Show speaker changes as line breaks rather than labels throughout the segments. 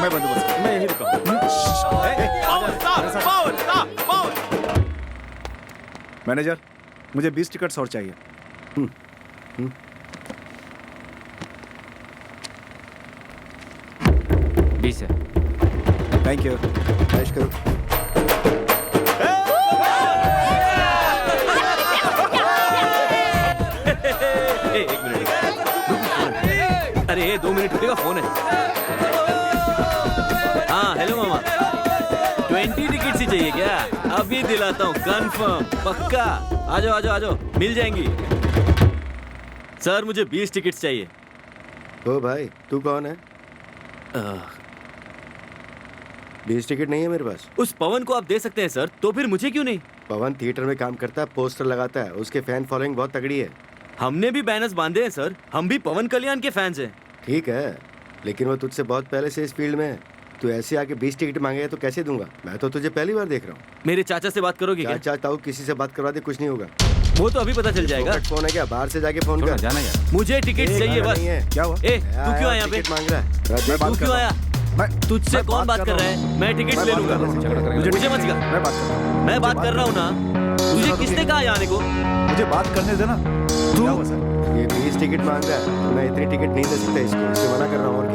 मैं बंदोबस्त
मैं यही रुका हूँ।
मैनेजर, मुझे 20 टिकट्स और चाहिए।
20 है।
Thank you. ऐश करो।
एक मिनट। अरे 2 मिनट रुकेगा, फोन है। हाँ हेलो मामा, 20 टिकट ही चाहिए क्या? अभी दिलाता हूँ, कंफर्म पक्का। आ जाओ आ जाओ आ जाओ, मिल जाएंगी। सर मुझे 20 टिकट चाहिए।
ओ भाई, तू कौन है? 20 टिकट नहीं है मेरे पास।
उस पवन को आप दे सकते हैं सर, तो फिर मुझे क्यों नहीं?
पवन थिएटर में काम करता है, पोस्टर लगाता है, उसके फैन फॉलोइंग बहुत तगड़ी है।
हमने भी बैनर्स बांधे हैं सर, हम भी पवन कल्याण के फैंस हैं।
ठीक है, लेकिन वो तुझसे बहुत पहले से इस फील्ड में है। तू ऐसे आके 20 टिकट मांगे तो कैसे दूंगा? मैं तो तुझे पहली बार देख रहा हूँ।
मेरे चाचा से बात करोगे
क्या
क्या?
चाहता हूँ, किसी से बात करवा दे, कुछ नहीं होगा।
वो तो अभी पता चल जाएगा।
फोन है क्या? बाहर से जाके फोन कर।
जाना यार।
मुझे टिकट चाहिए बस।
क्या हुआ?
ए तू क्यों आया यहाँ पे?
टिकट मांग रहा है।
तू क्यों आया? तुझसे कौन बात कर रहा है? मैं टिकट ले लूंगा। मुझे मत सिखा।
मैं बात कर रहा हूँ।
मैं बात कर रहा हूँ ना। तुझे किसने कहा आने को?
मुझे बात करने देना। क्या हुआ सर?
ये 20 टिकट मांग रहा है, मैं इतनी टिकट नहीं दे सकता इसको, इसे मना कर रहा हूँ। और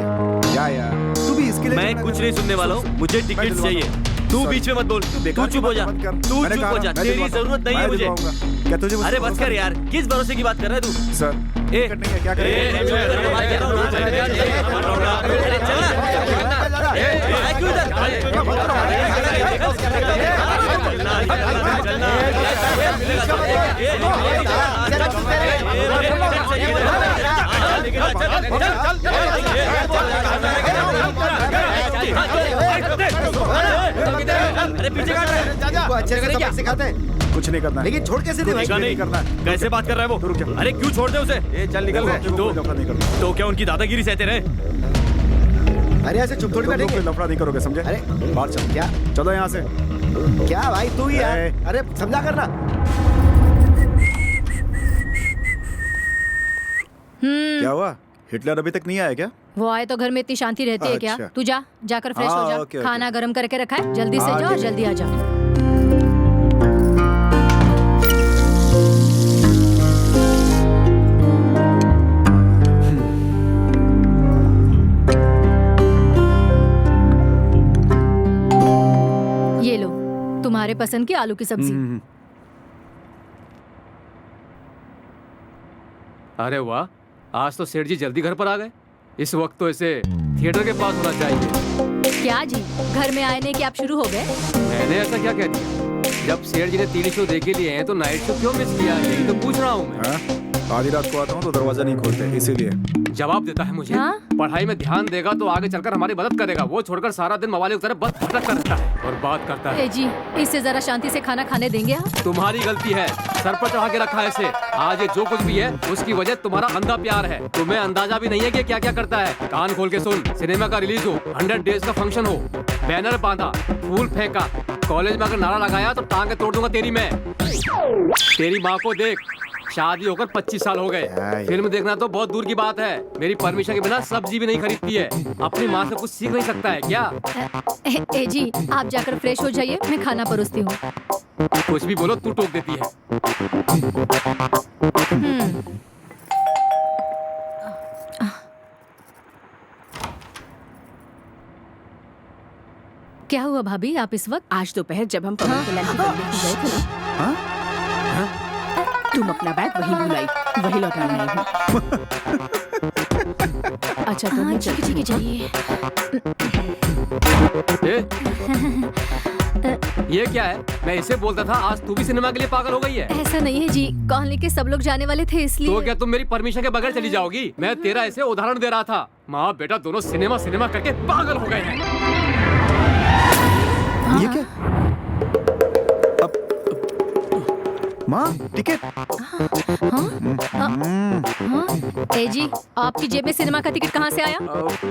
क्या
यार, तू भी इसके लिए
मैं कुछ नहीं सुनने वाला हूँ, मुझे टिकट चाहिए। तू बीच में मत बोल, तू चुप हो जा, तू चुप हो जा, तेरी जरूरत नहीं है मुझे।
क्या तुझे?
अरे बस कर यार, किस भरोसे की बात कर रहा है तू?
सर टिकट नहीं है, क्या करें?
अरे चल ना, क्यों इधर? अरे पीछे काट रहा है।
अच्छे से सबक सिखाते हैं,
कुछ नहीं करना है।
लेकिन छोड़ कैसे दे भाई?
नहीं करना है। कैसे बात कर रहा है वो?
रुक जा।
अरे क्यों छोड़ दे उसे?
ये चल निकल रहे।
तो क्या उनकी दादागिरी सहते रहे?
अरे ऐसे चुप थोड़ी बैठेंगे।
लफड़ा नहीं करोगे, समझे?
अरे
बाहर चल।
क्या?
चलो यहाँ से।
क्या भाई तू ही है? अरे समझा करना।
क्या हुआ? हिटलर अभी तक नहीं आया क्या?
वो आए तो घर में इतनी शांति रहती है क्या?
अच्छा।
तू जा, जाकर फ्रेश हो जा।
ओके,
खाना गरम करके रखा है, जल्दी से
हाँ,
जा और
ठीक है।
जल्दी आ जा। ये लो, तुम्हारे पसंद की आलू की सब्जी।
अरे वाह, आज तो सेठ जी जल्दी घर पर आ गए। इस वक्त तो इसे थिएटर के पास होना चाहिए।
क्या जी, घर में आने के आप शुरू हो गए?
मैंने ऐसा क्या कह दिया? जब सेठ जी ने 3 शो देखे लिए हैं तो नाइट शो क्यों मिस किया? यही तो पूछ रहा हूँ मैं।
हाँ? आधी रात को आता हूँ तो दरवाजा नहीं खोलते, इसीलिए।
जवाब देता है मुझे।
हाँ?
पढ़ाई में ध्यान देगा तो आगे चलकर हमारी मदद करेगा। वो छोड़कर सारा दिन मवाली की तरह बस भटकता रहता है और बात करता है।
ए जी, इससे जरा शांति से खाना खाने देंगे आप?
तुम्हारी गलती है, सर पर चढ़ा के रखा है इसे। आज ये जो कुछ भी है उसकी वजह तुम्हारा अंधा प्यार है। तुम्हें अंदाजा भी नहीं है कि क्या क्या करता है। कान खोल के सुन, सिनेमा का रिलीज हो, 100 डेज का फंक्शन हो, बैनर बांधा, फूल फेंका, कॉलेज में अगर नारा लगाया तो टांगे तोड़ दूंगा तेरी मैं। तेरी माँ को देख, शादी होकर 25 साल हो गए। फिल्म देखना तो बहुत दूर की बात है, मेरी परमिशन के बिना सब्जी भी नहीं खरीदती है। अपनी माँ से कुछ सीख नहीं सकता है क्या?
ए जी, आप जाकर फ्रेश हो जाइए, मैं खाना परोसती हूँ।
कुछ भी बोलो तू टोक देती है।
क्या हुआ भाभी, आप इस वक्त?
आज दोपहर जब हम पवन कल्याण की फिल्म देखने गए थे ना, तुम अपना बैग वहीं भूल आई, वही लौटाने आई हूँ। अच्छा तो मैं चलती हूँ।
चाहिए।
ये क्या है? मैं इसे बोलता था आज तू भी सिनेमा के लिए पागल हो गई है।
ऐसा नहीं है जी, कॉलोनी के सब लोग जाने वाले थे इसलिए।
तो क्या तुम मेरी परमिशन के बगैर चली जाओगी? मैं तेरा ऐसे उदाहरण दे रहा था। माँ बेटा दोनों सिनेमा सिनेमा करके पागल हो गए हैं।
ये क्या? अब माँ टिकट।
ए जी, आपकी जेब में सिनेमा का टिकट कहाँ से आया?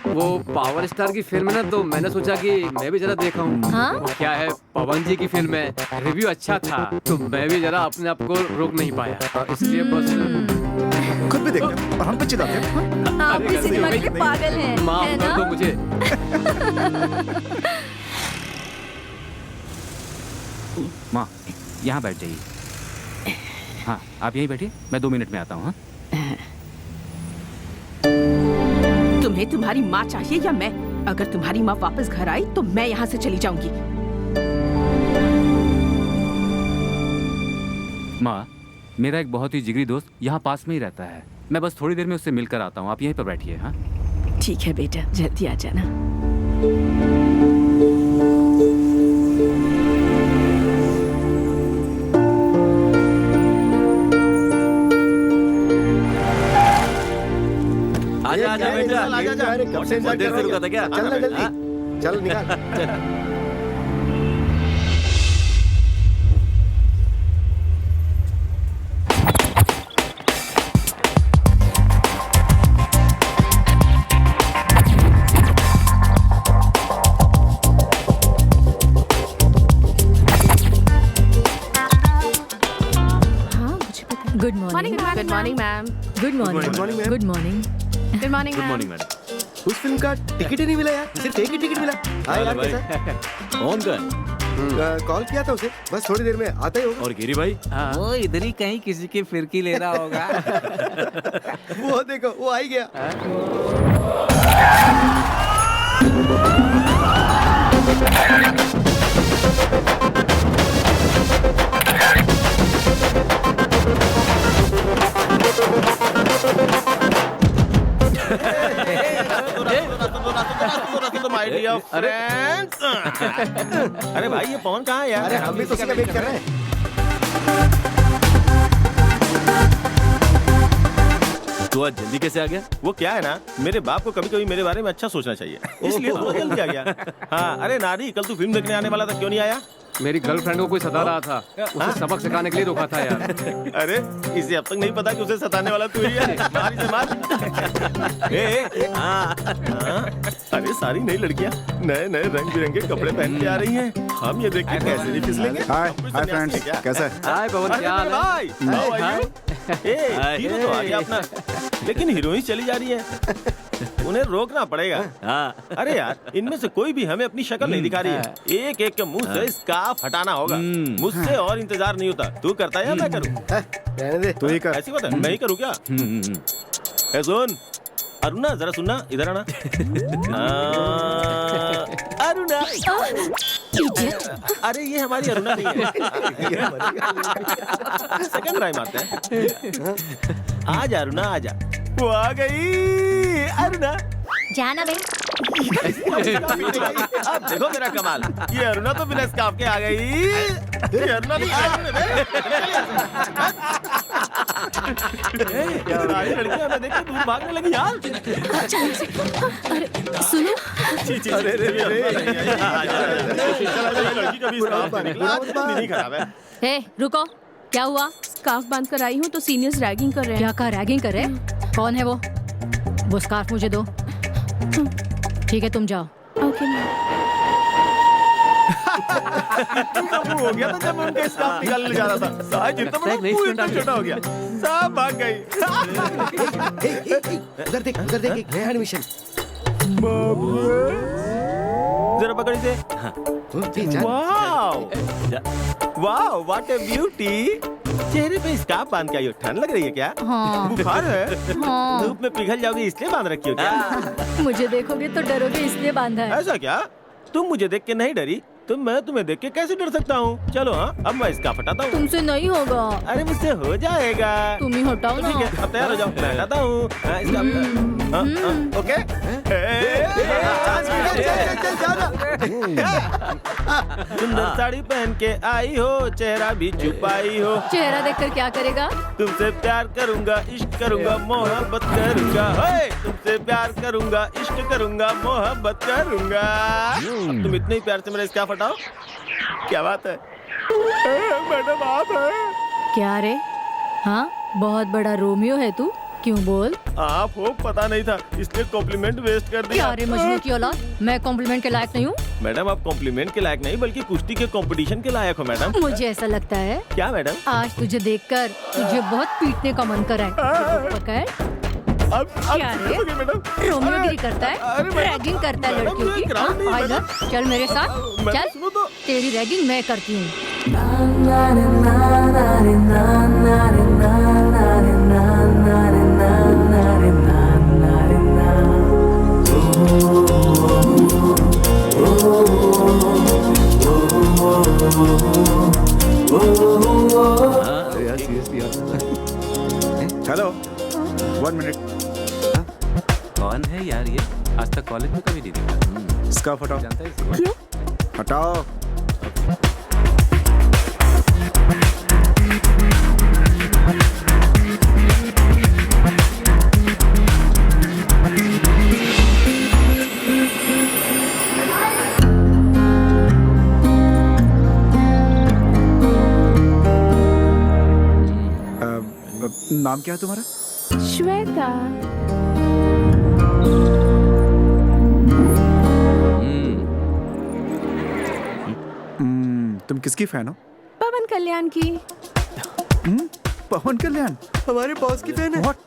वो पावर स्टार की फिल्म है ना, तो मैंने सोचा कि मैं भी जरा देखा हूँ।
हाँ?
वो क्या है, पवन जी की फिल्म है, रिव्यू अच्छा था तो मैं भी जरा अपने आप को रोक नहीं पाया, इसलिए बस।
खुद भी देखते हैं और हम पे चिल्लाते हैं।
आप भी सिनेमा के पागल हैं, है
माफ
ना?
कर दो मुझे।
माँ यहाँ बैठ जाइए। हाँ आप यहीं बैठिए, मैं 2 मिनट में आता हूँ। हाँ
तुम्हें तुम्हारी माँ चाहिए या मैं? अगर तुम्हारी माँ वापस घर आई तो मैं यहाँ से चली जाऊंगी।
माँ, मेरा एक बहुत ही जिगरी दोस्त यहाँ पास में ही रहता है। मैं बस थोड़ी देर में उससे मिलकर आता हूँ, आप यहीं पर बैठिए। हाँ
ठीक है बेटा, जल्दी आ जाना।
आजा आजा बेटा।
अरे कब से
बहुत देर से रुका था क्या?
चल ना जल्दी,
हाँ?
चल निकाल।
हाँ मुझे पता है।
Good morning.
Good morning ma'am.
Good morning.
Good morning, ma'am.
Good morning.
Good morning
good morning madam.
उस फिल्म का टिकट ही नहीं मिला यार, सिर्फ एक ही टिकट मिला। हाँ यार
भाई
कैसा?
कौन कर?
कॉल किया था उसे, बस थोड़ी देर में आता ही होगा।
और गिरी भाई?
वो इधर ही कहीं किसी की फिरकी ले रहा होगा।
वो देखो, वो आ ही गया।
अरे भाई ये पवन कहाँ है यार?
अरे हम भी तो उसका वेट कर रहे हैं।
तू आज जल्दी कैसे आ गया?
वो क्या है ना, मेरे बाप को कभी कभी मेरे बारे में अच्छा सोचना चाहिए, इसलिए तो जल्दी आ गया। हाँ, अरे नारी, कल तू फिल्म देखने आने वाला था, क्यों नहीं आया?
मेरी गर्लफ्रेंड को कोई सता रहा था, उसे सबक सिखाने के लिए रोका था यार।
अरे इसे अब तक नहीं पता कि उसे सताने वाला तू ही है। मार इसे, मार। हाँ। अरे सारी नई लड़कियां नए नए रंग बिरंगे कपड़े पहन के आ रही हैं। हम ये देख के कैसे नहीं फिसलेंगे?
हाय
हम कोई
हाय
सन्यासी
फ्रेंड्स,
हैं क्या?
कैसा है?
हाय पवन,
अरे
क्या हाल
मेरे
है?
भाई, how are you? हीरो तो आ गया अपना, लेकिन हीरोइन चली जा रही है, उन्हें रोकना पड़ेगा।
हाँ।
अरे यार, इनमें से कोई भी हमें अपनी शक्ल नहीं दिखा रही है। एक एक के मुंह से स्कार्फ हटाना होगा। मुझसे और इंतजार नहीं होता। तू करता है या मैं करूं?
रहने दे।
तू ही कर।
ऐसी बात है, मैं ही करूं क्या? ए सुन अरुणा, जरा सुनना, इधर आना। अरुणा, अरे ये हमारी अरुणा नहीं है। सेकंड ट्राई मारते हैं। आजा अरुणा, आजा। वो आ गई अरुणा।
जाना बे।
अब देखो मेरा कमाल, ये अरुणा तो बिना स्कार्फ के आ गई। ये अरुणा नहीं सारी लड़कियां हमें देख के दूर भागने लगी यार।
अरे सुनो,
अरे लड़की का भी स्कार्फ निकला, नहीं खराब है।
हे रुको, क्या हुआ?
स्कार्फ बांध कर आई हूँ तो सीनियर्स रैगिंग कर रहे हैं।
क्या कहा? रैगिंग कर रहे? कौन है वो स्कार्फ मुझे दो। ठीक है तुम जाओ।
Okay ma'am.
हो गया था जब मैं उनके स्कार्फ निकालने जा रहा था। साहब जितना बड़ा
नई
वो
स्टूडेंट
इतना छोटा हो गया, सब भाग गई।
उधर देख, उधर देख, एक नया एडमिशन।
जरा पकड़ इसे। Wow wow, what A beauty. चेहरे पे स्कार्फ बांध के आई हो, ठंड लग रही है क्या?
हाँ।
बुखार है?
हाँ।
धूप में पिघल जाओगी इसलिए बांध रखी हो क्या?
मुझे देखोगे तो डरोगे इसलिए बांधा है।
ऐसा क्या? तुम मुझे देख के नहीं डरी तो मैं तुम्हें देख के कैसे डर सकता हूँ? चलो हाँ, अब मैं इसका हटाता हूँ।
तुमसे नहीं होगा।
अरे मुझसे हो जाएगा।
तुम ही हटाओ
तो
ना।
ठीक है, अब तैयार हो जाओ, मैं हटाता हूँ। हाँ, इसका ओके। सुंदर साड़ी पहन के आई हो, चेहरा भी छुपाई हो।
चेहरा देखकर क्या करेगा?
तुमसे प्यार करूंगा, इश्क करूंगा, मोहब्बत करूंगा। हे, तुमसे प्यार करूंगा, इश्क करूंगा, मोहब्बत करूंगा। अब तुम इतने ही प्यार से मेरा स्कार्फ हटाओ। क्या बात है मैडम, आप हैं?
क्या रे? हाँ, बहुत बड़ा रोमियो है तू। क्यों बोल?
आप हो पता नहीं था इसलिए कॉम्प्लीमेंट वेस्ट कर दिया।
क्या रे मजनू की औलाद, मैं कॉम्प्लीमेंट के लायक नहीं हूँ?
मैडम आप कॉम्प्लीमेंट के लायक नहीं बल्कि कुश्ती के कंपटीशन के लायक हो मैडम।
मुझे ऐसा लगता है
क्या मैडम?
आज तुझे देखकर तुझे बहुत पीटने का मन कर रहा है। पकड़।
आप
क्या रे?
मैडम
रोमियोगिरी करता है, रैगिंग करता है लड़कियों की। हाँ, आ इधर, चल मेरे साथ, चल।
सुनो तो
तेरी रैगिंग मैं करती हूँ।
अरे यार सीरियसली यार।
Hello 1 minute.
कौन है यार ये? आज तक कॉलेज में कभी नहीं देखा।
स्कार्फ हटाओ।
जानता है इसको?
हटाओ। नाम क्या है तुम्हारा?
श्वेता।
तुम किसकी फैन हो?
पवन कल्याण की।
पवन कल्याण
हमारे बॉस की फैन है।
What?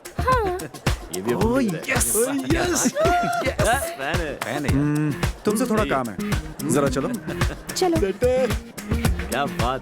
ये भी
Oh, yes, yes.
फैन है।
फैन है।
तुमसे थोड़ा काम है, जरा चलो।
चलो।
क्या बात।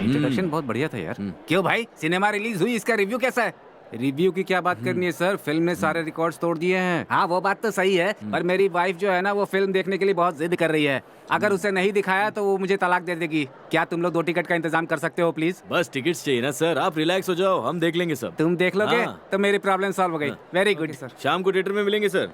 इंट्रोडक्शन बहुत बढ़िया था यार। क्यों भाई, सिनेमा रिलीज हुई, इसका रिव्यू कैसा है?
रिव्यू की क्या बात करनी है सर, फिल्म ने सारे रिकॉर्ड्स तोड़ दिए हैं।
हाँ वो बात तो सही है,
पर मेरी वाइफ जो है ना वो फिल्म देखने के लिए बहुत जिद कर रही है। अगर उसे नहीं दिखाया तो वो मुझे तलाक दे देगी। क्या तुम लोग 2 टिकट का इंतजाम कर सकते हो प्लीज?
बस टिकट्स चाहिए ना सर, आप रिलैक्स हो जाओ, हम देख लेंगे सब।
तुम देख लोगे
हाँ।
तो मेरी प्रॉब्लम सॉल्व हो गई। Very good sir.
शाम को थिएटर में मिलेंगे सर।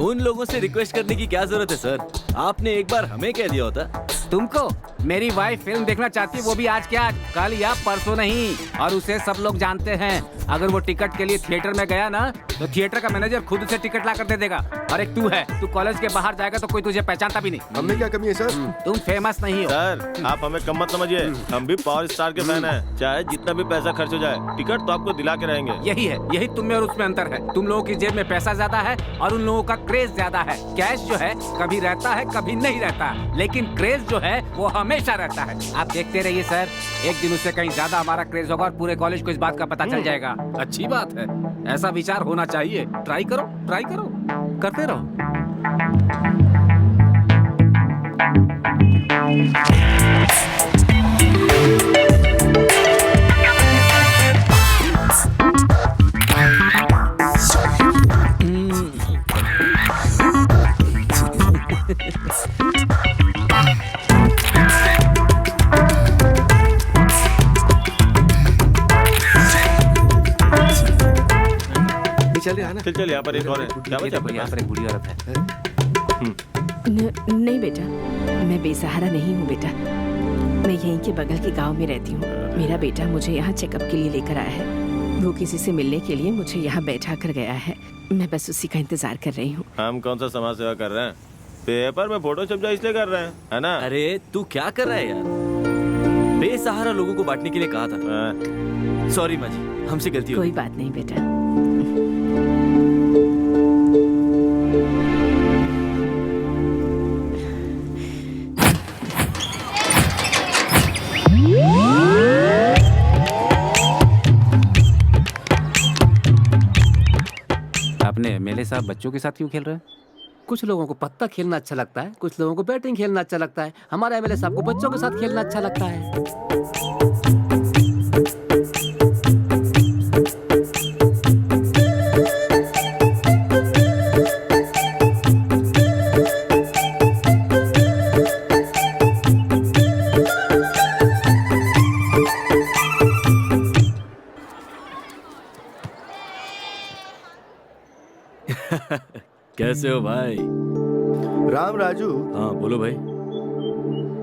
उन लोगों से रिक्वेस्ट करने की क्या जरूरत है सर, आपने एक बार हमें कह दिया होता।
तुमको मेरी वाइफ फिल्म देखना चाहती है, वो भी आज क्या, कल या परसों नहीं। और उसे सब लोग जानते हैं। अगर वो टिकट के लिए थिएटर में गया ना तो थिएटर का मैनेजर खुद उसे टिकट ला कर दे देगा। और एक तू है, तू कॉलेज के बाहर जाएगा तो कोई तुझे पहचानता भी नहीं।
हमें क्या कमी है सर?
तुम फेमस नहीं हो।
सर आप हमें कम मत समझिए, हम भी पावर स्टार के फैन हैं। चाहे जितना भी पैसा खर्च हो जाए, टिकट तो आपको दिला के रहेंगे।
यही तुम में और उसमें अंतर है। तुम लोगों की जेब में पैसा ज्यादा है और उन लोगों का क्रेज ज्यादा है। कैश जो है कभी रहता है कभी नहीं रहता, लेकिन क्रेज जो है वो हमेशा रहता है। आप देखते रहिए सर, एक दिन उससे कहीं ज्यादा हमारा क्रेज होगा और पूरे कॉलेज को इस बात का पता चल जाएगा। अच्छी बात है, ऐसा विचार होना चाहिए। ट्राई करो, करते रहो।
चल रहा है ना?
चल यहाँ पर एक और है। क्या बचा अपने
यहाँ
पास?
पर एक बूढ़ी औरत है।
नहीं बेटा, मैं बेसहारा नहीं हूँ बेटा। मैं यहीं के बगल के गांव में रहती हूँ। मेरा बेटा मुझे यहाँ चेकअप के लिए लेकर आया है। वो किसी से मिलने के लिए मुझे यहाँ बैठा कर गया है। मैं बस उसी का इंतजार कर रही हूँ।
हम कौन सा समाज सेवा कर रहे हैं? पेपर में फोटो छप जाए इसलिए कर रहे हैं, है ना?
अरे तू क्या कर रहा है यार, बेसहारा लोगों को बांटने के लिए कहा था।
हाँ।
सॉरी माँ जी, हमसे गलती हो
कोई
गई।
बात नहीं बेटा।
आपने एमएलए साहब बच्चों के साथ क्यों खेल रहे हैं?
कुछ लोगों को पत्ता खेलना अच्छा लगता है, कुछ लोगों को बैटिंग खेलना अच्छा लगता है। हमारे एमएलए साहब को बच्चों के साथ खेलना अच्छा लगता है।
कैसे हो भाई?
राम राजू,
हाँ बोलो भाई।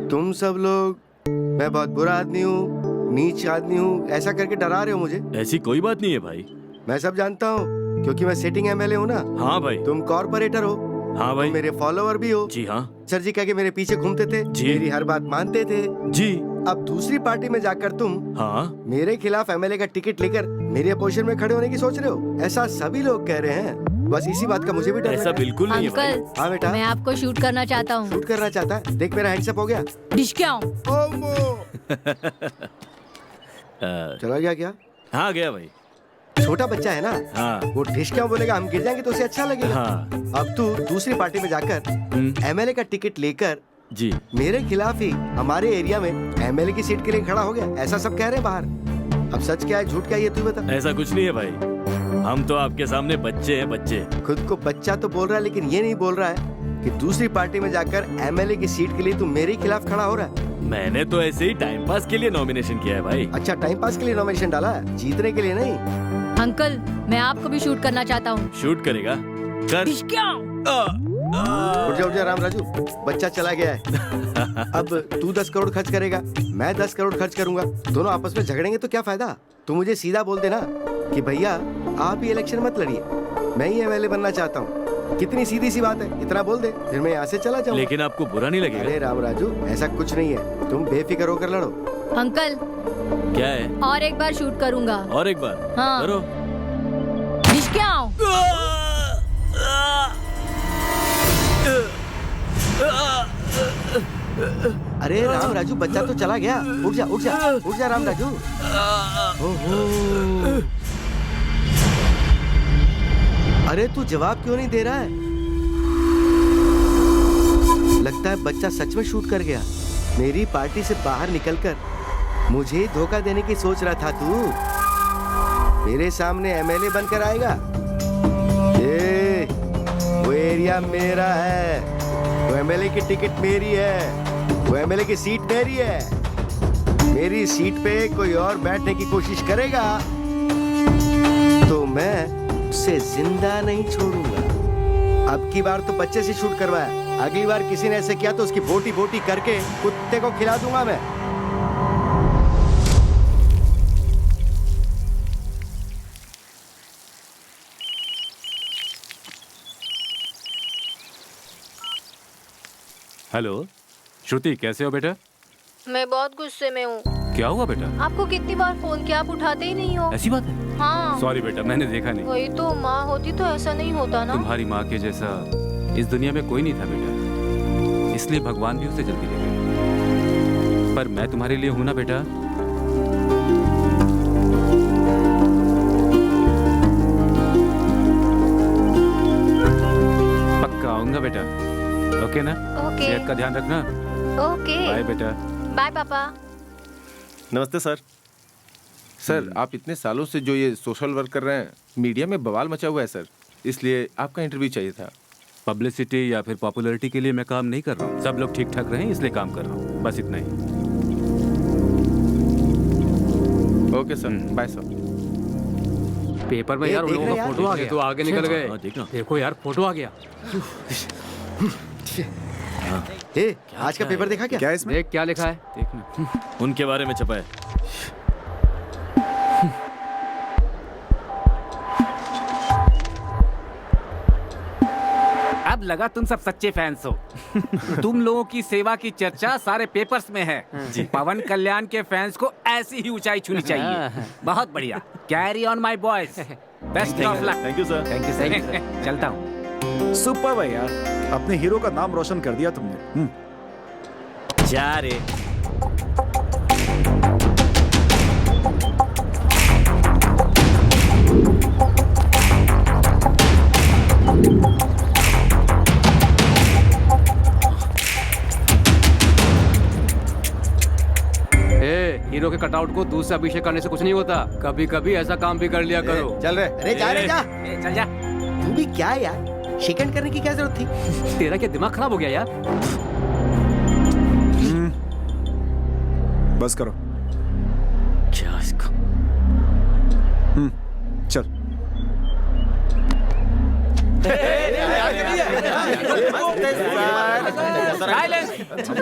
तुम सब लोग मैं बहुत बुरा आदमी हूँ, नीच आदमी हूँ, ऐसा करके डरा रहे हो मुझे।
ऐसी कोई बात नहीं है भाई।
मैं सब जानता हूँ क्योंकि मैं सिटिंग एमएलए हूँ ना।
हाँ भाई।
तुम कॉर्पोरेटर हो।
हाँ भाई।
तुम मेरे फॉलोअर भी हो।
जी हाँ।
सर जी कह के मेरे पीछे घूमते थे,
जी।
मेरी हर बात मानते थे।
जी।
अब दूसरी पार्टी में जाकर तुम
हाँ
मेरे खिलाफ एमएलए का टिकट लेकर मेरे अपोजिशन में खड़े होने की सोच रहे हो। ऐसा सभी लोग कह रहे हैं। बस इसी बात का मुझे भी डर
ऐसा
लगा।
बिल्कुल नहीं है भाई।
अंकल,
हाँ बेटा,
मैं आपको शूट करना चाहता हूँ।
शूट करना चाहता है? देख मेरा हैंड्सअप हो गया।
डिश क्या हूँ?
चला गया क्या?
हाँ गया भाई।
छोटा बच्चा है ना।
हाँ।
वो ढिश क्या बोलेगा, हम गिर जाएंगे तो उसे अच्छा लगेगा।
हाँ।
अब तू दूसरी पार्टी में जाकर एमएलए का टिकट लेकर
जी
मेरे खिलाफ ही हमारे एरिया में एमएलए की सीट के लिए खड़ा हो गया। ऐसा सब कह रहे हैं बाहर। अब सच क्या है झूठ क्या है ये तू बता।
ऐसा कुछ नहीं है भाई। हम तो आपके सामने बच्चे हैं, बच्चे।
खुद को बच्चा तो बोल रहा है लेकिन ये नहीं बोल रहा है कि दूसरी पार्टी में जाकर एमएलए की सीट के लिए तू मेरे खिलाफ खड़ा हो रहा है।
मैंने तो ऐसे ही टाइम पास के लिए नॉमिनेशन किया है भाई।
अच्छा, टाइम पास के लिए नॉमिनेशन डाला है, जीतने के लिए नहीं।
अंकल, मैं आपको भी शूट करना चाहता हूँ।
शूट करेगा? कर।
डिश क्या हूँ?
उठ जा राम राजू, बच्चा चला गया है। अब तू 10 करोड़ खर्च करेगा, मैं 10 करोड़ खर्च करूंगा, दोनों आपस में झगड़ेंगे तो क्या फायदा। तू मुझे सीधा बोल देना कि भैया आप ही इलेक्शन मत लड़िए, मैं ही एमएलए बनना चाहता हूँ। कितनी सीधी सी बात है, इतना बोल दे, फिर मैं यहाँ से चला जाऊँ।
लेकिन आपको बुरा नहीं लगेगा?
अरे राम राजू, ऐसा कुछ नहीं है, तुम बेफिक्र होकर लड़ो।
अंकल,
क्या है?
और एक बार शूट करूंगा।
और एक बार?
हाँ।
करो।
डिश क्या हूँ?
अरे राम राजू, बच्चा तो चला गया। उठ जा उठ जा उठ जा राम राजू। ओहो, अरे तू जवाब क्यों नहीं दे रहा है? लगता है बच्चा सच में शूट कर गया। मेरी पार्टी से बाहर निकलकर मुझे धोखा देने की सोच रहा था तू। मेरे सामने एमएलए बनकर आएगा। ये वो एरिया मेरा है, वो एमएलए की टिकट मेरी है, वो एमएलए की सीट मेरी है। मेरी सीट पे कोई और बैठने की कोशिश करेगा तो मैं उसे जिंदा नहीं छोड़ूंगा। अब की बार तो बच्चे से शूट करवाया, अगली बार किसी ने ऐसे किया तो उसकी बोटी बोटी करके कुत्ते को खिला दूंगा मैं।
हेलो श्रुति, कैसे हो बेटा?
मैं बहुत गुस्से में हूँ।
क्या हुआ बेटा?
आपको कितनी बार फोन किया, आप उठाते ही नहीं हो।
ऐसी बात है?
हाँ।
सॉरी बेटा, मैंने देखा नहीं।
वही तो, माँ होती तो ऐसा नहीं होता ना।
तुम्हारी माँ के जैसा इस दुनिया में कोई नहीं था बेटा, इसलिए भगवान भी उसे जल्दी ले गए। पर मैं तुम्हारे लिए हूं ना बेटा। पक्का आऊंगा बेटा। ओके ना?
ओके।
सेहत का ध्यान रखना।
ओके।
बाय बेटा।
बाय पापा।
नमस्ते सर। सर, आप इतने सालों से जो ये सोशल वर्क कर रहे हैं, मीडिया में बवाल मचा हुआ है सर, इसलिए आपका इंटरव्यू चाहिए था।
पब्लिसिटी या फिर पॉपुलैरिटी के लिए मैं काम नहीं कर रहा हूँ। सब लोग ठीक ठाक रहें इसलिए काम कर रहा हूँ, बस इतना ही।
Okay sir, bye sir.
Paper में
ये
यार उन
देख
लोगों
रहे
का
यार,
फोटो आ गया। तो आगे निकल गए।
हाँ, देखना।
देखो यार, फोटो आ गया।
ए, आज का पेपर देखा क्या?
क्या है इसमें?
देख क्या लिखा है।
देखना।
उनके बारे में छपा है।
अब लगा तुम सब सच्चे फैंस हो। तुम लोगों की सेवा की चर्चा सारे पेपर्स में है। पवन कल्याण के फैंस को ऐसी ही ऊंचाई छूनी चाहिए। बहुत बढ़िया। Carry on my boys. Best of luck.
Thank you sir.
Thank you. चलता हूँ।
सुपर है यार, अपने हीरो का नाम रोशन कर दिया तुमने।
जा रे।
हीरो के कटआउट को दूध से अभिषेक करने से कुछ नहीं होता। कभी कभी ऐसा काम भी कर लिया करो।
चल रहे, अरे जा रे जा।
चल जा।
तू भी क्या यार, शिकन करने की क्या जरूरत थी?
तेरा क्या दिमाग खराब हो गया यार?
बस करो।
क्या इसको?
चल।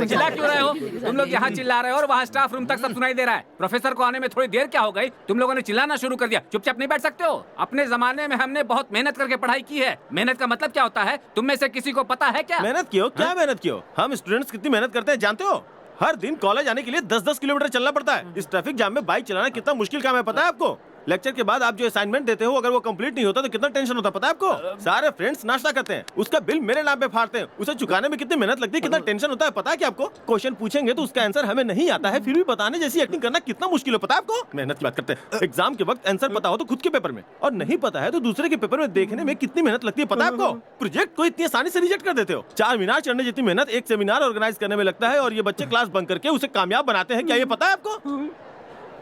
चिल्ला क्यों रहे हो? तुम लोग यहाँ चिल्ला रहे हो और वहाँ स्टाफ रूम तक सब सुनाई दे रहा है। प्रोफेसर को आने में थोड़ी देर क्या हो गई? तुम लोगों ने चिल्लाना शुरू कर दिया। चुपचाप नहीं बैठ सकते हो? अपने जमाने में हमने बहुत मेहनत करके पढ़ाई की है। मेहनत का मतलब क्या होता है? तुम में से किसी को पता है क्या?
मेहनत क्यों? क्या मेहनत क्यों? हम स्टूडेंट्स कितनी मेहनत करते हैं जानते हो? हर दिन कॉलेज आने के लिए 10-10 किलोमीटर चलना पड़ता है। इस ट्रैफिक जाम में बाइक चलाना कितना मुश्किल काम है पता है आपको? लेक्चर के बाद आप जो असाइनमेंट देते हो अगर वो कंप्लीट नहीं होता तो कितना टेंशन होता है पता है आपको? सारे फ्रेंड्स नाश्ता करते हैं, उसका बिल मेरे नाम पे फाड़ते हैं, उसे चुकाने में कितनी मेहनत लगती है, कितना टेंशन होता है पता है क्या आपको? क्वेश्चन पूछेंगे तो उसका आंसर हमें नहीं आता है, फिर भी बताने जैसी एक्टिंग करना कितना मुश्किल है पता है आपको? मेहनत की बात करते हैं। एग्जाम के वक्त आंसर पता हो तो खुद के पेपर में, और नहीं पता है तो दूसरे के पेपर में देखने में कितनी मेहनत लगती है पता है आपको? प्रोजेक्ट को इतनी आसानी से रिजेक्ट कर देते हो। 4 मीनार चढ़ने जितनी मेहनत एक सेमिनार ऑर्गेनाइज करने में लगता है, और ये बच्चे क्लास बंक करके उसे कामयाब बनाते हैं। क्या ये पता है आपको?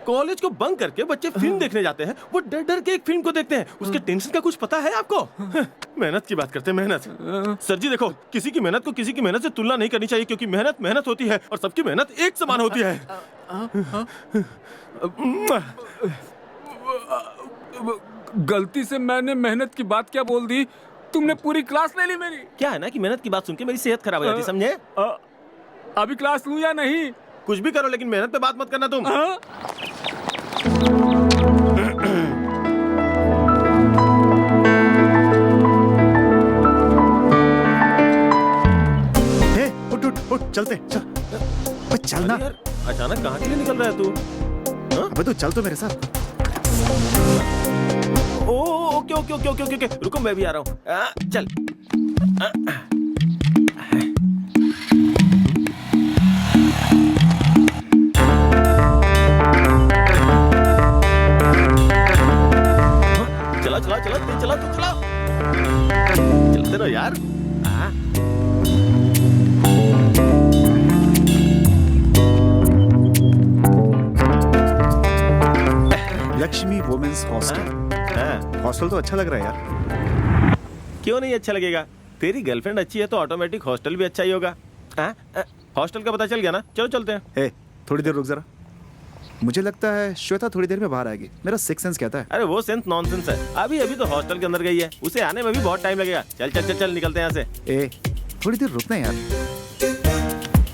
कॉलेज को बंक करके बच्चे फिल्म देखने जाते हैं, वो डर डर के एक फिल्म को देखते हैं, उसके टेंशन का कुछ पता है आपको? मेहनत की बात करते हैं, मेहनत। सर जी देखो, किसी की मेहनत को किसी की मेहनत से तुलना नहीं करनी चाहिए, क्योंकि मेहनत मेहनत होती है और सबकी मेहनत एक समान होती है।
गलती से मैंने मेहनत की बात क्या बोल दी? तुमने पूरी क्लास ले ली मेरी।
क्या है ना कि मेहनत की बात सुन के मेरी सेहत खराब हो जाती है, समझे?
अभी क्लास लूं या नहीं?
कुछ भी करो लेकिन मेहनत पे बात मत करना तुम।
उठ उठ उठ, चलते चल। चलना
यार, अचानक कहाँ के लिए निकल रहा है तू?
अबे तू चल तो मेरे साथ।
Okay okay okay okay okay, रुको मैं भी आ रहा हूँ। चल। चला चला चला चला चला चला, चलते रहो यार।
Lakshmi women's hostel. हॉस्टल तो अच्छा लग रहा है यार।
क्यों नहीं अच्छा लगेगा? तेरी गर्लफ्रेंड अच्छी है तो ऑटोमेटिक हॉस्टल भी अच्छा ही होगा। हॉस्टल का पता चल गया ना? चलो चलते हैं।
थोड़ी देर रुक जरा, मुझे लगता है श्वेता थोड़ी देर में बाहर आएगी। मेरा सिक्स सेंस कहता है।
अरे वो सेंस नॉनसेंस है, अभी अभी तो हॉस्टल के अंदर गई है, उसे आने में भी बहुत टाइम लगेगा। चल चल चल चल निकलते हैं यहाँ से।
थोड़ी देर रुकना यार।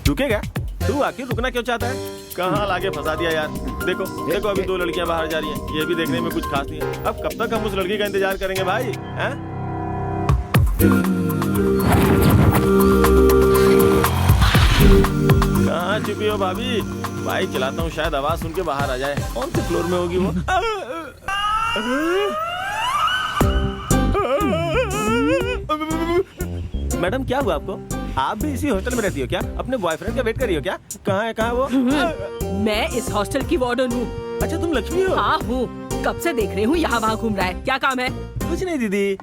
रुकेगा? तू आखिर रुकना क्यों चाहता है? कहाँ लाके फंसा दिया यार। देखो देखो, अभी 2 लड़कियां बाहर जा रही हैं, ये भी देखने में कुछ खास नहीं है। अब कब तक हम उस लड़की का इंतजार करेंगे भाई? हैं? कहाँ छुपी हो भाभी? बाइक चलाता हूँ, शायद आवाज सुन के बाहर आ जाए। कौन से फ्लोर में होगी वो? मैडम क्या हुआ आपको? आप भी इसी हॉस्टल में रहती हो क्या? अपने बॉयफ्रेंड का वेट कर रही हो क्या? कहाँ है वो?
मैं इस हॉस्टल की वार्डन हूँ।
अच्छा तुम लक्ष्मी हो?
हाँ हूँ, कब से देख रही हूँ यहाँ वहाँ घूम रहा है। क्या काम है?
कुछ नहीं दीदी,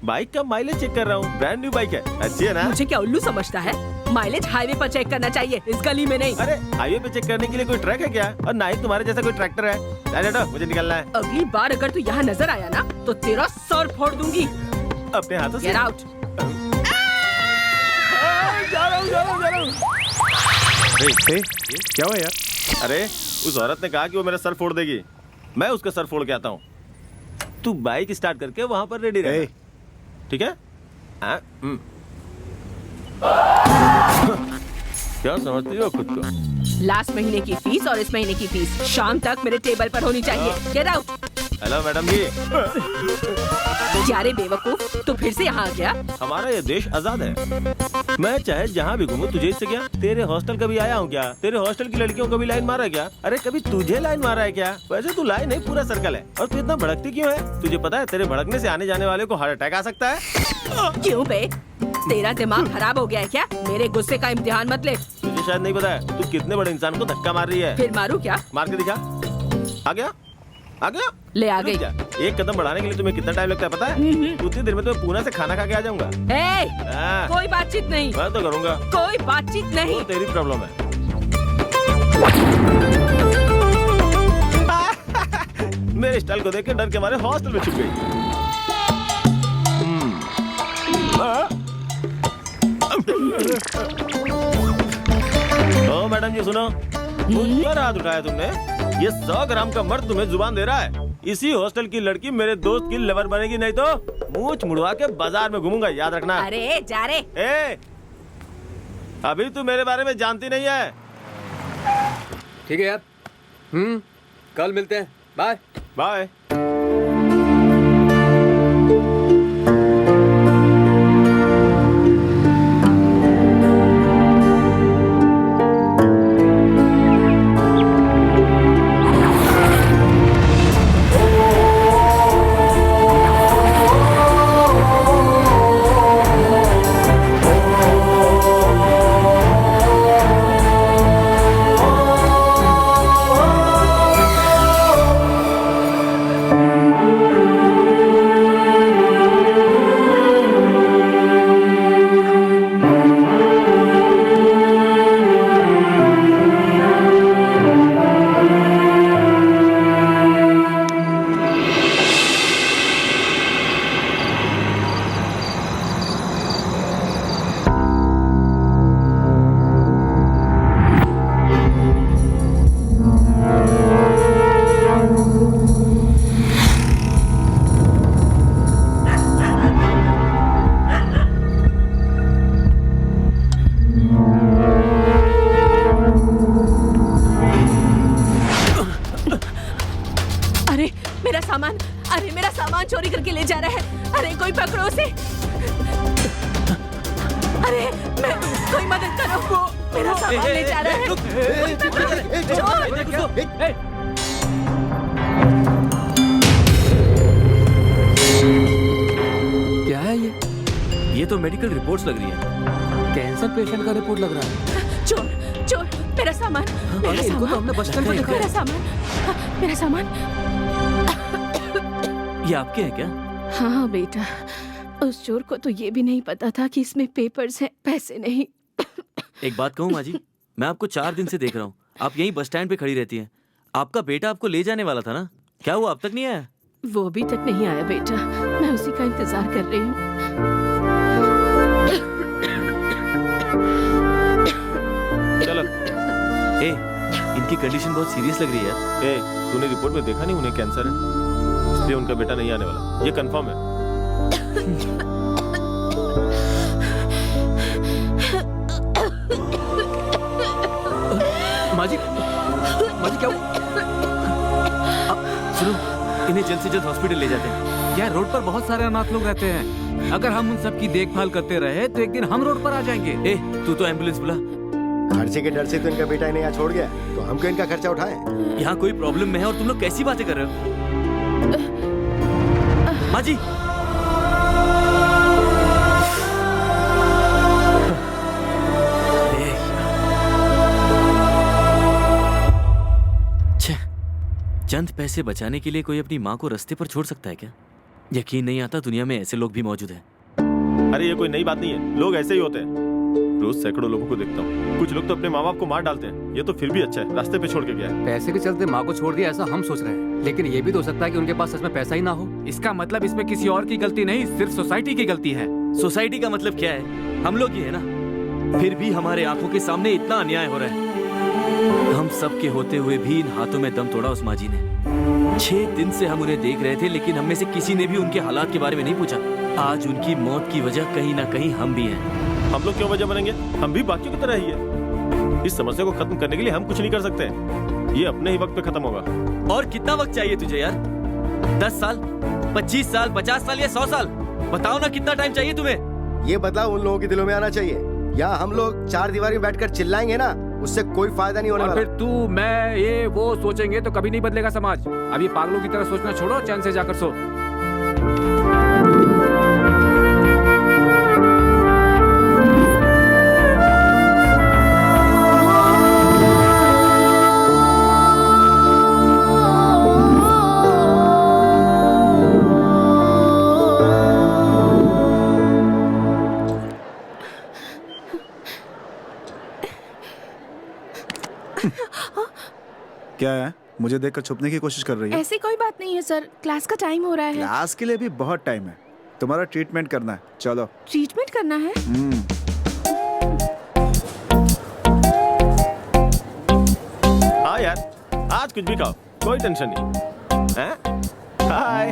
बाइक का माइलेज चेक कर रहा हूँ। ब्रांड न्यू बाइक है, अच्छी है ना?
मुझे क्या उल्लू समझता है? माइलेज हाईवे पर चेक करना चाहिए, इस गली में नहीं।
अरे हाईवे पे चेक करने के लिए कोई ट्रक है क्या? और ना ही तुम्हारे जैसा कोई ट्रैक्टर है। मुझे निकलना है।
अगली बार अगर तू यहाँ नजर आया ना तो तेरा सर फोड़ दूंगी।
अपने हाथों से।
Get out।
जा रहा हूँ।
क्या हुआ यार?
अरे उस औरत ने कहा कि वो मेरा सर फोड़ देगी, मैं उसका सर फोड़ के आता हूँ। तू बाइक स्टार्ट करके वहाँ पर रेडी रह, ठीक है? क्या समझती हो खुद को?
लास्ट महीने की फीस और इस महीने की फीस शाम तक मेरे टेबल पर होनी चाहिए। Get out।
हेलो मैडम जी।
क्या रे बेवकूफ, तू फिर से यहाँ आ गया?
हमारा ये देश आजाद है, मैं चाहे जहाँ भी घूमूं तुझे इससे क्या? तेरे हॉस्टल कभी आया हूँ क्या? तेरे हॉस्टल की लड़कियों को भी लाइन मारा है क्या? अरे कभी तुझे लाइन मारा है क्या? वैसे तू लाइन नहीं, पूरा सर्कल है। और तू इतना भड़कती क्यों है? तुझे पता है तेरे भड़कने से आने जाने वाले को हार्ट अटैक आ सकता है।
क्यों बे, तेरा दिमाग खराब हो गया है क्या? मेरे गुस्से का इम्तिहान मत ले।
तुझे शायद नहीं पता है, तू कितने बड़े इंसान को धक्का मार रही है।
फिर मारू क्या?
मार के दिखा। आ गया? आ गया?
ले आ गई।
एक कदम बढ़ाने के लिए तुम्हें कितना टाइम लगता है पता है? उतनी देर में तो मैं पूना से खाना खा के आ जाऊंगा।
कोई बातचीत नहीं।
मैं तो करूंगा।
कोई बातचीत नहीं।
वो तेरी प्रॉब्लम है। स्टाइल को देख के डर के मारे हॉस्टल में छुप गई। ओ मैडम जी सुनो, मुझ पर हाथ उठाया तुमने। ये 100 ग्राम का मर्द तुम्हें जुबान दे रहा है। इसी हॉस्टल की लड़की मेरे दोस्त की लवर बनेगी, नहीं तो मूंछ मुड़वा के बाजार में घूमूंगा, याद रखना।
अरे जा रे।
ए, अभी तू मेरे बारे में जानती नहीं है।
ठीक है यार, कल मिलते हैं, बाय
बाय।
अरे मेरा सामान चोरी करके ले जा रहा है। अरे कोई पकड़ो उसे। अरे मैं कोई मदद करो, वो मेरा सामान ले जा रहा है।
क्या है
ये तो मेडिकल रिपोर्ट्स लग रही है।
कैंसर पेशेंट का रिपोर्ट लग रहा है।
चोर चोर, मेरा सामान, मेरा
इनको तो
सामान,
हमने बस स्टैंड पर देखा है।
मेरा सामान, मेरा सामान।
ये आपके हैं क्या?
हाँ बेटा, उस चोर को तो ये भी नहीं पता था कि इसमें पेपर्स हैं, पैसे नहीं।
एक बात कहूँ माँ जी, मैं आपको 4 दिन से देख रहा हूँ, आप यहीं बस स्टैंड पे खड़ी रहती हैं। आपका बेटा आपको ले जाने वाला था ना, क्या वो अब तक नहीं आया?
वो अभी तक नहीं आया बेटा, मैं उसी का इंतजार कर रही हूँ।
चलो।
ए, इनकी कंडीशन बहुत सीरियस लग रही है यार।
ए, तूने रिपोर्ट में देखा नहीं उन्हें कैंसर है, इसलिए उनका बेटा नहीं आने वाला, ये कंफर्म है।
माजी क्या हुआ?
सुनो, इन्हें जल्द से जल्द हॉस्पिटल ले जाते हैं।
यार रोड पर बहुत सारे अनाथ लोग रहते हैं, अगर हम उन सब की देखभाल करते रहे तो एक दिन हम रोड पर आ जाएंगे।
ए, तू तो एम्बुलेंस बुला।
खर्चे के डर से तो इनका बेटा इन्हें यहाँ छोड़ गया, तो हम क्यों इनका खर्चा उठाएं?
यहाँ कोई प्रॉब्लम में है और तुम लोग कैसी बातें कर रहे हो? माँ जी, चंद पैसे बचाने के लिए कोई अपनी माँ को रास्ते पर छोड़ सकता है क्या? यकीन नहीं आता दुनिया में ऐसे लोग भी मौजूद हैं।
अरे ये कोई नई बात नहीं है, लोग ऐसे ही होते हैं। रोज सैकड़ों लोगों को देखता हूँ, कुछ लोग तो अपने माँ बाप को मार डालते हैं, ये तो फिर भी अच्छा है, रास्ते पे छोड़ के गया है।
पैसे के चलते माँ को छोड़ दिया ऐसा हम सोच रहे हैं, लेकिन ये भी तो हो सकता है कि उनके पास सच में पैसा ही ना हो।
इसका मतलब इसमें किसी और की गलती नहीं, सिर्फ सोसाइटी की गलती है।
सोसाइटी का मतलब क्या है? हम लोग ही है ना। फिर भी हमारे आंखों के सामने इतना अन्याय हो रहा है। हम सब के होते हुए भी इन हाथों में दम तोड़ा उस माँ जी ने। 6 दिन से हम उन्हें देख रहे थे, लेकिन हम में से किसी ने भी उनके हालात के बारे में नहीं पूछा। आज उनकी मौत की वजह कहीं ना कहीं हम भी हैं।
हम लोग क्यों वजह बनेंगे? हम भी बाकियों की तरह ही है। इस समस्या को खत्म करने के लिए हम कुछ नहीं कर सकते, ये अपने ही वक्त पे खत्म होगा।
और कितना वक्त चाहिए तुझे यार? 10 साल, 25 साल, 50 साल या 100 साल? बताओ ना, कितना टाइम चाहिए तुम्हें?
ये बदलाव उन लोगों के दिलों में आना चाहिए। या हम लोग 4 दीवारी में बैठकर चिल्लाएंगे ना, उससे कोई फायदा नहीं होने
और
वाला।
फिर तू मैं ये वो सोचेंगे तो कभी नहीं बदलेगा समाज। अभी पागलों की तरह सोचना छोड़ो, चैन से जाकर सो।
क्या है? मुझे देखकर छुपने की कोशिश कर रही है?
ऐसी कोई बात नहीं है सर, क्लास का टाइम हो रहा है।
क्लास के लिए भी बहुत टाइम है। तुम्हारा ट्रीटमेंट करना है, चलो।
ट्रीटमेंट करना है?
हाँ यार, आज कुछ भी खाओ, कोई टेंशन नहीं। हैं? हाय।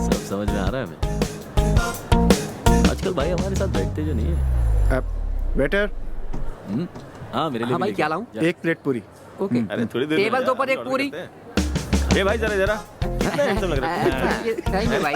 सब समझ में आ रहा है हमें। आजकल भाई हमारे साथ बैठते जो नहीं है।
वेटर,
हाँ मेरे लिए
हाँ
भी
भाई,
लेके
क्या
आओ।
लाऊं?
जा।
एक प्लेट पूरी।
ओके।
अरे थोड़ी देर
टेबल
में
दो पर एक
ऑर्डर
पूरी।
करते हैं। ए भाई जरा कितना हैंडसम लग रहा है।
थैंक यू भाई।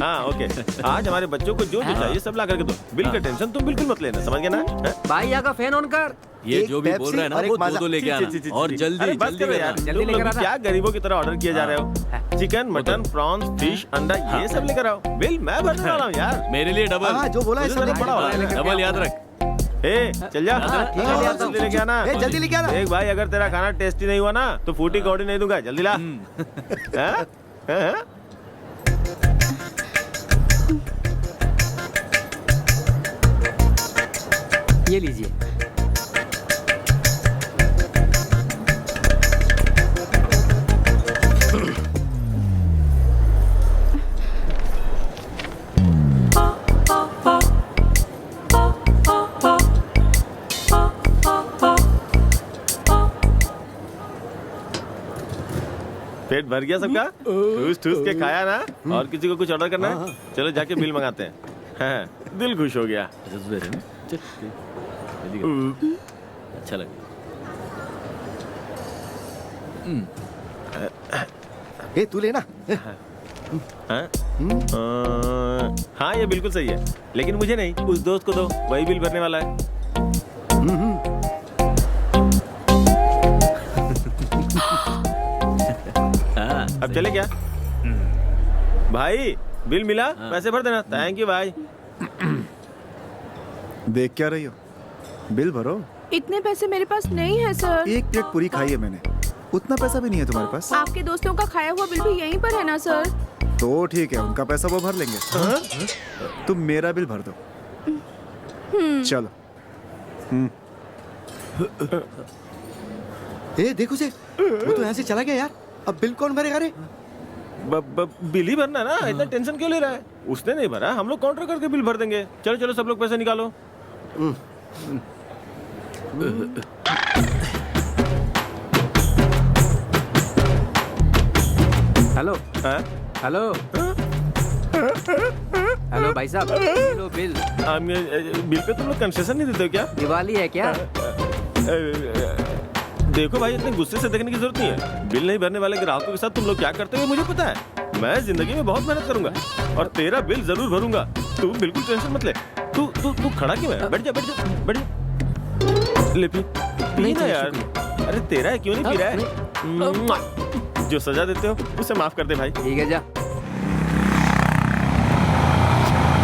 हाँ ओके, आज हमारे बच्चों को जो चाहिए सब ला करके दो। बिल का टेंशन तुम बिल्कुल मत लेना, समझ गया ना? हाँ?
भाई यहाँ का फैन ऑन कर।
ये
एक
जो भी बोल
पेप्सी
रहा है ना
और एक
वो
माजा।
दो लेके
ची, ची, ची,
आना
ची,
और
ची।
जल्दी
अरे बस
जल्दी
करो यार,
करना।
तुम लोग
लेकर आना।
क्या गरीबों की तरह ऑर्डर किए जा रहे हो? चिकन, मटन, प्रॉन्स, फिश, अंडा ये सब लेकर आओ। बिल मैं भरने वाला हूँ यार।
मेरे लिए डबल।
हाँ जो बोला है
मुझे
सब
जरा बड़ा वाला है।
डबल याद रख।
ए चल जा,
ठीक है, ले आता हूँ।
जल्दी लेके आना।
ए, जल्दी लेके आना।
देख भाई, अगर तेरा खाना टेस्टी नहीं हुआ ना तो फूटी कौड़ी नहीं दूंगा, जल्दी ला। हाँ? हाँ?
ये लीजिए।
पेट भर गया सबका? ठूस ठूस के खाया ना? और किसी को कुछ ऑर्डर करना है? चलो जाके बिल मंगाते हैं। हाँ, दिल खुश हो गया।
अच्छा तू दे रहे हैं ना? चल, जल्दी कर। अच्छा लगा।
ए तू लेना।
हाँ? हाँ ये बिल्कुल सही है, लेकिन मुझे नहीं, उस दोस्त को दो, वही बिल भरने वाला है। अब चले क्या? भाई बिल मिला, पैसे भर देना। थैंक यू भाई।
देख क्या रही हो? बिल भरो।
इतने पैसे मेरे पास नहीं है सर।
एक प्लेट पूरी खाई है मैंने, उतना पैसा भी नहीं है तुम्हारे पास।
आपके दोस्तों का खाया हुआ बिल भी यहीं पर है ना सर?
तो ठीक है, उनका पैसा वो भर लेंगे। तुम मेरा बिल भर दो। चलो।
ए देखो से, वो तो यहाँ से चला गया यार। अब बिल कौन भरेगा रे?
बिल ही भरना ना, इतना टेंशन क्यों ले रहा है? उसने नहीं भरा, हम लोग काउंटर करके बिल भर देंगे। चलो चलो सब लोग पैसे निकालो।
हेलो
हाँ?
हेलो हेलो भाई साहब, लो बिल।
बिल पे तुम लोग कंसेशन नहीं देते हो क्या?
दिवाली है क्या?
देखो भाई, इतने गुस्से से देखने की जरूरत नहीं है। बिल नहीं भरने वाले ग्राहकों के साथ तुम लोग क्या करते हो मुझे पता है। मैं जिंदगी में बहुत मेहनत करूंगा और तेरा बिल जरूर भरूंगा। तू बिल्कुल टेंशन मत ले। तू तू तू खड़ा क्यों है? बैठ जा बैठ जा बैठ जा। ले पी पी ना यार। अरे तेरा है, क्यों नहीं पी रहा है? जो सजा देते हो उसे माफ कर दे भाई।
ठीक है जा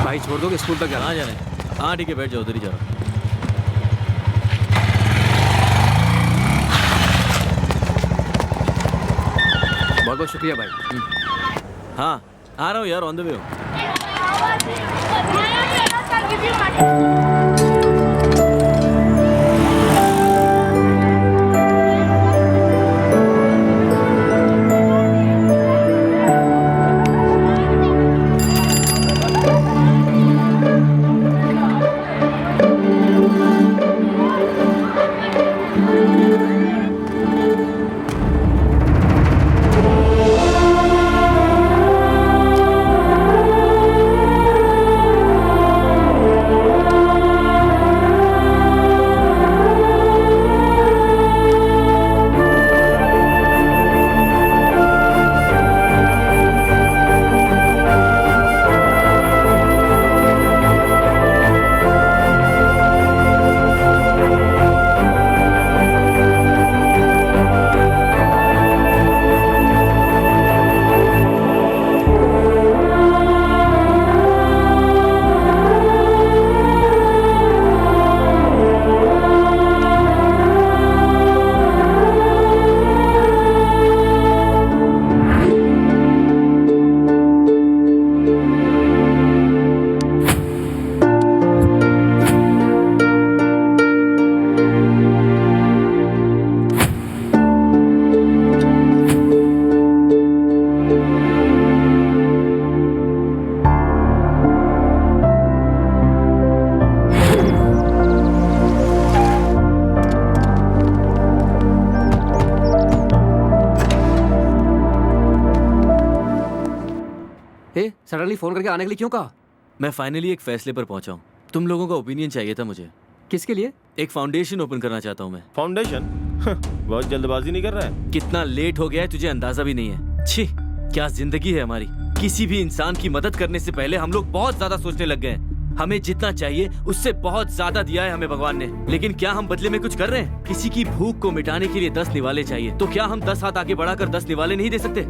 भाई, छोड़ दो कि स्कूल तक जाना।
कहाँ जाना है? हाँ ठीक है, बैठ जाओ, उधर ही जाओ।
बहुत बहुत शुक्रिया भाई।
हाँ आ रहा हूँ यार, ऑन द वे हूँ।
ये सडनली फोन करके आने के लिए क्यों कहा?
मैं फाइनली एक फैसले पर पहुंचा हूँ। तुम लोगों का ओपिनियन चाहिए था मुझे।
किसके लिए?
एक फाउंडेशन ओपन करना चाहता हूँ मैं।
फाउंडेशन? बहुत जल्दबाजी नहीं कर रहा है?
कितना लेट हो गया है तुझे अंदाजा भी नहीं है। छी, क्या जिंदगी है हमारी। किसी भी इंसान की मदद करने से पहले हम लोग बहुत ज्यादा सोचने लग गए हैं। हमें जितना चाहिए उससे बहुत ज्यादा दिया है हमें भगवान ने, लेकिन क्या हम बदले में कुछ कर रहे हैं? किसी की भूख को मिटाने के लिए 10 निवाले चाहिए, तो क्या हम 10 हाथ आगे बढ़ाकर 10 निवाले नहीं दे सकते?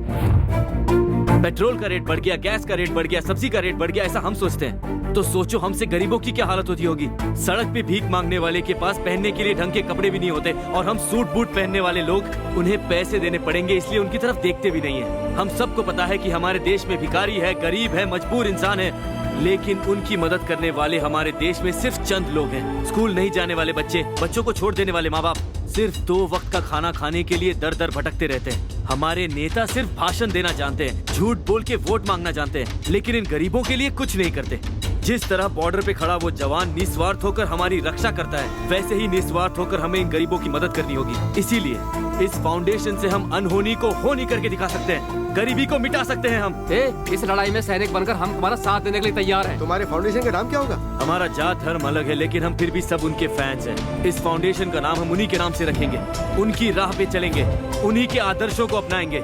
पेट्रोल का रेट बढ़ गया, गैस का रेट बढ़ गया, सब्जी का रेट बढ़ गया, ऐसा हम सोचते हैं। तो सोचो हमसे गरीबों की क्या हालत होती होगी। सड़क पे भीख मांगने वाले के पास पहनने के लिए ढंग के कपड़े भी नहीं होते, और हम सूट बूट पहनने वाले लोग, उन्हें पैसे देने पड़ेंगे इसलिए उनकी तरफ देखते भी नहीं है। हम सबको पता है कि हमारे देश में भिखारी है, गरीब है, मजबूर इंसान है, लेकिन उनकी मदद करने वाले हमारे देश में सिर्फ चंद लोग हैं। स्कूल नहीं जाने वाले बच्चे, बच्चों को छोड़ देने वाले माँ बाप, सिर्फ 2 वक्त का खाना खाने के लिए दर दर भटकते रहते हैं। हमारे नेता सिर्फ भाषण देना जानते हैं, झूठ बोल के वोट मांगना जानते हैं, लेकिन इन गरीबों के लिए कुछ नहीं करते। जिस तरह बॉर्डर पे खड़ा वो जवान निस्वार्थ होकर हमारी रक्षा करता है, वैसे ही निस्वार्थ होकर हमें इन गरीबों की मदद करनी होगी। इसीलिए इस फाउंडेशन से हम अनहोनी को होनी करके दिखा सकते हैं, गरीबी को मिटा सकते हैं हम।
इस लड़ाई में सैनिक बनकर हम तुम्हारा साथ देने के लिए तैयार हैं।
तुम्हारे फाउंडेशन का नाम क्या होगा?
हमारा जात धर्म अलग है, लेकिन हम फिर भी सब उनके फैंस हैं। इस फाउंडेशन का नाम हम उन्हीं के नाम से रखेंगे, उनकी राह पे चलेंगे, उन्हीं के आदर्शों को अपनाएंगे,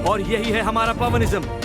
और यही है हमारा पवनिज्म।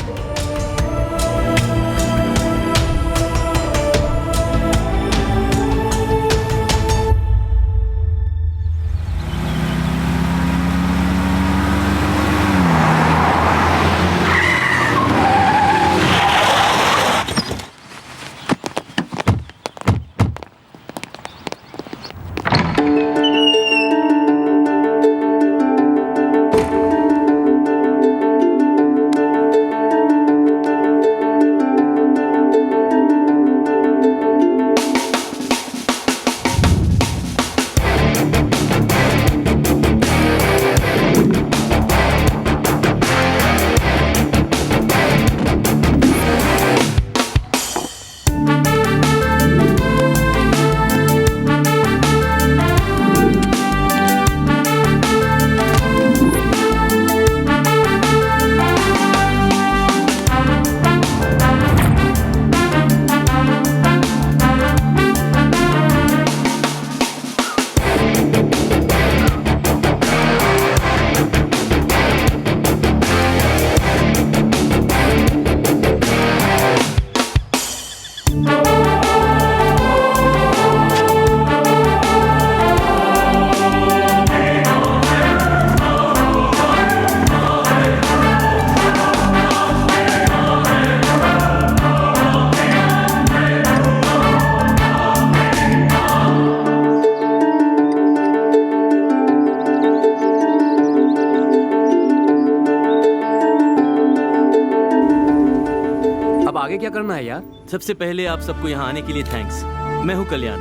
क्या करना है यार?
सबसे पहले आप सबको यहाँ आने के लिए थैंक्स। मैं हूँ कल्याण,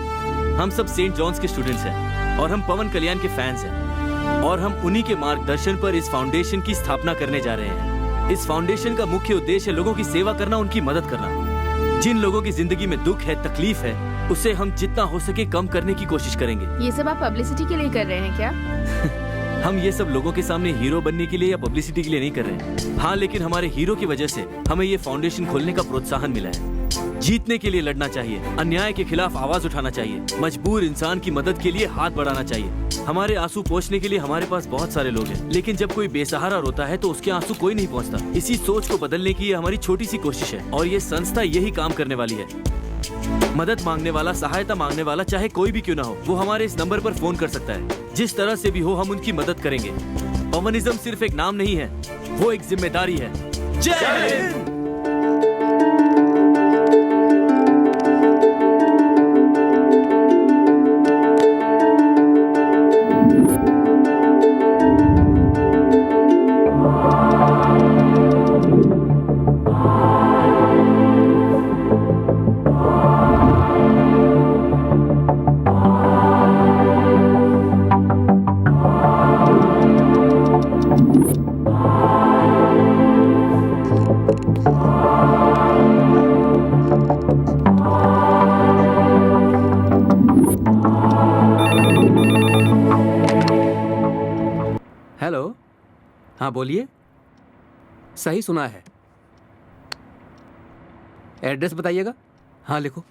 हम सब सेंट जॉन्स के स्टूडेंट्स हैं, और हम पवन कल्याण के फैंस हैं, और हम उन्हीं के मार्गदर्शन पर इस फाउंडेशन की स्थापना करने जा रहे हैं। इस फाउंडेशन का मुख्य उद्देश्य है लोगों की सेवा करना, उनकी मदद करना। जिन लोगों की जिंदगी में दुख है, तकलीफ है, उसे हम जितना हो सके कम करने की कोशिश करेंगे।
ये सब आप पब्लिसिटी के लिए कर रहे हैं क्या?
हम ये सब लोगों के सामने हीरो बनने के लिए या पब्लिसिटी के लिए नहीं कर रहे हैं। हाँ, लेकिन हमारे हीरो की वजह से हमें ये फाउंडेशन खोलने का प्रोत्साहन मिला है। जीतने के लिए लड़ना चाहिए, अन्याय के खिलाफ आवाज उठाना चाहिए, मजबूर इंसान की मदद के लिए हाथ बढ़ाना चाहिए। हमारे आंसू पोंछने के लिए हमारे पास बहुत सारे लोग हैं, लेकिन जब कोई बेसहारा रोता है तो उसके आंसू कोई नहीं पहुँचता। इसी सोच को बदलने की ये हमारी छोटी सी कोशिश है, और ये संस्था यही काम करने वाली है। मदद मांगने वाला, सहायता मांगने वाला, चाहे कोई भी क्यों ना हो, वो हमारे इस नंबर पर फोन कर सकता है। जिस तरह से भी हो हम उनकी मदद करेंगे। पवनिज्म सिर्फ एक नाम नहीं है, वो एक जिम्मेदारी है। जय हिंद।
हेलो, हाँ बोलिए। सही सुना है। एड्रेस बताइएगा। हाँ लिखो।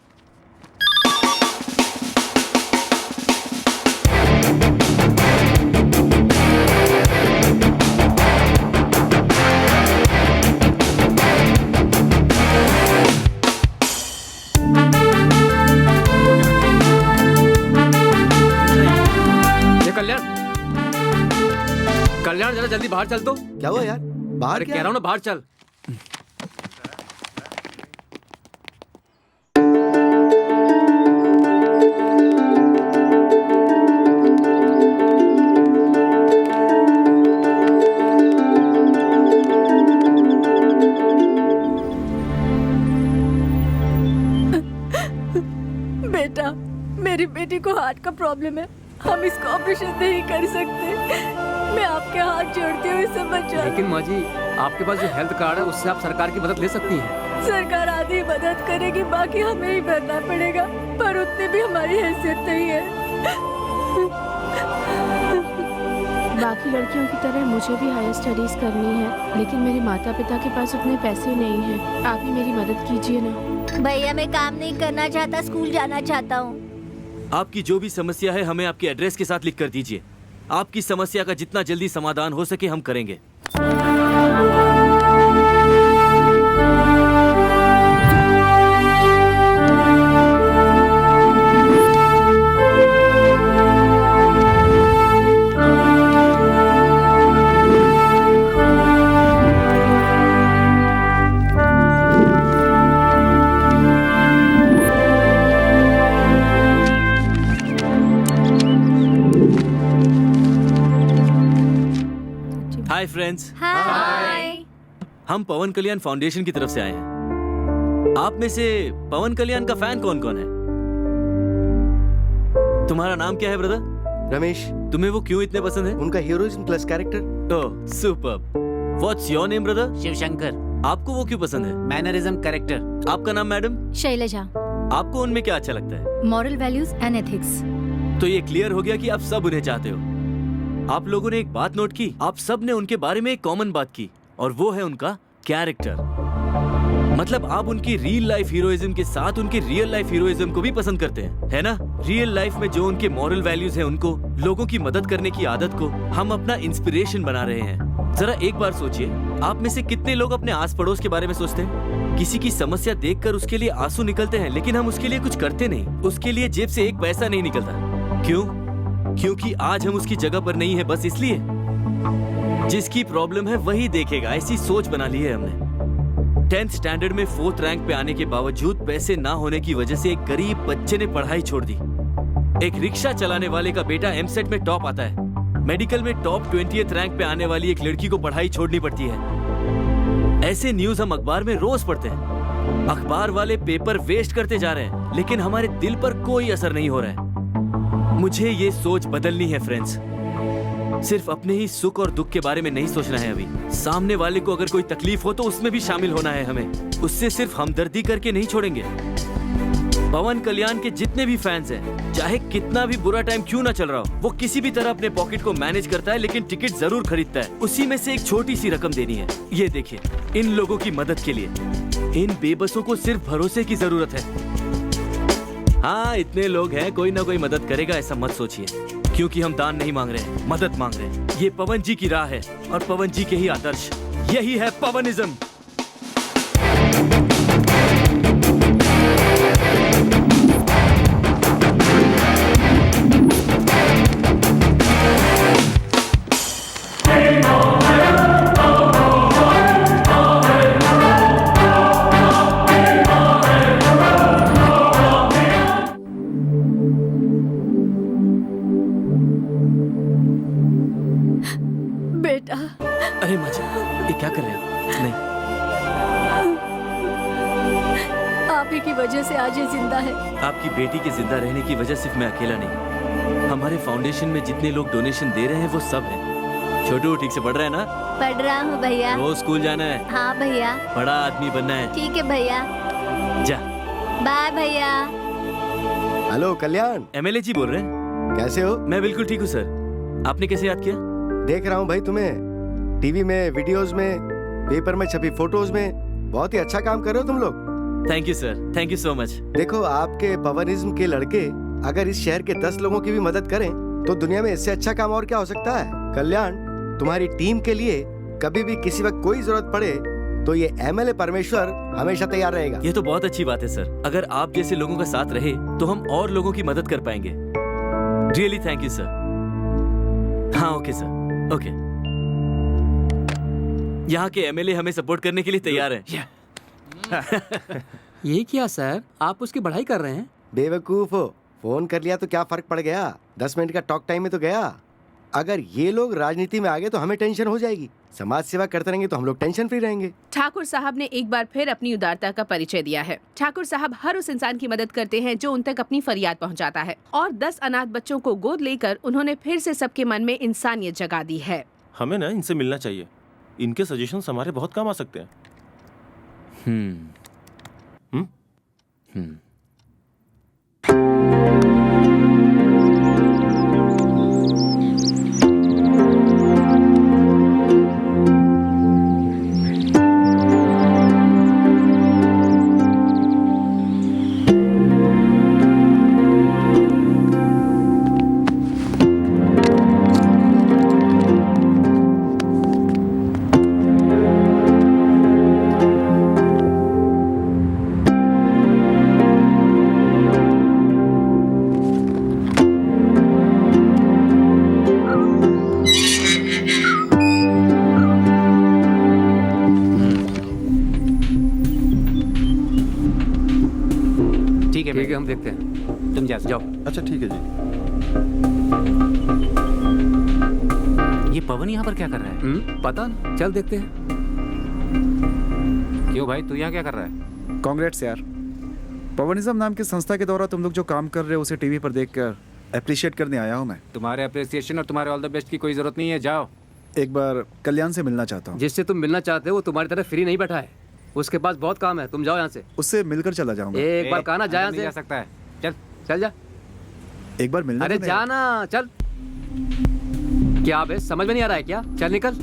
ये कल्याण, कल्याण जरा जल्दी बाहर चल तो।
क्या हुआ यार? बाहर
अरे
क्या?
कह रहा हूँ ना बाहर चल।
बेटा, मेरी बेटी को हार्ट का प्रॉब्लम है, हम इसको ऑपरेशन नहीं कर सकते। मैं आपके हाथ जोड़ती हूँ, इसे बचा।
लेकिन माँ जी, आपके पास जो हेल्थ कार्ड है उससे आप सरकार की मदद ले सकती हैं।
सरकार आधी मदद करेगी, बाकी हमें ही भरना पड़ेगा, पर उतनी भी हमारी हैसियत नहीं है।
बाकी लड़कियों की तरह मुझे भी हायर स्टडीज करनी है, लेकिन मेरे माता पिता के पास उतने पैसे नहीं हैं। आप ही मेरी मदद कीजिए ना।
भैया मैं काम नहीं करना चाहता, स्कूल जाना चाहता हूँ।
आपकी जो भी समस्या है हमें आपके एड्रेस के साथ लिख कर दीजिए। आपकी समस्या का जितना जल्दी समाधान हो सके हम करेंगे। Hi friends.
हाय।
हम पवन कल्याण फाउंडेशन की तरफ से आए हैं। आप में से पवन कल्याण का फैन कौन कौन है? तुम्हारा नाम क्या है ब्रदर?
रमेश।
तुम्हें वो क्यों इतने पसंद है?
उनका heroism plus character.
Oh superb. What's your name brother?
Shivshankar.
आपको वो क्यों पसंद है?
Mannerism, character.
आपका नाम मैडम?
शैलजा।
आपको उनमें क्या अच्छा लगता है?
Moral values and ethics.
तो ये क्लियर हो गया कि आप सब उन्हें चाहते हो। आप लोगों ने एक बात नोट की, आप सब ने उनके बारे में एक कॉमन बात की, और वो है उनका कैरेक्टर। मतलब आप उनकी रियल लाइफ हीरोइज्म के साथ उनकी रियल लाइफ हीरोइज्म को भी पसंद करते हैं, है ना? रियल लाइफ में जो उनके मॉरल वैल्यूज हैं, उनको, लोगों की मदद करने की आदत को हम अपना इंस्पिरेशन बना रहे हैं। जरा एक बार सोचिए, आप में से कितने लोग अपने आस पड़ोस के बारे में सोचते हैं? किसी की समस्या देखकर उसके लिए आंसू निकलते हैं, लेकिन हम उसके लिए कुछ करते नहीं। उसके लिए जेब से एक पैसा नहीं निकलता। क्यों? क्योंकि आज हम उसकी जगह पर नहीं है, बस इसलिए। जिसकी प्रॉब्लम है वही देखेगा, ऐसी सोच बना ली है हमने। 10th स्टैंडर्ड में 4th रैंक पे आने के बावजूद पैसे ना होने की वजह से एक गरीब बच्चे ने पढ़ाई छोड़ दी। एक रिक्शा चलाने वाले का बेटा एमसेट में टॉप आता है। मेडिकल में टॉप 20th रैंक पे आने वाली एक लड़की को पढ़ाई छोड़नी पड़ती है। ऐसे न्यूज हम अखबार में रोज पढ़ते हैं। अखबार वाले पेपर वेस्ट करते जा रहे हैं, लेकिन हमारे दिल पर कोई असर नहीं हो रहा है। मुझे ये सोच बदलनी है फ्रेंड्स। सिर्फ अपने ही सुख और दुख के बारे में नहीं सोचना है अभी। सामने वाले को अगर कोई तकलीफ हो तो उसमें भी शामिल होना है हमें। उससे सिर्फ हमदर्दी करके नहीं छोड़ेंगे। पवन कल्याण के जितने भी फैंस हैं, चाहे कितना भी बुरा टाइम क्यों ना चल रहा हो, वो किसी भी तरह अपने पॉकेट को मैनेज करता है, लेकिन टिकट जरूर खरीदता है। उसी में से एक छोटी सी रकम देनी है। ये देखिए, इन लोगों की मदद के लिए। इन बेबसों को सिर्फ भरोसे की जरूरत है। हाँ, इतने लोग हैं, कोई ना कोई मदद करेगा, ऐसा मत सोचिए। क्योंकि हम दान नहीं मांग रहे हैं, मदद मांग रहे हैं। ये पवन जी की राह है और पवन जी के ही आदर्श। यही है पवनिज्म। अरे माँ जी, ये क्या कर रहे हो? नहीं,
आप ही की वजह से आज ये जिंदा है।
आपकी बेटी के जिंदा रहने की वजह सिर्फ मैं अकेला नहीं। हमारे फाउंडेशन में जितने लोग डोनेशन दे रहे हैं वो सब हैं। छोटू ठीक से पढ़ रहा है ना?
पढ़ रहा हूँ भैया।
रोज स्कूल जाना है?
हाँ भैया।
बड़ा आदमी बनना है।
ठीक है भैया।
जा।
बाय भैया।
हेलो कल्याण।
एमएलए जी बोल रहे हैं?
कैसे हो?
मैं बिल्कुल ठीक हूँ सर। आपने कैसे याद किया?
देख रहा हूँ भाई तुम्हें टीवी में, वीडियोस में, पेपर में छपी फोटोज में। बहुत ही अच्छा काम कर रहे हो तुम लोग।
Thank you sir, thank you so much.
देखो, आपके पवनिज्म के लड़के अगर इस शहर के 10 लोगों की भी मदद करें तो दुनिया में इससे अच्छा काम और क्या हो सकता है। कल्याण, तुम्हारी टीम के लिए कभी भी किसी वक्त कोई जरूरत पड़े तो ये एमएलए परमेश्वर हमेशा तैयार रहेगा।
ये तो बहुत अच्छी बात है सर। अगर आप जैसे लोगों का साथ रहे तो हम और लोगों की मदद कर पाएंगे। Really thank you sir. हाँ ओके सर, ओके। यहाँ के एमएलए हमें सपोर्ट करने के लिए तैयार हैं।
ये क्या सर, आप उसकी बढ़ाई कर रहे हैं?
बेवकूफ हो, फोन कर लिया तो क्या फर्क पड़ गया, 10 मिनट का टॉक टाइम में तो गया। अगर ये लोग राजनीति में आ गए तो हमें टेंशन हो जाएगी। समाज सेवा करते रहेंगे तो हम लोग टेंशन फ्री रहेंगे।
ठाकुर साहब ने एक बार फिर अपनी उदारता का परिचय दिया है। ठाकुर साहब हर उस इंसान की मदद करते हैं जो उन तक अपनी फरियाद पहुंचाता है, और 10 अनाथ बच्चों को गोद लेकर उन्होंने फिर से सबके मन में इंसानियत जगा दी है।
हमें ना इनसे मिलना चाहिए, इनके सजेशंस हमारे बहुत काम आ सकते हैं।
ठीक है, हम देखते हैं। तुम जाओ।
अच्छा ठीक है जी।
ये पवन यहाँ पर क्या कर रहा है?
पता नहीं, चल देखते हैं।
क्यों भाई, तू यहाँ क्या कर रहा है?
कांग्रेट्स यार, पवनिज्म नाम की संस्था के द्वारा तुम लोग जो काम कर रहे हो उसे टीवी पर देखकर अप्रिशिएट करने आया हूँ मैं।
तुम्हारे अप्रिसिएशन और तुम्हारे ऑल द बेस्ट की कोई जरूरत नहीं है, जाओ।
एक बार कल्याण से मिलना चाहता हूँ।
जिससे तुम मिलना चाहते हो वो तुम्हारी तरह फ्री नहीं बैठा है, उसके पास बहुत काम है। तुम जाओ यहाँ से।
उससे मिलकर चला जाऊंगा।
एक बार कहा ना, जा यहाँ से।
जा सकता है, चल
चल जा।
एक बार मिलना।
अरे जाना, चल। क्या बे, समझ में नहीं आ रहा है क्या? चल निकल।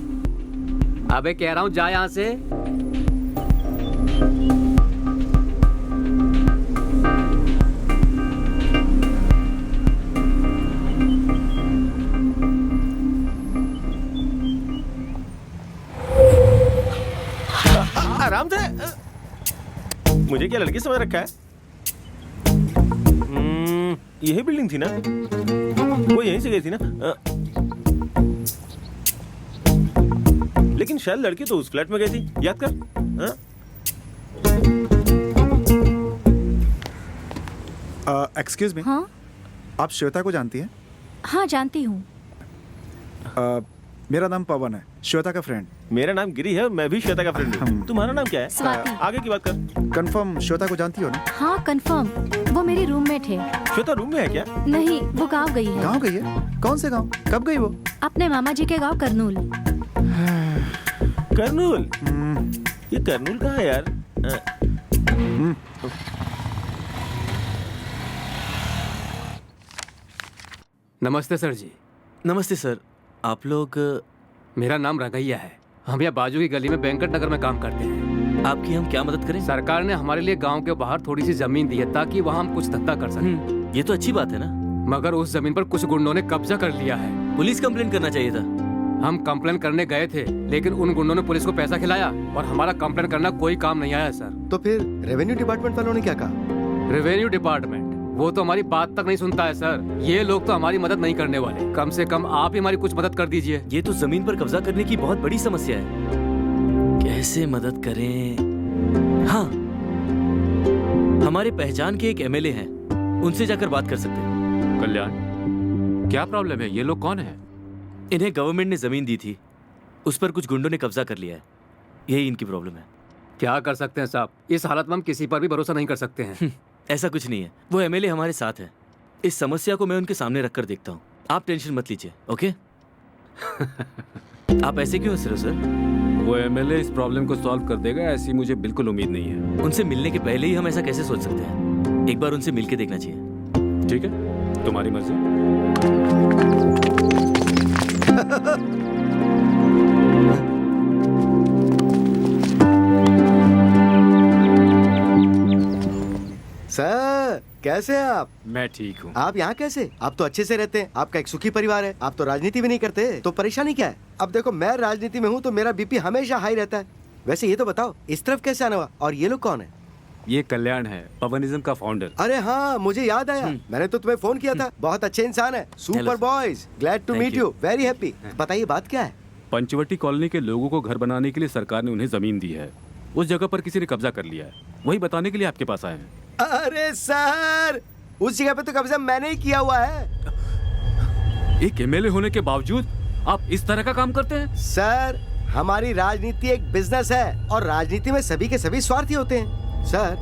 अबे कह रहा हूँ जा यहाँ से।
आराम से। मुझे क्या लड़की समझ रखा है? यही बिल्डिंग थी ना, वो यहीं से गई थी ना। लेकिन शायद लड़की तो उस फ्लैट में गई थी, याद कर।
Excuse me.
हाँ
आप श्वेता को जानती हैं?
हाँ जानती हूँ।
मेरा नाम पवन है, श्वेता का फ्रेंड।
मेरा नाम गिरी है, मैं भी श्वेता का फ्रेंड हूँ। तुम्हारा नाम क्या है?
स्वाति।
आगे की बात कर।
कंफर्म श्वेता को जानती हो ना?
हाँ कंफर्म, वो मेरी रूममेट है।
श्वेता रूम में है क्या?
नहीं, वो गांव गई है।
गाँव गई है? कौन से गाँव? कब गई वो?
अपने मामा जी के गांव करनूल।
करनूल? ये करनूल कहाँ है यार?
नमस्ते सर जी।
नमस्ते सर, आप लोग?
मेरा नाम रंगैया है, हम यहाँ बाजू की गली में वेंकट नगर में काम करते हैं।
आपकी हम क्या मदद करें?
सरकार ने हमारे लिए गांव के बाहर थोड़ी सी जमीन दी है ताकि वहाँ हम कुछ धंधा कर सकें।
ये तो अच्छी बात है ना,
मगर उस जमीन पर कुछ गुंडों ने कब्जा कर लिया है।
पुलिस कंप्लेंट करना चाहिए था।
हम कंप्लेन करने गए थे, लेकिन उन गुंडों ने पुलिस को पैसा खिलाया और हमारा कंप्लेन करना कोई काम नहीं आया सर।
तो फिर रेवेन्यू डिपार्टमेंट वालों ने क्या कहा?
रेवेन्यू डिपार्टमेंट वो तो हमारी बात तक नहीं सुनता है सर। ये लोग तो हमारी मदद नहीं करने वाले। कम से कम आप ही हमारी कुछ मदद कर दीजिए।
ये तो जमीन पर कब्जा करने की बहुत बड़ी समस्या है, कैसे मदद करें? हाँ, हमारे पहचान के एक एमएलए हैं, उनसे जाकर बात कर सकते हैं।
कल्याण, क्या प्रॉब्लम है? ये लोग कौन है?
इन्हें गवर्नमेंट ने जमीन दी थी, उस पर कुछ गुंडों ने कब्जा कर लिया है, यही इनकी प्रॉब्लम है।
क्या कर सकते हैं साहब, इस हालत में हम किसी पर भी भरोसा नहीं कर सकते हैं।
ऐसा कुछ नहीं है, वो एमएलए हमारे साथ है। इस समस्या को मैं उनके सामने रखकर देखता हूँ, आप टेंशन मत लीजिए, ओके? आप ऐसे क्यों हंस रहे हो सर?
वो एमएलए इस प्रॉब्लम को सॉल्व कर देगा ऐसी मुझे बिल्कुल उम्मीद नहीं है।
उनसे मिलने के पहले ही हम ऐसा कैसे सोच सकते हैं? एक बार उनसे मिलके देखना चाहिए।
ठीक है, तुम्हारी मर्जी।
कैसे हैं आप?
मैं ठीक हूँ।
आप यहाँ कैसे? आप तो अच्छे से रहते हैं, आपका एक सुखी परिवार है, आप तो राजनीति भी नहीं करते, तो परेशानी क्या है? अब देखो मैं राजनीति में हूँ तो मेरा बीपी हमेशा हाई रहता है। वैसे ये तो बताओ इस तरफ कैसे आना हुआ, और ये लोग कौन है?
ये कल्याण है, पवनिज्म का फाउंडर।
अरे हाँ, मुझे याद आया, मैंने तो तुम्हें फोन किया था। बहुत अच्छे इंसान है, super
Hello,
boys, glad to
Thank
meet
you.
You, very happy. बताइए बात क्या है?
पंचवटी कॉलोनी के लोगों को घर बनाने के लिए सरकार ने उन्हें जमीन दी है। उस जगह पर किसी ने कब्जा कर लिया है, वही बताने के लिए आपके पास आए हैं।
अरे सर, उस जगह पे तो कब्जा मैंने ही किया हुआ है।
एक एमएलए होने के बावजूद आप इस तरह का काम करते हैं?
सर, हमारी राजनीति एक बिजनेस है और राजनीति में सभी के सभी स्वार्थी होते हैं। सर,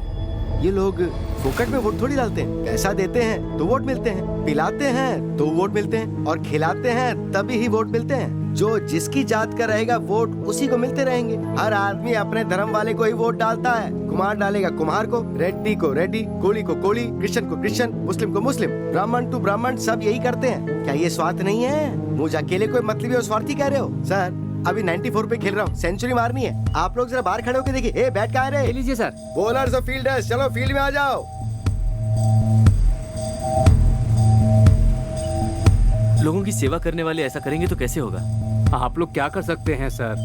ये लोग फोकट में वोट थोड़ी डालते हैं, पैसा देते हैं तो वोट मिलते हैं, पिलाते हैं तो वोट मिलते हैं, और खिलाते हैं तभी ही वोट मिलते हैं। जो जिसकी जात का रहेगा वोट उसी को मिलते रहेंगे। हर आदमी अपने धर्म वाले को ही वोट डालता है। कुम्हार डालेगा कुम्हार को, रेड्डी को रेड्डी, कोली को कोली, क्रिश्चियन को क्रिश्चियन, मुस्लिम को मुस्लिम, ब्राह्मण टू ब्राह्मण, सब यही करते हैं। क्या ये स्वार्थ नहीं है? मुझे अकेले कोई मतलबी और स्वार्थी कह रहे हो? सर, अभी 94 पे खेल रहा हूँ, सेंचुरी मारनी है। आप लोग जरा बाहर खड़े होकर देखिए। ए, बैट कहाँ है रे?
लीजिए सर।
बॉलर्स और फील्डर्स, चलो फील्ड में आ जाओ।
लोगों की सेवा करने वाले ऐसा करेंगे तो कैसे होगा?
आप लोग क्या कर सकते हैं सर?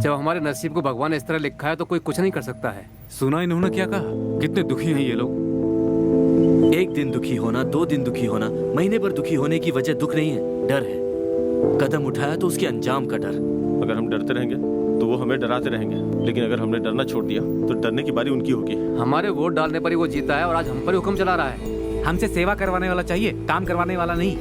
जब हमारे नसीब को भगवान ने इस तरह लिखा है तो कोई कुछ नहीं कर सकता है।
सुना इन्होंने क्या कहा? कितने दुखी हैं ये लोग।
एक दिन दुखी होना, 2 दिन दुखी होना, महीने भर दुखी होने की वजह दुख नहीं है, डर है। कदम उठाया तो उसके अंजाम का डर।
अगर हम डरते रहेंगे तो वो हमें डराते रहेंगे, लेकिन अगर हमने डरना छोड़ दिया तो डरने की बारी उनकी होगी।
हमारे वोट डालने पर ही वो जीता है और आज हम पर हुक्म चला रहा है।
हमसे सेवा करवाने वाला चाहिए, काम करवाने वाला नहीं।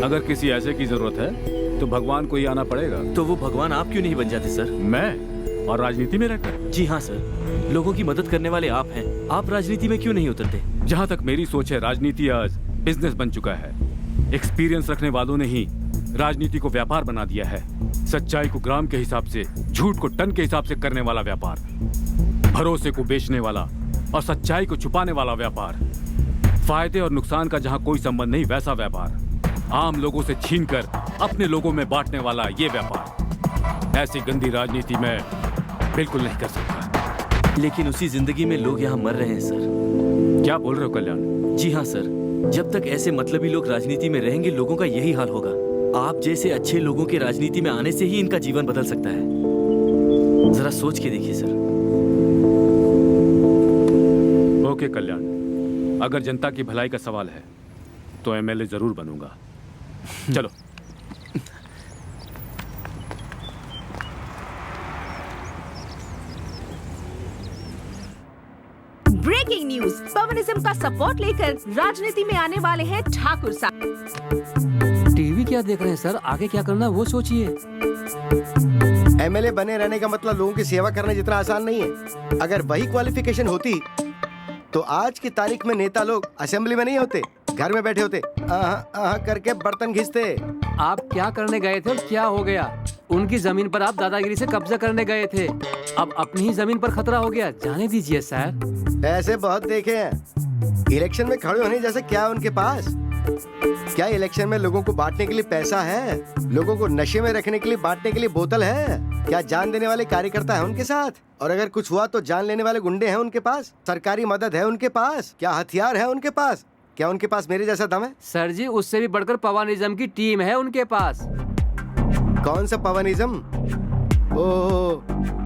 अगर किसी ऐसे की जरूरत है तो भगवान को ही आना पड़ेगा।
तो वो भगवान आप क्यों नहीं बन जाते सर?
मैं? और राजनीति में रहकर?
जी हाँ सर, लोगों की मदद करने वाले आप हैं, आप राजनीति में क्यों नहीं उतरते?
जहाँ तक मेरी सोच है, राजनीति आज बिजनेस बन चुका है। एक्सपीरियंस रखने वालों ने ही राजनीति को व्यापार बना दिया है। सच्चाई को ग्राम के हिसाब से, झूठ को टन के हिसाब से करने वाला व्यापार, भरोसे को बेचने वाला और सच्चाई को छुपाने वाला व्यापार, फायदे और नुकसान का जहाँ कोई संबंध नहीं वैसा व्यापार, आम लोगों से छीनकर अपने लोगों में बांटने वाला ये व्यापार। ऐसी गंदी राजनीति मैं बिल्कुल नहीं कर सकता।
लेकिन उसी जिंदगी में लोग यहाँ मर रहे हैं सर।
क्या बोल रहे हो कल्याण?
जी हाँ सर, जब तक ऐसे मतलबी लोग राजनीति में रहेंगे लोगों का यही हाल होगा। आप जैसे अच्छे लोगों के राजनीति में आने से ही इनका जीवन बदल सकता है। जरा सोच के देखिए सर।
ओके कल्याण, अगर जनता की भलाई का सवाल है तो एमएलए जरूर बनूंगा। चलो।
ब्रेकिंग न्यूज, पवनिज्म का सपोर्ट लेकर राजनीति में आने वाले हैं ठाकुर साहब।
टीवी क्या देख रहे हैं सर? आगे क्या करना है वो सोचिए।
एमएलए बने रहने का मतलब लोगों की सेवा करना जितना आसान नहीं है। अगर वही क्वालिफिकेशन होती तो आज की तारीख में नेता लोग असेंबली में नहीं होते, घर में बैठे होते, करके बर्तन घिसते।
आप क्या करने गए थे और क्या हो गया? उनकी जमीन पर आप दादागिरी से कब्जा करने गए थे, अब अपनी ही जमीन पर खतरा हो गया। जाने दीजिए सर।
ऐसे बहुत देखे हैं। इलेक्शन में खड़े होने जैसे क्या उनके पास? क्या इलेक्शन में लोगों को बांटने के लिए पैसा है? लोगों को नशे में रखने के लिए बांटने के लिए बोतल है? क्या जान देने वाले कार्यकर्ता है उनके साथ? और अगर कुछ हुआ तो जान लेने वाले गुंडे हैं उनके पास? सरकारी मदद है उनके पास? क्या हथियार है उनके पास? क्या उनके पास मेरे जैसा दम है?
सर जी, उससे भी बढ़कर पवनिज्म की टीम है उनके पास।
कौन सा पवनिज्म? ओह,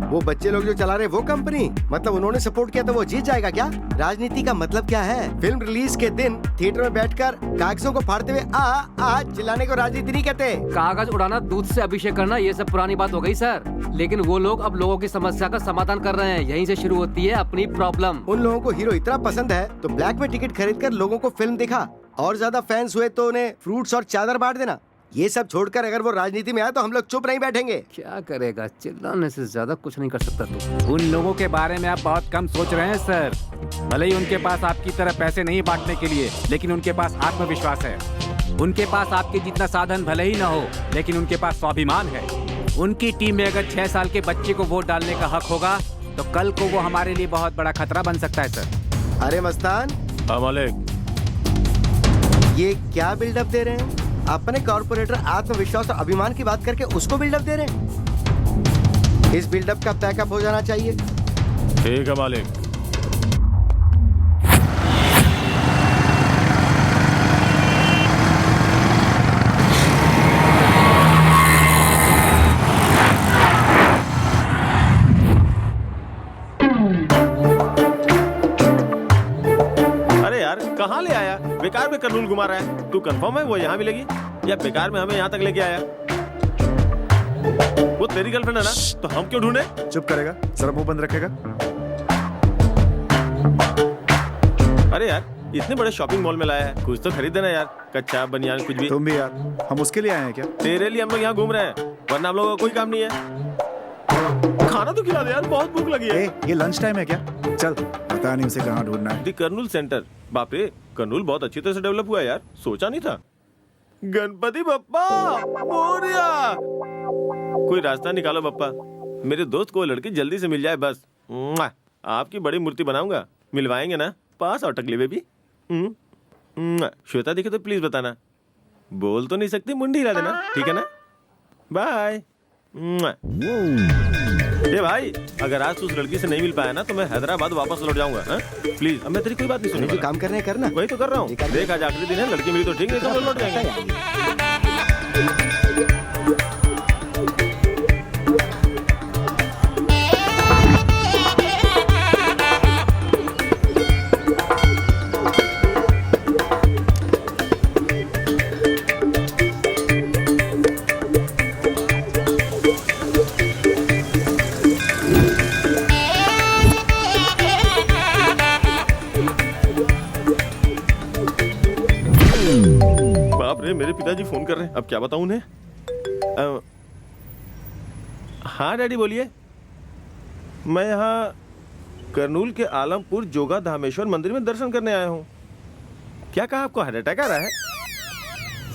वो बच्चे लोग जो चला रहे वो कंपनी, मतलब उन्होंने सपोर्ट किया तो वो जीत जाएगा क्या? राजनीति का मतलब क्या है? फिल्म रिलीज के दिन थिएटर में बैठकर कागजों को फाड़ते हुए आ चिल्लाने को राजनीति नहीं कहते।
कागज उड़ाना, दूध से अभिषेक करना, ये सब पुरानी बात हो गई सर। लेकिन वो लोग अब लोगों की समस्या का समाधान कर रहे हैं। यहीं से शुरू होती है अपनी प्रॉब्लम।
उन लोगों को हीरो इतना पसंद है तो ब्लैक में टिकट खरीद कर लोगों को फिल्म दिखा, और ज्यादा फैंस हुए तो उन्हें फ्रूट्स और चादर बांट देना। ये सब छोड़कर अगर वो राजनीति में आए तो हम लोग चुप नहीं बैठेंगे।
क्या करेगा? चिल्लाने से ज्यादा कुछ नहीं कर सकता तू।
उन लोगों के बारे में आप बहुत कम सोच रहे हैं सर। भले ही उनके पास आपकी तरह पैसे नहीं बांटने के लिए, लेकिन उनके पास आत्मविश्वास है। उनके पास आपके जितना साधन भले ही न हो, लेकिन उनके पास स्वाभिमान है। उनकी टीम में अगर 6 साल के बच्चे को वोट डालने का हक होगा तो कल को वो हमारे लिए बहुत बड़ा खतरा बन सकता है सर।
अरे मस्तान, ये क्या बिल्डअप दे रहे हैं? अपने कॉर्पोरेटर आत्मविश्वास और अभिमान की बात करके उसको बिल्डअप दे रहे हैं। इस बिल्डअप का पैकअप हो जाना चाहिए।
ठीक है मालिक। कहाँ ले आया? बेकार में कर्नूल घुमा रहा है। तू कंफर्म है वो यहाँ मिलेगी या बेकार में हमें यहाँ तक लेके आया? वो तेरी गर्लफ्रेंड है ना, तो हम क्यों ढूंढे?
चुप करेगा, जरा मुंह बंद रखेगा।
अरे यार, इतने बड़े शॉपिंग मॉल में लाया है, कुछ तो खरीद देना यार। कच्चा बनियान कुछ भी।
तुम भी यार, हम उसके लिए आए हैं क्या?
तेरे लिए हम लोग यहाँ घूम रहे हैं, वरना हम लोगों का कोई काम नहीं है। खाना तो खिला दे यार, बहुत भूख लगी है।
ये लंच टाइम है क्या? चल, पता नहीं उसे कहाँ ढूंढना है।
दी कर्नूल सेंटर। बाप रे, कर्नूल बहुत अच्छी तरह से डेवलप हुआ है यार, सोचा नहीं था। गणपति बप्पा मोरिया। कोई रास्ता निकालो बप्पा, मेरे दोस्त को लड़की जल्दी से मिल जाए बस। आपकी बड़ी मूर्ति बनाऊंगा, मिलवाएंगे ना? पास और टकली बेबी। श्वेता दिखे तो प्लीज बताना। बोल तो नहीं सकती, मुंडी हिला देना, ठीक है ना? बाय। ये भाई, अगर आज तू उस लड़की से नहीं मिल पाया ना तो मैं हैदराबाद वापस लौट जाऊंगा। प्लीज, अब मैं तेरी कोई बात नहीं सुनूंगा।
जो काम करना है करना।
वही तो कर रहा हूँ। देख, आज आखिरी दिन है, लड़की मिली तो ठीक है, तो लौट जाएंगे। मेरे पिताजी फोन कर रहे हैं, अब क्या बताऊं उन्हें? हाँ डैडी बोलिए। मैं यहाँ कर्नूल के आलमपुर जोगा धामेश्वर मंदिर में दर्शन करने आया हूँ। क्या कहा आपको? हार्ट अटैक आ रहा है?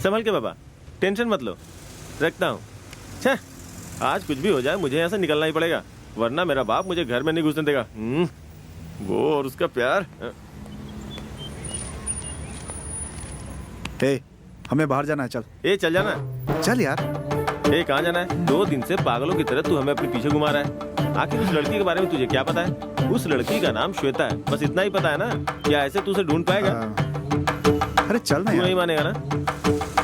संभल के बाबा, टेंशन मत लो, रखता हूँ। आज कुछ भी हो जाए मुझे यहाँ से निकलना ही पड़ेगा, वरना मेरा बाप मुझे घर में नहीं घुसने देगा। वो और उसका प्यार।
हमें बाहर जाना है, चल।
चल जाना।
चल यार।
कहाँ जाना है? 2 दिन से पागलों की तरह तू हमें अपने पीछे घुमा रहा है। आखिर उस लड़की के बारे में तुझे क्या पता है? उस लड़की का नाम श्वेता है, बस इतना ही पता है ना? क्या ऐसे तू उसे ढूंढ पाएगा?
अरे चल ना यार।
तू नहीं मानेगा ना?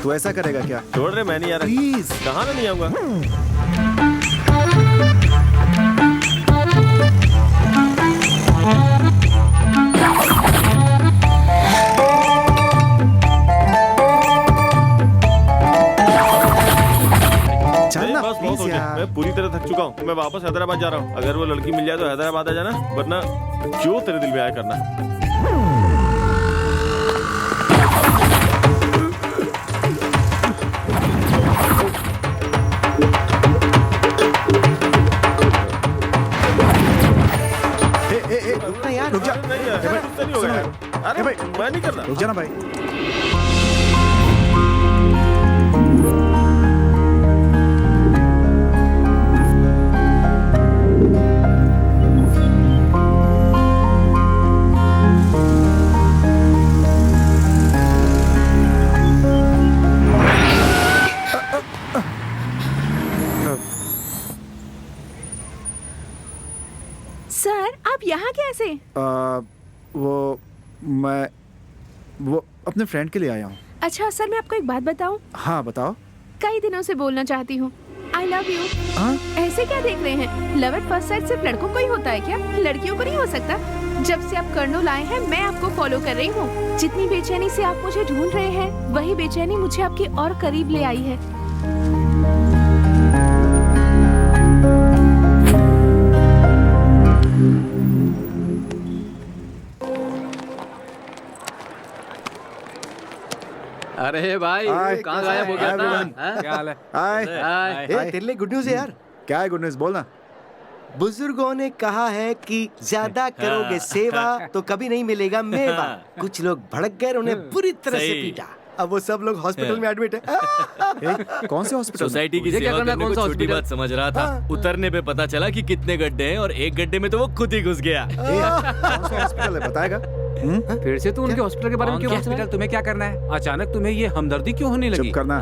तू ऐसा करेगा क्या?
छोड़ रहे, मैं नहीं आ रहा।
प्लीज।
कहाँ मैं नहीं आऊंगा? बस बहुत हो गया, मैं पूरी तरह थक चुका हूँ। मैं वापस हैदराबाद जा रहा हूँ। अगर वो लड़की मिल जाए तो हैदराबाद आ जाना, वरना जो तेरे दिल में आया करना।
रुक जा।
नहीं होगा यार। अरे भाई, मैं नहीं कर रहा।
रुक जा ना भाई।
सर, आप यहाँ कैसे?
वो अपने फ्रेंड के लिए आया हूँ।
अच्छा सर, मैं आपको एक बात बताऊँ?
हाँ बताओ।
कई दिनों से बोलना चाहती हूँ, आई लव यू।
हाँ?
ऐसे क्या देख रहे हैं? लव एट फर्स्ट साइट सिर्फ लड़कों को ही होता है क्या? लड़कियों को नहीं हो सकता? जब से आप कर्नूल आए हैं मैं आपको फॉलो कर रही हूँ। जितनी बेचैनी से आप मुझे ढूंढ रहे हैं, वही बेचैनी मुझे आपके और करीब ले आई है।
अरे भाई, कहाँ गायब हो गया था?
क्या हाल है?
हाय। तेरे लिए गुड न्यूज है यार।
क्या है गुड न्यूज? बोलना।
बुजुर्गों ने कहा है कि ज्यादा करोगे सेवा तो कभी नहीं मिलेगा मेवा। कुछ लोग भड़क गए, उन्हें बुरी तरह से पीटा। अब वो सब लोग हॉस्पिटल में एडमिट है।
कौन से हॉस्पिटल?
सोसाइटी की सेवा करने को छोटी बात समझ रहा था। उतरने पे पता चला कि कितने गड्ढे हैं और एक गड्ढे में तो वो खुद ही घुस गया।
कौन सा हॉस्पिटल है बताएगा?
फिर से तू उनके हॉस्पिटल के बारे में क्यों पूछ रहा है?
तुम्हें क्या करना है? अचानक तुम्हें ये हमदर्दी क्यों होने लगी?
चुप करना।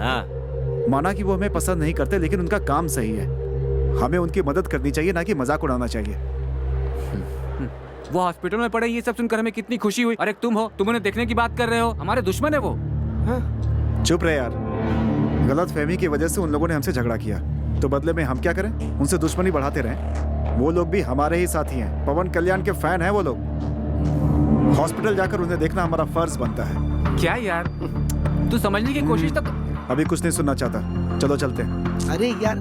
माना कि वो हमें पसंद नहीं करते, लेकिन उनका काम सही है। हमें उनकी मदद करनी चाहिए, ना कि मजाक उड़ाना चाहिए।
वो हॉस्पिटल में पड़े, ये सब सुनकर हमें कितनी खुशी हुई। और एक तुम हो, तुम उन्हें देखने की बात कर रहे हो। हमारे दुश्मन है वो।
चुप रहे यार। गलत फहमी की वजह से उन लोगों ने हमसे झगड़ा किया, तो बदले में हम क्या करें? उनसे दुश्मनी बढ़ाते रहें? वो लोग भी हमारे ही साथी हैं। पवन कल्याण के फैन हैं वो लोग। हॉस्पिटल जाकर उन्हें देखना हमारा फर्ज बनता है।
क्या यार, तू समझने की कोशिश तो
अभी कुछ नहीं सुनना चाहता, चलो चलते हैं।
अरे यार,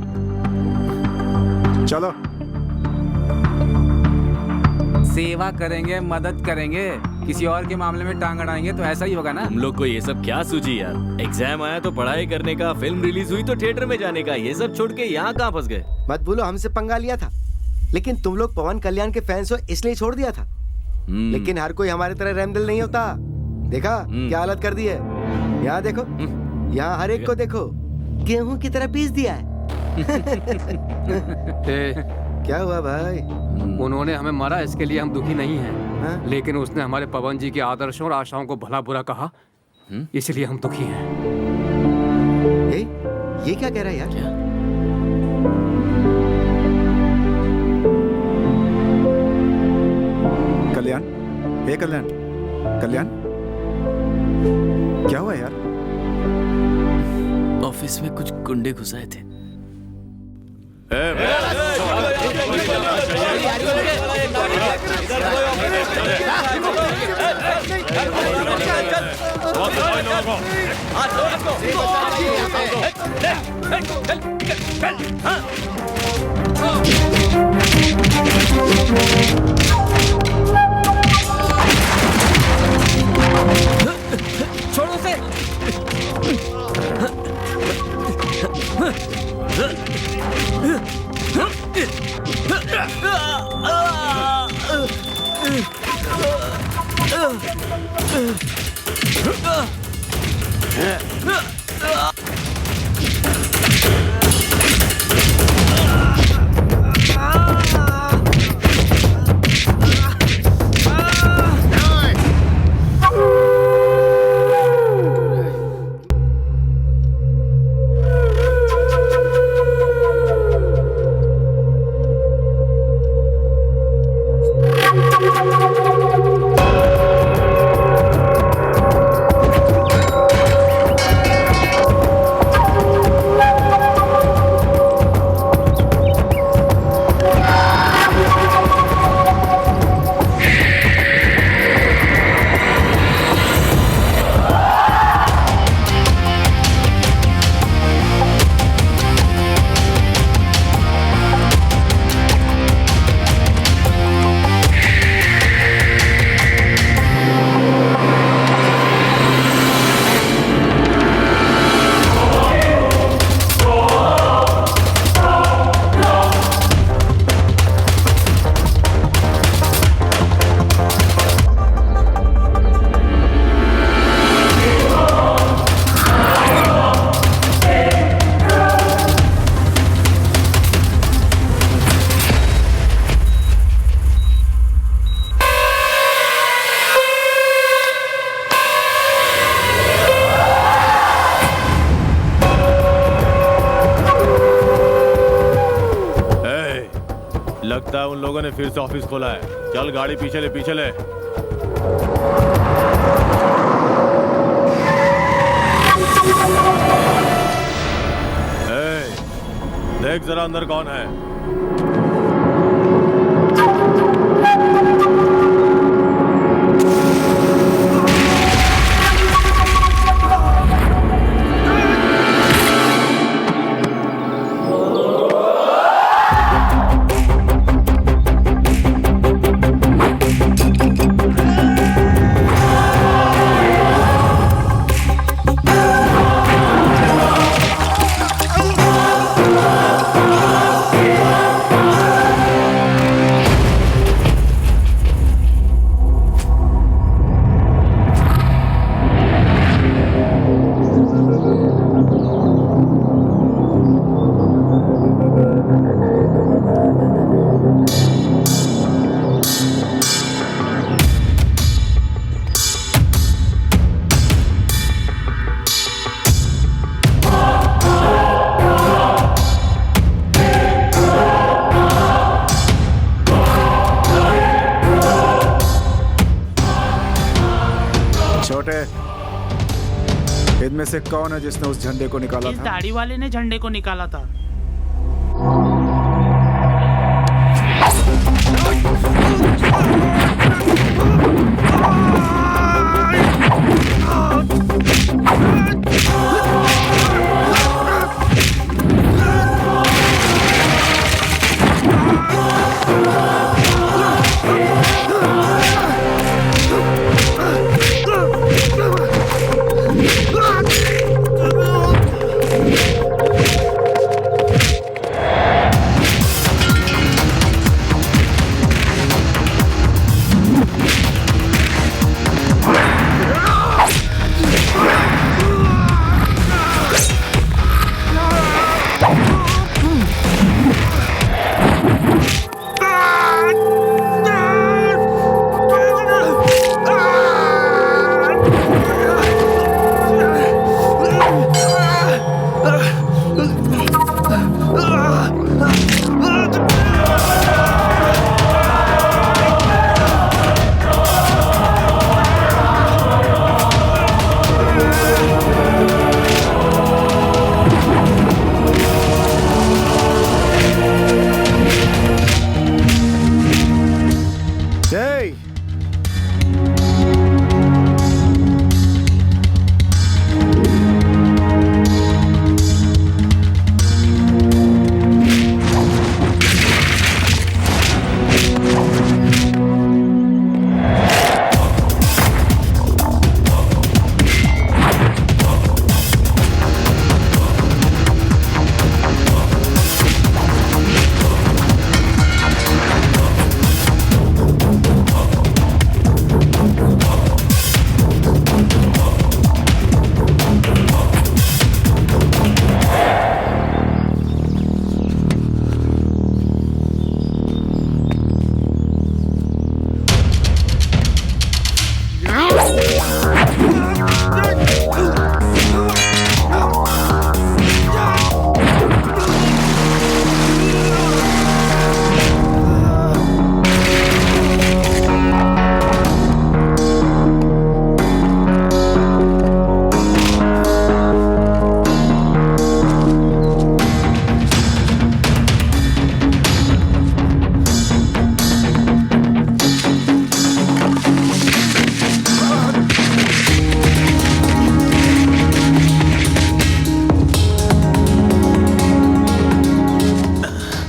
चलो।
सेवा करेंगे, मदद करेंगे, किसी और के मामले में टांग अड़ाएंगे तो ऐसा ही होगा ना।
हम लोग को ये सब क्या सूझी यार, एग्जाम आया तो पढ़ाई करने का, फिल्म रिलीज हुई तो थिएटर में जाने का, ये सब छोड़ के यहाँ कहाँ फंस गए?
मत बोलो हमसे पंगा लिया था, लेकिन तुम लोग पवन कल्याण के फैंस हो इसलिए छोड़ दिया था। लेकिन हर कोई हमारे तरह रहमदिल नहीं होता। देखा क्या हालत कर दी है। यहाँ देखो, यहाँ हर एक को देखो, गेहूं की तरह पीस दिया है। क्या हुआ भाई?
उन्होंने हमें मारा, इसके लिए हम दुखी नहीं हैं। लेकिन उसने हमारे पवन जी के आदर्शों और आशाओं को भला बुरा कहा, इसलिए हम दुखी हैं।
ये क्या कह रहा है यार?
क्या?
कल्याण, हे कल्याण, कल्याण, क्या हुआ यार?
ऑफिस में कुछ गुंडे घुसाए थे।
छोड़ो उसे।
लगता है उन लोगों ने फिर से ऑफिस खोला है। चल गाड़ी पीछे ले, पीछे ले। देख जरा अंदर कौन है।
इनमें से कौन है जिसने उस झंडे को निकाला
इस
था?
दाढ़ी वाले ने झंडे को निकाला था।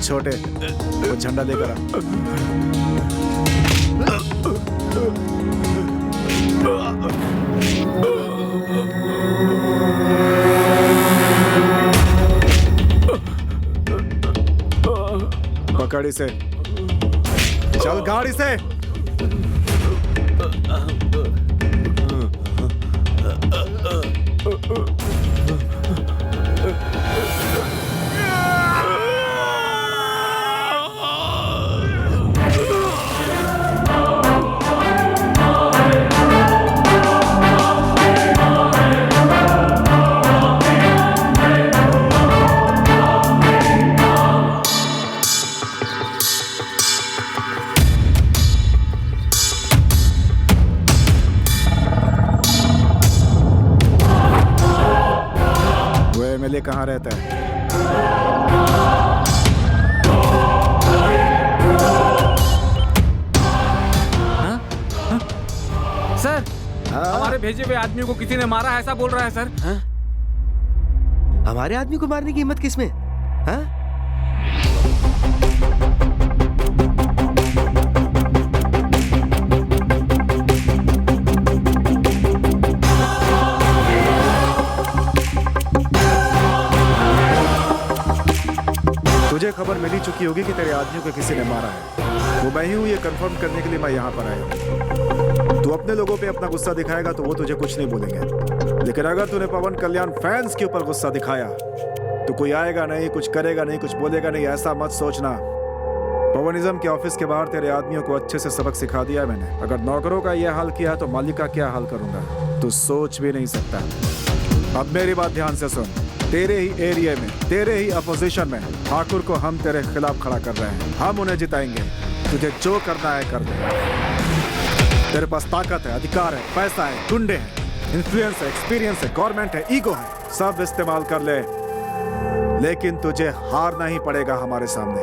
छोटे वो झंडा लेकर आ। पकड़ इसे, चल गाड़ी से। एमएलए कहाँ रहता है?
सर, हमारे भेजे हुए आदमी को किसी ने मारा है, ऐसा बोल रहा है सर।
हमारे आदमी को मारने की हिम्मत किसमें? हाँ?
तुझे खबर मिली चुकी होगी कि तेरे आदमियों को किसी ने मारा है। वो मैं ही हूँ, ये कंफर्म करने के लिए मैं यहाँ पर आया हूँ। तू अपने लोगों पे अपना गुस्सा दिखाएगा तो वो तुझे कुछ नहीं बोलेंगे, लेकिन अगर तूने पवन कल्याण फैंस के ऊपर गुस्सा दिखाया तो कोई आएगा नहीं, कुछ करेगा नहीं, कुछ बोलेगा नहीं, ऐसा मत सोचना। पवनिज्म के ऑफिस के बाहर तेरे आदमियों को अच्छे से सबक सिखा दिया है मैंने। अगर नौकरों का यह हाल किया तो मालिक का क्या हाल करूंगा तू सोच भी नहीं सकता। अब मेरी बात ध्यान से सुन। तेरे ही एरिया में, तेरे ही अपोजिशन में ठाकुर को हम तेरे खिलाफ खड़ा कर रहे हैं। हम उन्हें जिताएंगे, तुझे जो करना है कर दे। तेरे पास ताकत है, अधिकार है, पैसा है, गुंडे हैं, इन्फ्लुएंस है, एक्सपीरियंस है, गवर्नमेंट है, ईगो है, सब इस्तेमाल कर ले, लेकिन तुझे हारना ही पड़ेगा हमारे सामने।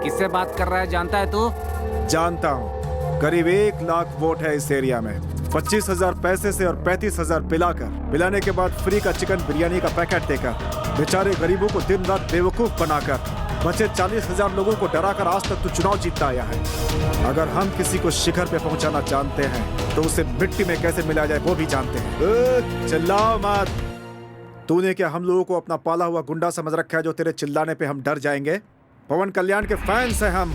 किससे बात कर रहा है जानता है तू?
जानता हूँ, करीब 1 लाख वोट है इस एरिया में। 25,000 पैसे से और 35,000 पिलाने के बाद फ्री का चिकन बिरयानी का पैकेट देकर बेचारे गरीबों को दिन रात बेवकूफ बनाकर बचे 40,000 लोगों को डराकर आज तक तू चुनाव जीतता आया है। अगर हम किसी को शिखर पे पहुंचाना जानते हैं तो उसे मिट्टी में कैसे मिलाया जाए वो भी जानते हैं। चिल्लाओ मत। तूने क्या हम लोगों को अपना पाला हुआ गुंडा समझ रखा है जो तेरे चिल्लाने पे हम डर जाएंगे? पवन कल्याण के फैंस हैं हम,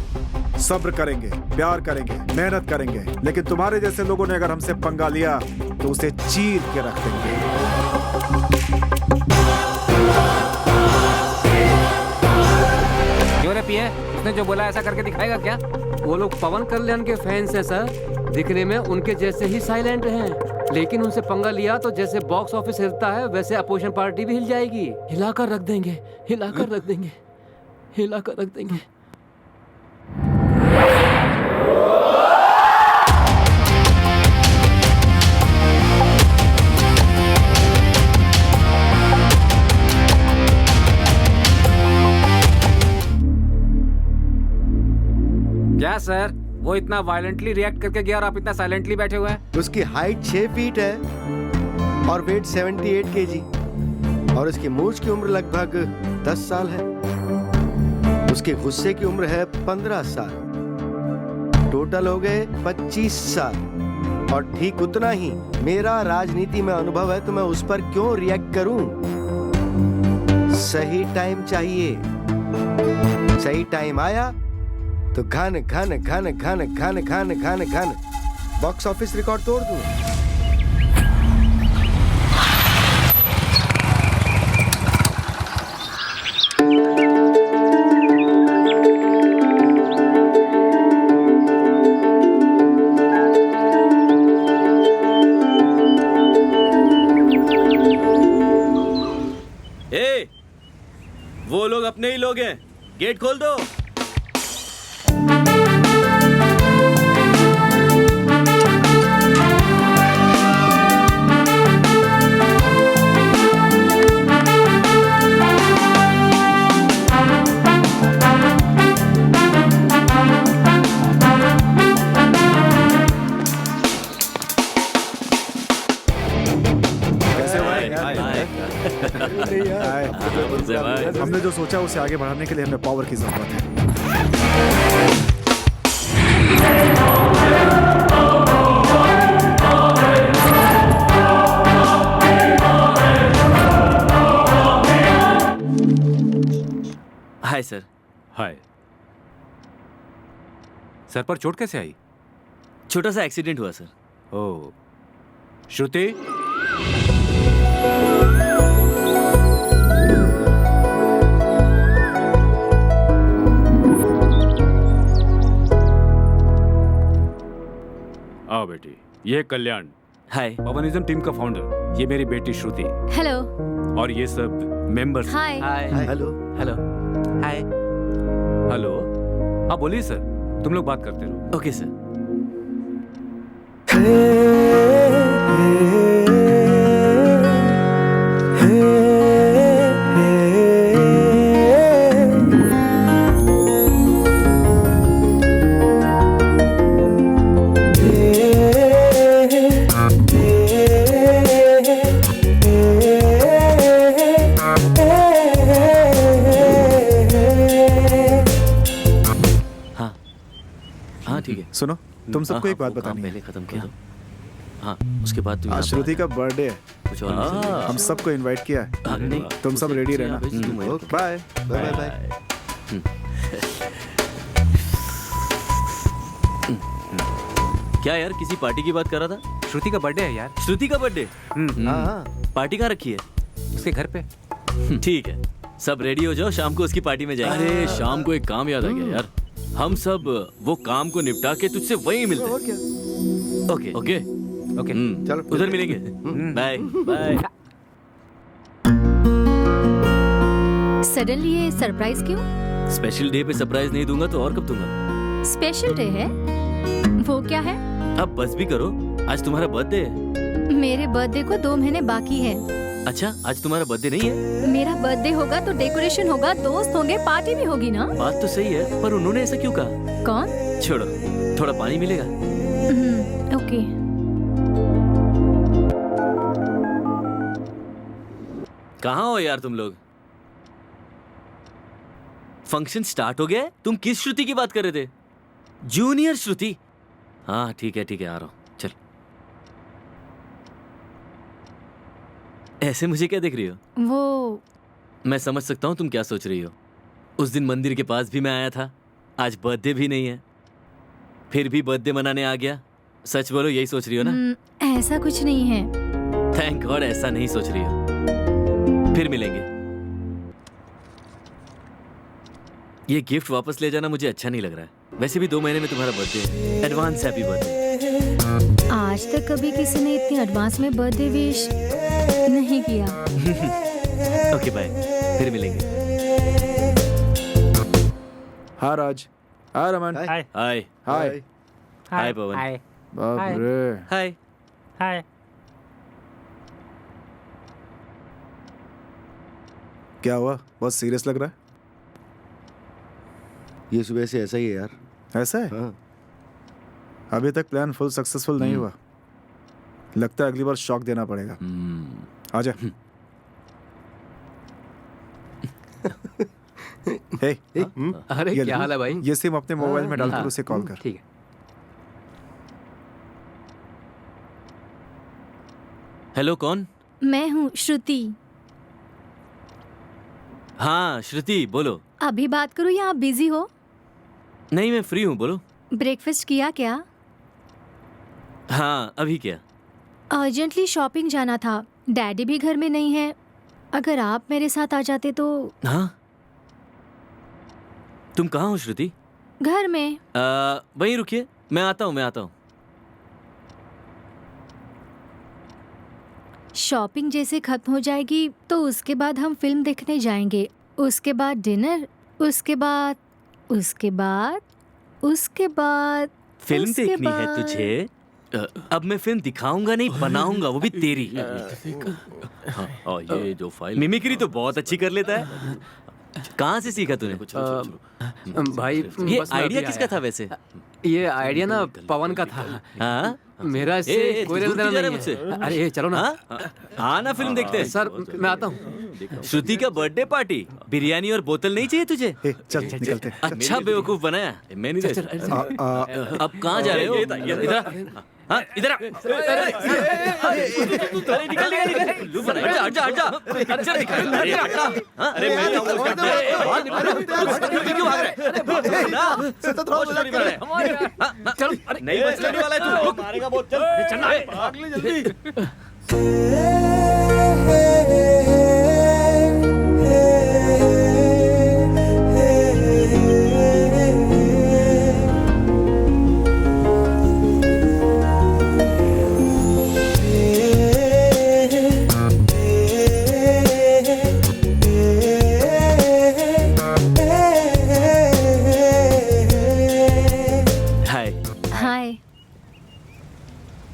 सब्र करेंगे, प्यार करेंगे, मेहनत करेंगे, लेकिन तुम्हारे जैसे लोगों ने अगर हमसे पंगा लिया तो उसे चीर के रख देंगे।
क्यों रे पिए? उसने जो बोला ऐसा करके दिखाएगा क्या? वो लोग पवन कल्याण के फैंस हैं सर। दिखने में उनके जैसे ही साइलेंट हैं, लेकिन उनसे पंगा लिया तो जैसे बॉक्स ऑफिस हिलता है वैसे अपोजिशन पार्टी भी हिल जाएगी। हिलाकर रख देंगे, हिलाकर रख देंगे, हिलाकर रख देंगे।
क्या सर, वो इतना वायलेंटली रिएक्ट करके गया और आप इतना साइलेंटली बैठे हुए हैं?
उसकी हाइट 6 फीट है और वेट 78 केजी और उसकी मूछ की उम्र लगभग 10 साल है। उसके गुस्से की उम्र है 15 साल। टोटल हो गए 25 साल। और ठीक उतना ही मेरा राजनीति में अनुभव है तो मैं उस पर क्यों रिएक्ट करूं? सही टाइम चाहिए। सही टाइम आया तो घन घन घन घन घन घन घन घन बॉक्स ऑफिस रिकॉर्ड तोड़ दूं।
ए, वो लोग अपने ही लोग हैं, गेट खोल दो।
हमने जो सोचा उसे आगे बढ़ाने के लिए हमें पावर की जरूरत है।
Hi sir.
हाय। सर पर चोट कैसे आई?
छोटा सा एक्सीडेंट हुआ सर।
ओह, श्रुति? आओ बेटी, ये कल्याण।
हाय।
पवनिज्म टीम का फाउंडर। ये मेरी बेटी श्रुति।
हेलो।
और ये सब मेंबर्स।
हाय।
हेलो।
हेलो। हाय।
हेलो। हाँ बोलिए सर, तुम लोग बात करते रहो।
Okay sir.
सुनो, तुम सबको एक बात बतानी है।
पहले खत्म किया। हाँ, उसके बाद
आज श्रुति का बर्थडे है।
कुछ और
हम सबको इनवाइट किया है।
नहीं,
तुम सब रेडी रहना। Bye bye bye.
क्या यार, किसी पार्टी की बात कर रहा था?
श्रुति का बर्थडे है यार।
श्रुति का बर्थडे? पार्टी कहाँ रखी है?
उसके घर पे।
ठीक है, सब रेडी हो जाओ, शाम को उसकी पार्टी में जाएंगे। अरे शाम को एक काम याद आ गया यार, हम सब वो काम को निपटा के तुझसे वहीं मिलते हैं। ओके ओके ओके,
चलो
उधर मिलेंगे। Bye bye.
सडनली ये सरप्राइज क्यों?
स्पेशल डे पे सरप्राइज नहीं दूंगा तो और कब दूंगा?
स्पेशल डे है? वो क्या है?
अब बस भी करो, आज तुम्हारा बर्थडे है।
मेरे बर्थडे को 2 महीने बाकी है।
अच्छा, आज तुम्हारा बर्थडे नहीं है?
मेरा बर्थडे होगा तो डेकोरेशन होगा, दोस्त होंगे, पार्टी भी होगी ना।
बात तो सही है, पर उन्होंने ऐसा क्यों कहा?
कौन?
छोड़ो, थोड़ा पानी मिलेगा?
ओके।
कहाँ हो यार तुम लोग? फंक्शन स्टार्ट हो गया है? तुम किस श्रुति की बात कर रहे थे? जूनियर श्रुति? हाँ ठीक है आ रहा हूँ, चल। ऐसे मुझे क्या देख रही हो?
वो
मैं समझ सकता हूँ तुम क्या सोच रही हो। उस दिन मंदिर के पास भी मैं आया था, आज बर्थडे भी नहीं है, फिर भी बर्थडे मनाने आ गया। सच बोलो, यही सोच रही हो ना?
ऐसा कुछ नहीं है।
थैंक गॉड ऐसा नहीं सोच रही हो। फिर मिलेंगे। ये गिफ्ट वापस ले जाना मुझे अच्छा नहीं लग रहा है। वैसे भी 2 महीने में तुम्हारा बर्थडे है। Advance happy birthday.
आज तक कभी किसी ने इतनी एडवांस में बर्थडे विश नहीं किया।
ओके बाय, फिर मिलेंगे।
हाँ राज, हाँ रमन,
हाय
हाय
हाय।
हाय पवन।
हाय
बाप रे,
हाय।
हाय।
क्या हुआ? बहुत सीरियस लग रहा है।
ये सुबह से ऐसा ही है यार।
ऐसा है?
हाँ।
अभी तक प्लान फुल सक्सेसफुल नहीं हुआ। लगता है अगली बार शॉक देना पड़ेगा। आजा। हे,
अरे
ये
क्या
लो,
हाल है भाई?
ये सिम अपने मोबाइल में डालकर
हाँ,
उसे कॉल कर।
ठीक है।
हेलो, कौन?
मैं हूँ श्रुति।
हाँ श्रुति, बोलो।
अभी बात करूँ या आप बिजी हो?
नहीं, मैं फ्री हूँ, बोलो।
ब्रेकफास्ट किया क्या?
हाँ, अभी क्या?
अर्जेंटली शॉपिंग जाना था, डैडी भी घर में नहीं है। अगर आप मेरे साथ आ जाते तो।
हाँ, तुम कहाँ हो श्रुति?
घर में।
वहीं रुकिए, मैं आता हूँ।
शॉपिंग जैसे खत्म हो जाएगी तो उसके बाद हम फिल्म देखने जाएंगे, उसके बाद डिनर, उसके बाद
फिल्म देखनी है तुझे? अब मैं फिल्म दिखाऊंगा नहीं, बनाऊंगा, वो भी तेरी। हाँ, और ये जो फाइल मिमिक्री तो बहुत अच्छी कर लेता है। कहाँ से सीखा तूने?
भाई
ये
बस मैं
आइडिया
अभी
किसका
आया।
था वैसे?
ये आइडिया ना पवन का था।
हाँ,
मेरा इससे कोई
दूर
लेना
क्यों जा रहा है
नहीं
मुझसे?
है। अरे चलो ना।
हाँ ना, फिल्म देखते हैं।
सर मैं आता हूँ।
श्रुति का बर्थडे पार्टी, बिरयानी और बोतल नहीं चाहिए तुझे?
चल निकलते हैं।
अच्छा बेवकूफ बनाया। मैं नहीं अब कहाँ जा रहे हो? इधर। हाँ, इधर। नहीं बचने वाला है तू। मारेगा बहुत। चल,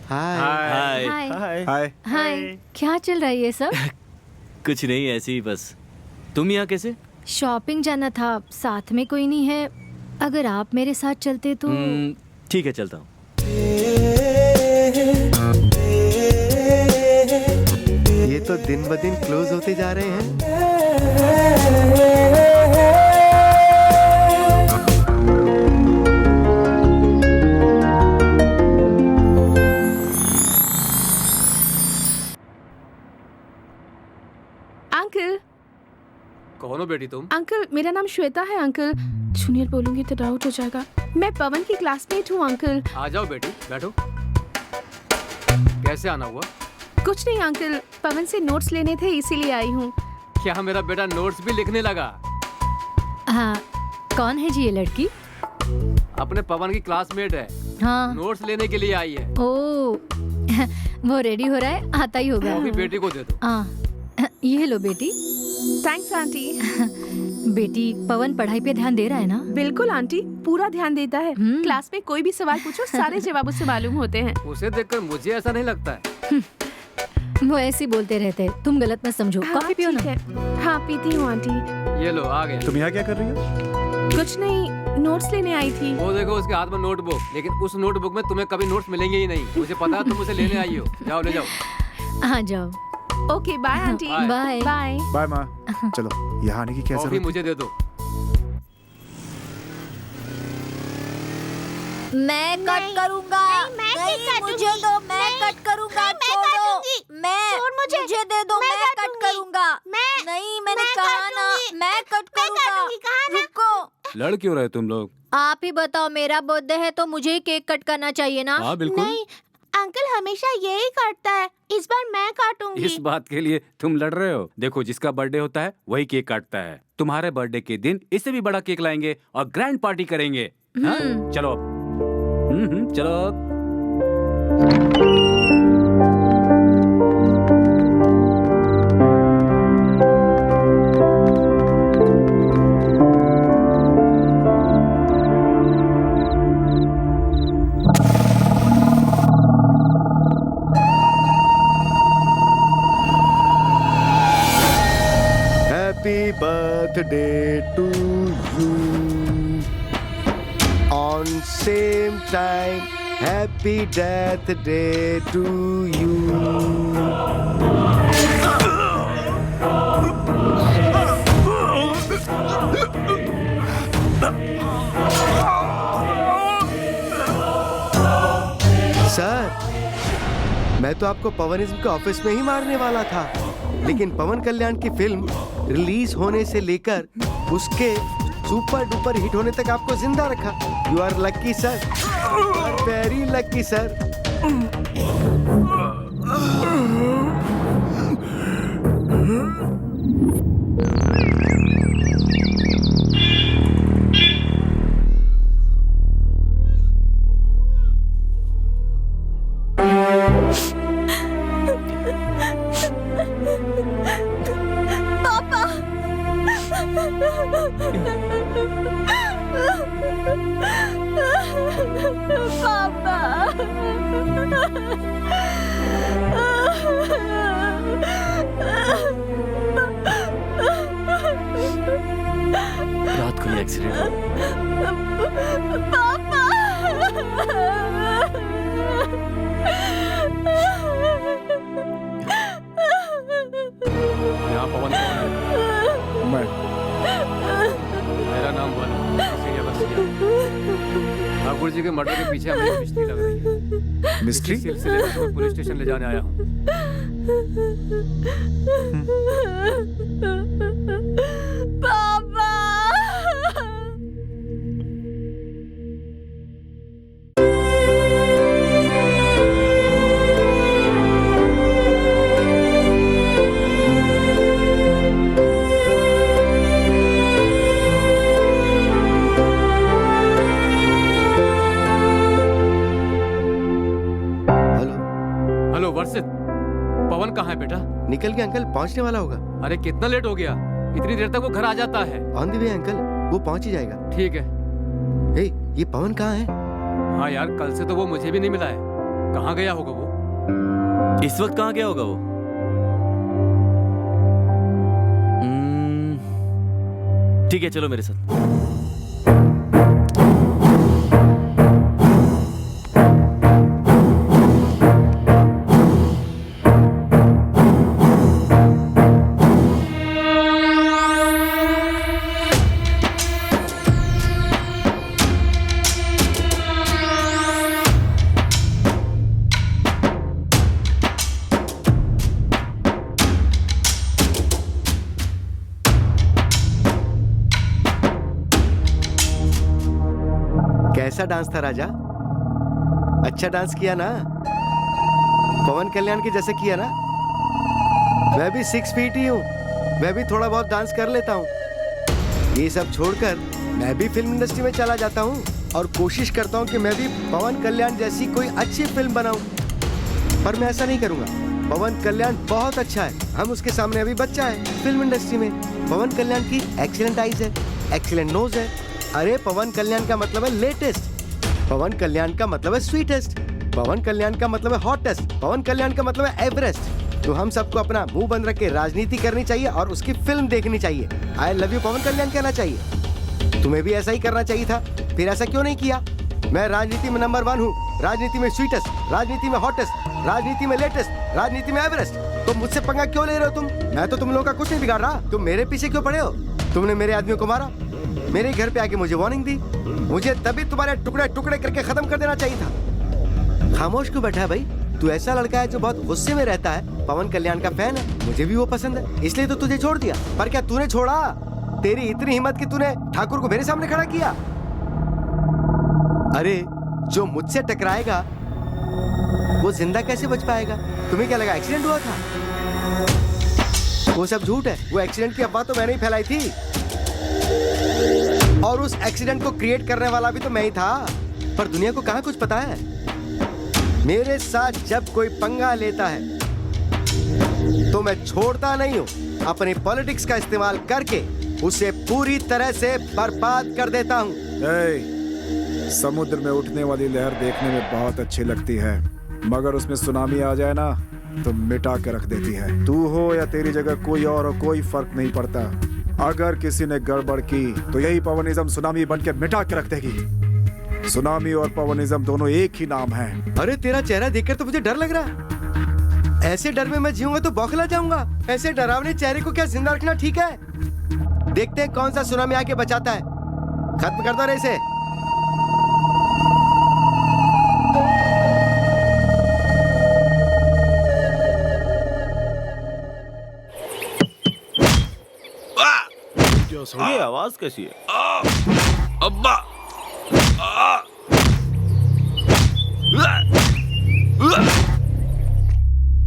हाय
हाय
हाय।
हाय।
हाय। क्या चल रहा है ये सब?
कुछ नहीं, ऐसे ही बस। तुम यहाँ कैसे?
शॉपिंग जाना था, साथ में कोई नहीं है। अगर आप मेरे साथ चलते तो।
ठीक है, चलता हूँ।
ये तो दिन ब दिन क्लोज होते जा रहे हैं।
अंकल।
कौन हो बेटी तुम?
अंकल मेरा नाम श्वेता है अंकल। जूनियर बोलूंगी तो डाउट हो जाएगा। मैं पवन की क्लासमेट हूँ अंकल।
आ जाओ बेटी, बैठो। कैसे आना हुआ?
कुछ नहीं अंकल, पवन से नोट्स लेने थे इसीलिए आई हूँ।
क्या मेरा बेटा नोट्स भी लिखने लगा?
हाँ, कौन है जी ये लड़की?
अपने पवन की क्लासमेट है।
हाँ।
नोट्स लेने के लिए आई है।
ओ, वो रेडी हो रहा है, आता ही होगा।
कॉफी बेटी को दे दो।
हाँ, ये लो बेटी।
Thanks aunty.
बेटी, पवन पढ़ाई पे ध्यान दे रहा है ना?
बिल्कुल आंटी, पूरा ध्यान देता है। क्लास में कोई भी सवाल पूछो, सारे जवाब उससे मालूम होते हैं।
उसे देखकर मुझे ऐसा नहीं लगता है।
वो ऐसे ही बोलते रहते हैं, तुम गलत मत समझो। कॉफी पियो ना।
हाँ पीती हूँ आंटी।
ये लो, आ गए।
तुम यहाँ क्या कर रही हो?
कुछ नहीं, नोट्स लेने आई थी।
वो देखो उसके हाथ में नोटबुक, लेकिन उस नोटबुक में तुम्हें कभी नोट्स मिलेंगे ही नहीं। मुझे पता है तुम उसे लेने आई हो। जाओ ले जाओ।
हाँ जाओ।
Okay bye aunty.
Bye.
Bye.
Bye.
Bye माँ। चलो यहाँ आने की क्या
कॉफी
जरूरत
मुझे दे दो।
मैं कट करूंगा। नहीं मुझे दो, मैं कट करूंगा। छोड़ो, मुझे दे दो, मैं कट करूंगा। नहीं मैंने कहा ना, मैं कट करूंगा। रुको।
लड़ क्यों रहे तुम लोग?
आप ही बताओ, मेरा बर्थडे है तो मुझे ही केक कट करना चाहिए ना?
हाँ बिल्कुल।
अंकल हमेशा यही काटता है, इस बार मैं काटूंगी।
इस बात के लिए तुम लड़ रहे हो? देखो जिसका बर्थडे होता है वही केक काटता है। तुम्हारे बर्थडे के दिन इससे भी बड़ा केक लाएंगे और ग्रैंड पार्टी करेंगे। हाँ? चलो अब। चलो अब।
Happy birthday to you. On same time, happy death day to you. Sir, मैं तो आपको पवनिज्म के ऑफिस में ही मारने वाला था, लेकिन पवन कल्याण की फिल्म रिलीज होने से लेकर उसके सुपर डुपर हिट होने तक आपको जिंदा रखा। You are lucky sir, you are very lucky sir.
रात को ये एक्सीडेंट हुआ।
यहाँ पवन कौन है?
मैं
मेरा नाम वन ठाकुर जी के मर्डर के पीछे हमें मिस्ट्री लग रही है।
मिस्ट्री?
इसी सिलसिले में तुम्हें पुलिस स्टेशन ले जाने आया हूँ। हेलो वर्षित, पवन कहाँ है बेटा?
निकल के अंकल, पहुंचने वाला होगा।
अरे कितना लेट हो गया? इतनी देर तक वो घर आ जाता है।
ऑन द वे अंकल, वो पहुंच ही जाएगा।
ठीक है।
हे, ये पवन कहाँ है?
हाँ यार, कल से तो वो मुझे भी नहीं मिला है। कहाँ गया होगा वो?
इस वक्त कहाँ गया होगा वो? ठीक है, चलो मेरे साथ।
कैसा डांस था राजा? अच्छा डांस किया ना? पवन कल्याण के जैसे किया ना? मैं भी 6 फीट ही हूँ, मैं भी थोड़ा बहुत डांस कर लेता हूँ। ये सब छोड़कर मैं भी फिल्म इंडस्ट्री में चला जाता हूँ और कोशिश करता हूँ कि मैं भी पवन कल्याण जैसी कोई अच्छी फिल्म बनाऊँ, पर मैं ऐसा नहीं करूँगा। पवन कल्याण बहुत अच्छा है, हम उसके सामने अभी बच्चा है फिल्म इंडस्ट्री में। पवन कल्याण की एक्सीलेंट आईज है, एक्सीलेंट नोज है। अरे पवन कल्याण का मतलब है लेटेस्ट, पवन कल्याण का मतलब है स्वीटेस्ट, पवन कल्याण का मतलब है हॉटेस्ट, पवन कल्याण का मतलब है एवरेस्ट। तो हम सबको अपना मुंह बंद रख के राजनीति करनी चाहिए और उसकी फिल्म देखनी चाहिए। आई लव यू पवन कल्याण कहना चाहिए। तुम्हें भी ऐसा ही करना चाहिए था, फिर ऐसा क्यों नहीं किया? मैं राजनीति में नंबर 1 हूँ, राजनीति में स्वीटेस्ट, राजनीति में हॉटेस्ट, राजनीति में लेटेस्ट, राजनीति में एवरेस्ट। तो मुझसे पंगा क्यों ले रहे हो तुम? मैं तो तुम लोगों का कुछ नहीं बिगाड़ रहा, तुम मेरे पीछे क्यों पड़े हो? तुमने मेरे आदमियों को मारा, मेरे घर पे आके मुझे वार्निंग दी, मुझे तभी तुम्हारे टुकड़े टुकड़े करके खत्म कर देना चाहिए था। खामोश क्यों बैठा है भाई? तू ऐसा लड़का है जो बहुत गुस्से में रहता है, पवन कल्याण का फैन है, मुझे भी वो पसंद है, इसलिए तो तुझे छोड़ दिया। पर क्या तूने छोड़ा? तेरी इतनी हिम्मत कि तूने ठाकुर को मेरे सामने खड़ा किया। अरे जो मुझसे टकराएगा वो जिंदा कैसे बच पाएगा? तुम्हें क्या लगा एक्सीडेंट हुआ था? वो सब झूठ है, वो एक्सीडेंट की अफवाह तो मैंने ही फैलाई थी, और उस एक्सीडेंट को क्रिएट करने वाला भी तो मैं ही था। पर दुनिया को कहाँ कुछ पता है। मेरे साथ जब कोई पंगा लेता है तो मैं छोड़ता नहीं हूँ, अपने पॉलिटिक्स का इस्तेमाल करके उसे पूरी तरह से बर्बाद कर देता हूँ।
समुद्र में उठने वाली लहर देखने में बहुत अच्छी लगती है, मगर उसमें सुनामी आ जाए ना तो मिटा के रख देती है। तू हो या तेरी जगह कोई और हो, कोई फर्क नहीं पड़ता। अगर किसी ने गड़बड़ की तो यही पवनिज्म सुनामी बन के मिटा के रख देगी। सुनामी और पवनिज्म दोनों एक ही नाम है।
अरे तेरा चेहरा देखकर तो मुझे डर लग रहा है। ऐसे डर में मैं जीऊंगा तो बौखला जाऊंगा। ऐसे डरावने चेहरे को क्या जिंदा रखना ठीक है? देखते हैं कौन सा सुनामी आके बचाता है। खत्म कर दो रे इसे।
ये आवाज कैसी है?
अब्बा!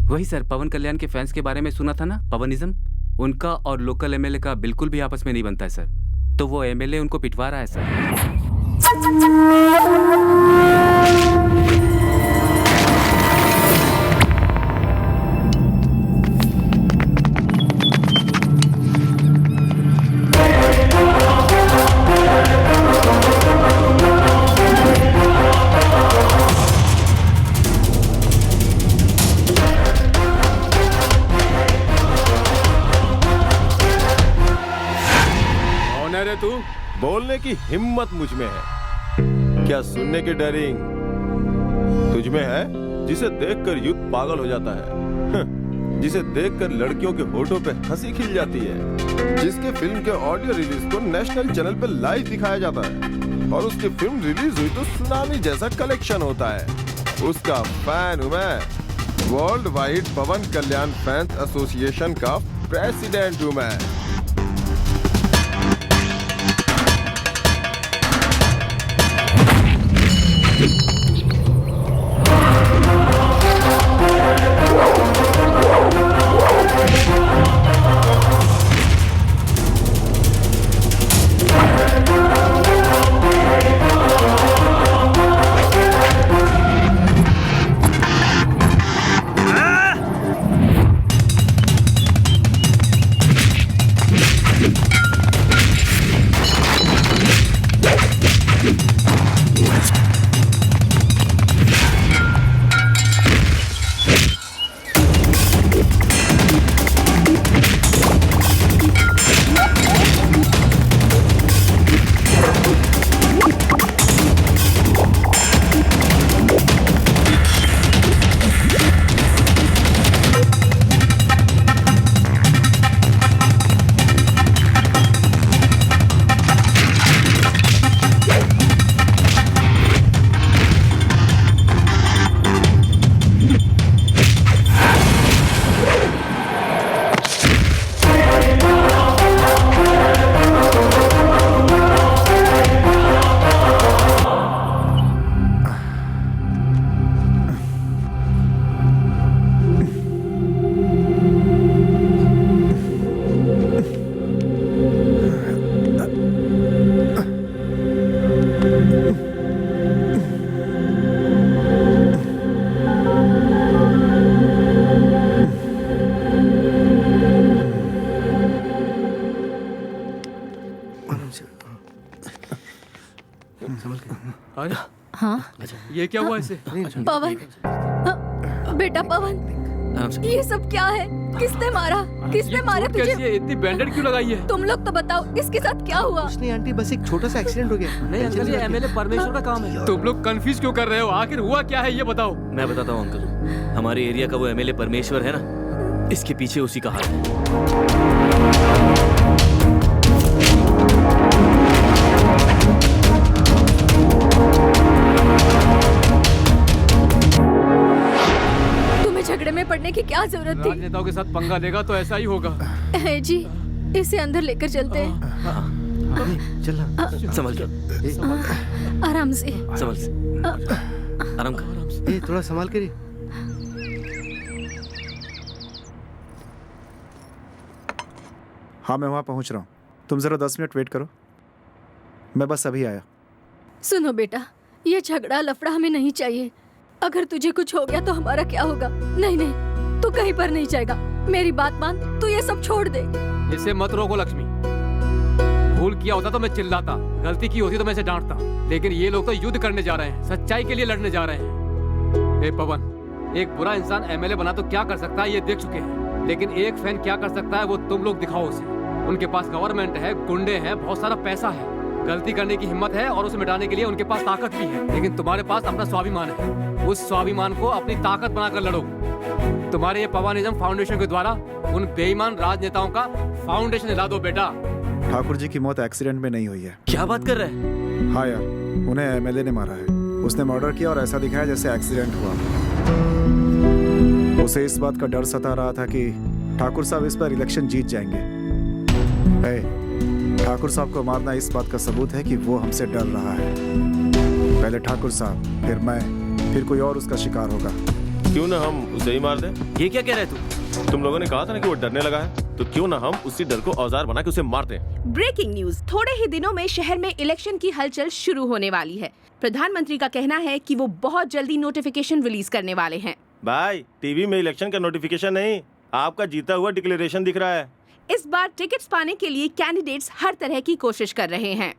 वही सर, पवन कल्याण के फैंस के बारे में सुना था ना, पवनिज्म। उनका और लोकल एमएलए का बिल्कुल भी आपस में नहीं बनता है सर, तो वो एमएलए उनको पिटवा रहा है सर।
तू बोलने की हिम्मत मुझ में है, क्या सुनने की डरिंग तुझ में है? जिसे देखकर यूथ पागल हो जाता है, जिसे देखकर लड़कियों के होठों पे हंसी खिल जाती है, जिसके फिल्म के ऑडियो रिलीज को नेशनल चैनल पे लाइव दिखाया जाता है, और उसकी फिल्म रिलीज हुई तो सुनामी जैसा कलेक्शन होता है। उसका फैन हूं मैं, वर्ल्ड वाइड पवन कल्याण फैंस एसोसिएशन का प्रेसिडेंट हूं मैं।
हाँ
ये क्या हुआ इसे?
पवन, बेटा पवन, ये सब क्या है? किसने मारा? किसने
ये
मारा
चोट
तुझे?
कैसी है? इतनी बैंडेड क्यों लगाई है?
तुम लोग तो बताओ इसके साथ क्या हुआ?
उसने आंटी बस एक छोटा सा एक्सीडेंट हो गया।
नहीं अंकल, ये एमएलए परमेश्वर का काम है। तुम लोग कंफ्यूज क्यों कर रहे हो? आखिर हुआ क्या है ये बताओ।
मैं बताता हूँ अंकल, हमारे एरिया का वो एमएलए परमेश्वर है ना, इसके पीछे उसी का हाथ है।
तुम्हें झगड़े में पड़ने की क्या जरूरत थी?
राजनेताओं के साथ पंगा लेगा तो ऐसा ही होगा।
जी, इसे अंदर लेकर चलते हैं।
चल
संभल के,
आराम से।
संभल से, आराम कर।
ए, थोड़ा संभाल करिए।
हाँ मैं वहाँ पहुँच रहा हूँ, तुम ज़रा 10 मिनट वेट करो, मैं बस अभी आया।
सुनो बेटा, ये झगड़ा लफड़ा हमें नहीं चाहिए। अगर तुझे कुछ हो गया तो हमारा क्या होगा? नहीं नहीं, तू कहीं पर नहीं जाएगा। मेरी बात मान, तू ये सब छोड़ दे।
इसे मत रोको लक्ष्मी। भूल किया होता तो मैं चिल्लाता, गलती की होती तो मैं इसे डांटता, लेकिन ये लोग तो युद्ध करने जा रहे हैं, सच्चाई के लिए लड़ने जा रहे हैं। ए पवन, एक बुरा इंसान एमएलए बना तो क्या कर सकता है ये देख चुके हैं, लेकिन एक फैन क्या कर सकता है वो तुम लोग दिखाओ उसे। उनके पास गवर्नमेंट है, गुंडे हैं, बहुत सारा पैसा है, गलती करने की हिम्मत है और उसे मिटाने के लिए उनके पास ताकत भी है, लेकिन तुम्हारे पास अपना स्वाभिमान है। उस स्वाभिमान को अपनी ताकत बनाकर लड़ो। तुम्हारे ये पवानिज्म फाउंडेशन के द्वारा उन बेईमान राजनेताओं का फाउंडेशन हिला दो बेटा।
ठाकुर जी की मौत एक्सीडेंट में नहीं हुई है।
क्या बात कर रहे हैं?
हाँ यार, उन्हें एमएलए ने मारा है। उसने मर्डर किया और ऐसा दिखाया जैसे एक्सीडेंट हुआ। उसे इस बात का डर सता रहा था कि ठाकुर साहब इस बार इलेक्शन जीत जाएंगे। ठाकुर साहब को मारना इस बात का सबूत है कि वो हमसे डर रहा है। पहले ठाकुर साहब, फिर मैं, फिर कोई और उसका शिकार होगा।
क्यों ना हम उसे ही मार दें?
ये क्या कह रहे तू?
तुम लोगों ने कहा था ना कि वो डरने लगा है, तो क्यों ना हम उसी डर को औजार बना के उसे मार दें।
ब्रेकिंग न्यूज, थोड़े ही दिनों में शहर में इलेक्शन की हलचल शुरू होने वाली है। प्रधानमंत्री का कहना है कि वो बहुत जल्दी नोटिफिकेशन रिलीज करने वाले हैं।
भाई, टीवी में इलेक्शन का नोटिफिकेशन नहीं, आपका जीता हुआ डिक्लेरेशन दिख रहा है।
इस बार टिकट्स पाने के लिए कैंडिडेट्स हर तरह की कोशिश कर रहे हैं।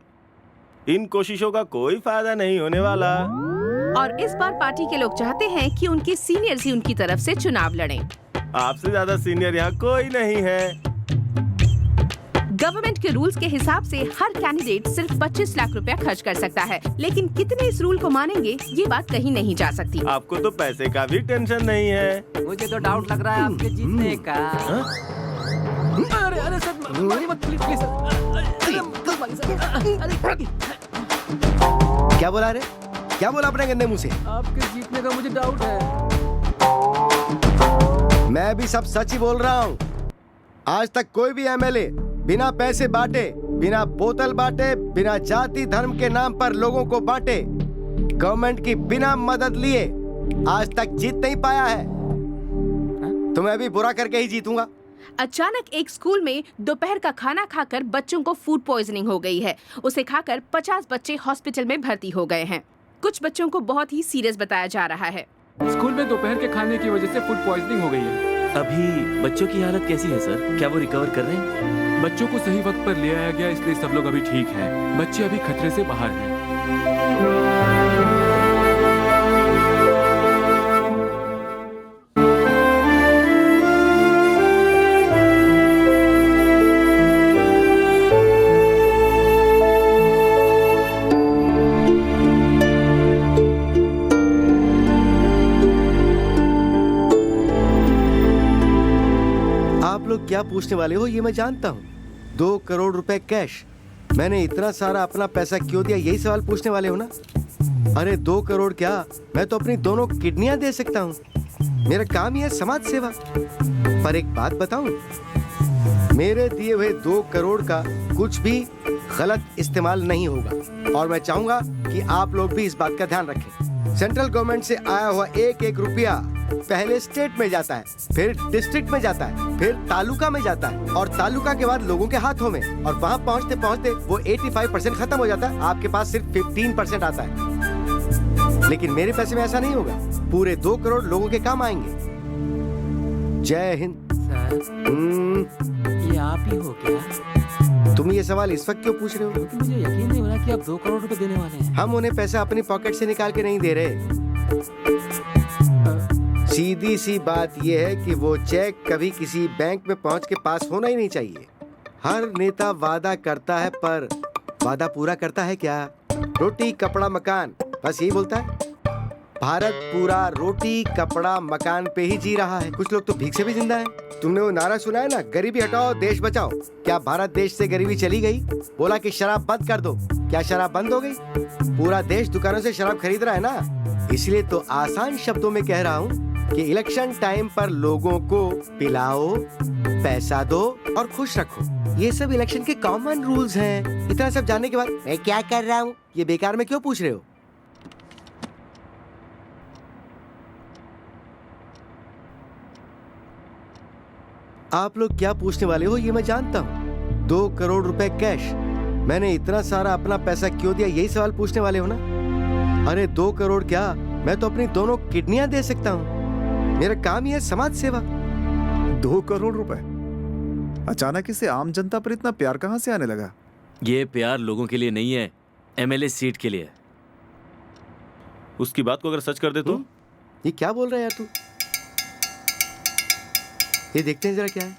इन कोशिशों का कोई फायदा नहीं होने वाला।
और इस बार पार्टी के लोग चाहते हैं कि उनके सीनियर्स ही उनकी तरफ से चुनाव लड़ें।
आपसे ज्यादा सीनियर यहाँ कोई नहीं है।
गवर्नमेंट के रूल्स के हिसाब से हर कैंडिडेट सिर्फ 25 लाख रुपया खर्च कर सकता है, लेकिन कितने इस रूल को मानेंगे ये बात कहीं नहीं जा सकती।
आपको तो पैसे का भी टेंशन नहीं है।
मुझे तो डाउट लग रहा है आपके जीतने का।
अरे अरे सर, मारिए मत प्लीज प्लीज।
क्या बोला रे? क्या बोला अपने गंदे मुंह से?
आपके जीतने का मुझे डाउट है।
मैं भी सब सच ही बोल रहा हूँ। आज तक कोई भी एमएलए बिना पैसे बांटे, बिना बोतल बांटे, बिना जाति धर्म के नाम पर लोगों को बांटे, गवर्नमेंट की बिना मदद लिए आज तक जीत नहीं पाया है। तो मैं भी बुरा करके ही जीतूंगा।
अचानक एक स्कूल में दोपहर का खाना खाकर बच्चों को फूड पॉइजनिंग हो गई है। उसे खाकर 50 बच्चे हॉस्पिटल में भर्ती हो गए हैं। कुछ बच्चों को बहुत ही सीरियस बताया जा रहा है।
स्कूल में दोपहर के खाने की वजह से फूड पॉइजनिंग हो गई है।
अभी बच्चों की हालत कैसी है सर? क्या वो रिकवर कर रहे हैं?
बच्चों को सही वक्त पर ले आया गया, इसलिए सब लोग अभी ठीक हैं। बच्चे अभी खतरे से बाहर हैं।
आप लोग क्या पूछने वाले हो ये मैं जानता हूँ। 2 करोड़ रुपए कैश, मैंने इतना सारा अपना पैसा क्यों दिया, यही सवाल पूछने वाले हो ना? अरे 2 करोड़ क्या, मैं तो अपनी दोनों किडनियां दे सकता हूँ। मेरा काम ही है समाज सेवा। पर एक बात बताऊं, मेरे दिए हुए 2 करोड़ का कुछ भी गलत इस्तेमाल नहीं होगा, और मैं चाहूंगा कि आप लोग भी इस बात का ध्यान रखें। सेंट्रल गवर्नमेंट से आया हुआ एक एक रुपया पहले स्टेट में जाता है, फिर डिस्ट्रिक्ट में जाता है, फिर तालुका में जाता है, और तालुका के बाद लोगों के हाथों में, और वहाँ पहुँचते पहुँचते वो 85% खत्म हो जाता है। आपके पास सिर्फ 15% आता है। लेकिन मेरे पैसे में ऐसा नहीं होगा, पूरे 2 करोड़ लोगों के काम आएंगे। जय हिंद।
ये आप ही हो क्या?
तुम ये सवाल इस वक्त क्यों पूछ रहे हो?
मुझे यकीन नहीं हो रहा कि आप 2 करोड़ रुपए देने वाले हैं।
हम उन्हें पैसा अपनी पॉकेट से निकाल के नहीं दे रहे। सीधी सी बात यह है कि वो चेक कभी किसी बैंक में पहुंच के पास होना ही नहीं चाहिए। हर नेता वादा करता है, पर वादा पूरा करता है क्या? रोटी कपड़ा मकान, बस यही बोलता है। भारत पूरा रोटी कपड़ा मकान पे ही जी रहा है। कुछ लोग तो भीख से भी जिंदा है। तुमने वो नारा सुना है ना, गरीबी हटाओ देश बचाओ? क्या भारत देश से गरीबी चली गई? बोला कि शराब बंद कर दो, क्या शराब बंद हो गई? पूरा देश दुकानों से शराब खरीद रहा है ना। इसलिए तो आसान शब्दों में कह रहा हूँ कि इलेक्शन टाइम पर लोगों को पिलाओ, पैसा दो और खुश रखो। ये सब इलेक्शन के कॉमन रूल्स हैं। इतना सब जानने के बाद मैं क्या कर रहा हूँ, ये बेकार में क्यों पूछ रहे हो? आप लोग क्या पूछने वाले हो ये मैं जानता हूँ। 2 करोड़ रुपए कैश, मैंने इतना सारा अपना पैसा क्यों दिया, यही सवाल पूछने वाले हो ना? अरे 2 करोड़ क्या, मैं तो अपनी दोनों किडनियां दे सकता हूँ। मेरा काम ही है समाज सेवा।
2 करोड़ रुपए? अचानक इसे आम जनता पर इतना प्यार कहाँ से आने लगा?
ये प्यार लोगों के लिए नहीं है, एमएलए सीट के लिए।
उसकी बात को अगर सच कर दे तो?
ये क्या बोल रहा है यार तू? ये देखते हैं जरा क्या है।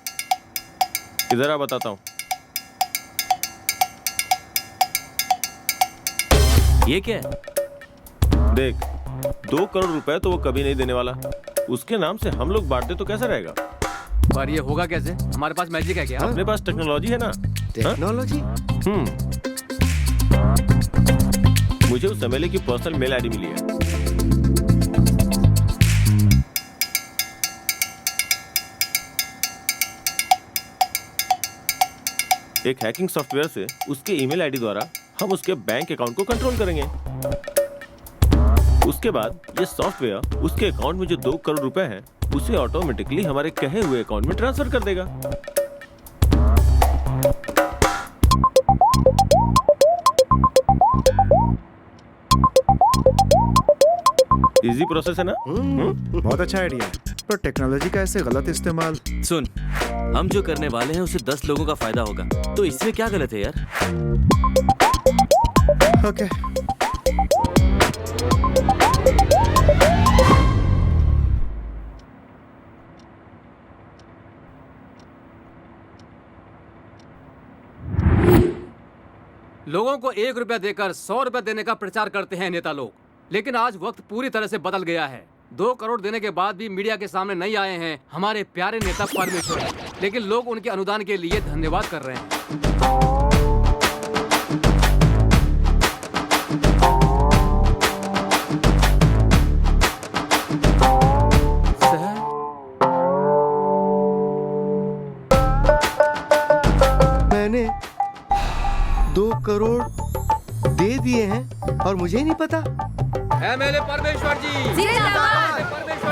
इधर आ, बताता हूँ।
ये क्या है?
देख, 2 करोड़ रुपए तो वो कभी नहीं देने वाला। उसके नाम से हम लोग बांट दे तो कैसा रहेगा?
पर ये होगा कैसे? हमारे पास मैजिक है क्या?
अपने पास टेक्नोलॉजी है ना।
टेक्नोलॉजी?
मुझे उस एमएलए की पर्सनल मेल आईडी मिली है। एक हैकिंग सॉफ्टवेयर से उसके ईमेल आईडी द्वारा हम उसके बैंक अकाउंट को कंट्रोल करेंगे। उसके बाद ये सॉफ्टवेयर उसके अकाउंट में जो 2 करोड़ रुपए हैं उसे ऑटोमेटिकली हमारे कहे हुए अकाउंट में ट्रांसफर कर देगा। इजी प्रोसेस है ना?
बहुत अच्छा आइडिया है, पर टेक्नोलॉजी का ऐसे गलत इस्तेमाल।
सुन, हम जो करने वाले हैं उसे 10 लोगों का फायदा होगा, तो इसमें क्या गलत है यार?
ओके।
लोगों को 1 रुपया देकर 100 रुपया देने का प्रचार करते हैं नेता लोग, लेकिन आज वक्त पूरी तरह से बदल गया है। 2 करोड़ देने के बाद भी मीडिया के सामने नहीं आए हैं हमारे प्यारे नेता परमेश्वर, लेकिन लोग उनके अनुदान के लिए धन्यवाद कर रहे हैं।
मैंने 2 करोड़ दे दिए हैं और मुझे ही नहीं पता।
एमएलए परमेश्वर जी
जिंदाबाद,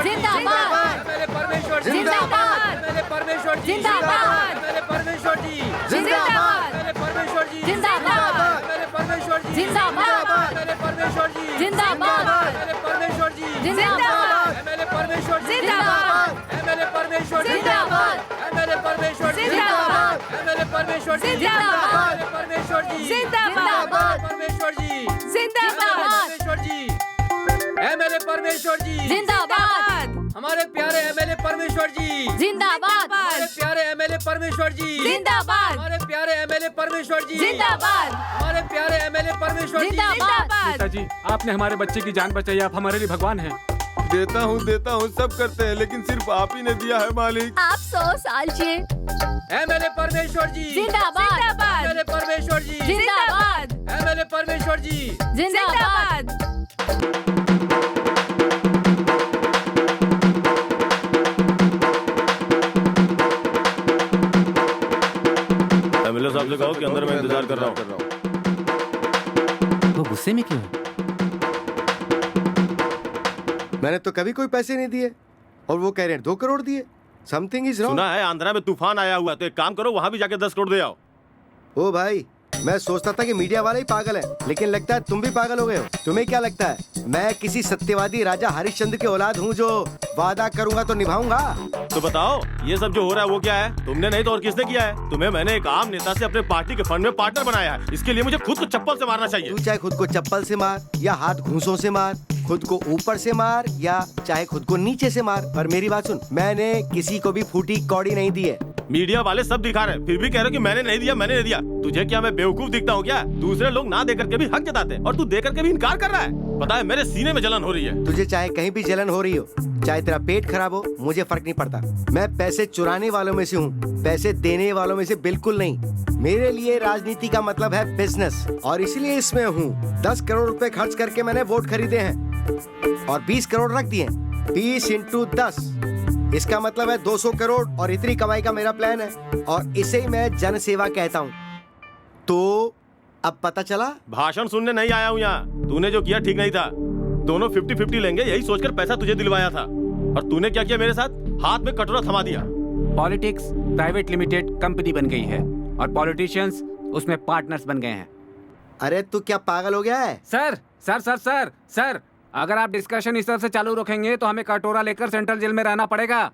जिंदाबाद,
एमएलए परमेश्वर जी
जिंदाबाद,
एमएलए परमेश्वर जी
जिंदाबाद,
एमएलए परमेश्वर जी
जिंदाबाद,
एमएलए परमेश्वर जी
जिंदाबाद,
एमएलए परमेश्वर जी
जिंदाबाद,
एमएलए परमेश्वर जी
जिंदाबाद,
एमएलए परमेश्वर जी
जिंदाबाद,
एमएलए परमेश्वर जी
जिंदाबाद,
एमएलए परमेश्वर जी
जिंदाबाद,
एमएलए परमेश्वर जी
जिंदाबाद,
एमएलए परमेश्वर जी
जिंदाबाद,
एमएलए परमेश्वर जी
जिंदाबाद,
परमेश्वर जी
जिंदाबाद,
परमेश्वर जी एमएलए परमेश्वर जी
जिंदाबाद,
हमारे प्यारे एमएलए परमेश्वर जी
जिंदाबाद,
हमारे प्यारे एमएलए परमेश्वर जी
जिंदाबाद,
हमारे प्यारे एमएलए परमेश्वर जी
जिंदाबाद,
हमारे प्यारे एमएलए परमेश्वर जी
जिंदाबाद।
पिताजी, आपने हमारे बच्चे की जान बचाई, आप हमारे लिए भगवान हैं।
देता हूँ सब करते हैं, लेकिन सिर्फ आप ही ने दिया है मालिक।
आप 100 साल जिए।
एमएलए परमेश्वर जी
जिंदाबाद,
एमएलए परमेश्वर जी
जिंदाबाद,
एमएलए परमेश्वर जी
जिंदाबाद।
एमएलए साहब से कहो कि अंदर मैं इंतजार कर रहा हूँ।
वो गुस्से में क्यों है?
मैंने तो कभी कोई पैसे नहीं दिए और वो कह रहे हैं 2 करोड़ दिए। Something is wrong.
सुना है आंध्रा में तूफान आया हुआ है, तो एक काम करो वहां भी जाके 10 करोड़ दे आओ।
ओ भाई, मैं सोचता था कि मीडिया वाले ही पागल है, लेकिन लगता है तुम भी पागल हो गए हो। तुम्हें क्या लगता है मैं किसी सत्यवादी राजा हरिश्चंद्र के औलाद हूँ जो वादा करूंगा तो निभाऊंगा?
तो बताओ ये सब जो हो रहा है वो क्या है? तुमने नहीं तो और किसने किया है? तुम्हें मैंने एक आम नेता से अपने पार्टी के फंड में पार्टनर बनाया है। इसके लिए मुझे खुद को चप्पल से मारना चाहिए।
तू चाहे खुद को चप्पल से मार या हाथ घूंसों से मार, खुद को ऊपर से मार या चाहे खुद को नीचे से मार, पर मेरी बात सुन, मैंने किसी को भी फूटी कौड़ी नहीं दी है।
मीडिया वाले सब दिखा रहे हैं, फिर भी कह रहे हो कि मैंने नहीं दिया, मैंने नहीं दिया। तुझे क्या मैं बेवकूफ दिखता हूँ क्या? दूसरे लोग ना दे करके भी हक जताते हैं और तू दे करके भी इनकार कर रहा है। पता है मेरे सीने में जलन हो रही है।
तुझे चाहे कहीं भी जलन हो रही हो, चाहे तेरा पेट खराब हो, मुझे फर्क नहीं पड़ता। मैं पैसे चुराने वालों में से हूँ, पैसे देने वालों में से बिल्कुल नहीं। मेरे लिए राजनीति का मतलब है बिजनेस, और इसलिए इसमें हूँ। 10 करोड़ रुपए खर्च करके मैंने वोट खरीदे हैं और 20 करोड़ रख दिए। 20 × 10, इसका मतलब है 200 करोड़, और इतनी कमाई का मेरा प्लान है, और इसे मैं जन सेवा कहता हूँ। तो अब पता चला?
भाषण सुनने नहीं आया हूँ यहाँ। तूने जो किया ठीक नहीं था। दोनों 50-50 लेंगे यही सोचकर पैसा तुझे दिलवाया था, और तूने क्या किया मेरे साथ? हाथ में कटोरा थमा दिया।
पॉलिटिक्स प्राइवेट लिमिटेड कंपनी बन गई है और पॉलिटिशियंस उसमें पार्टनर्स बन गए हैं।
अरे तू क्या पागल हो गया है?
Sir sir sir sir sir, अगर आप डिस्कशन इस तरह से चालू रखेंगे तो हमें कटोरा लेकर सेंट्रल जेल में रहना पड़ेगा।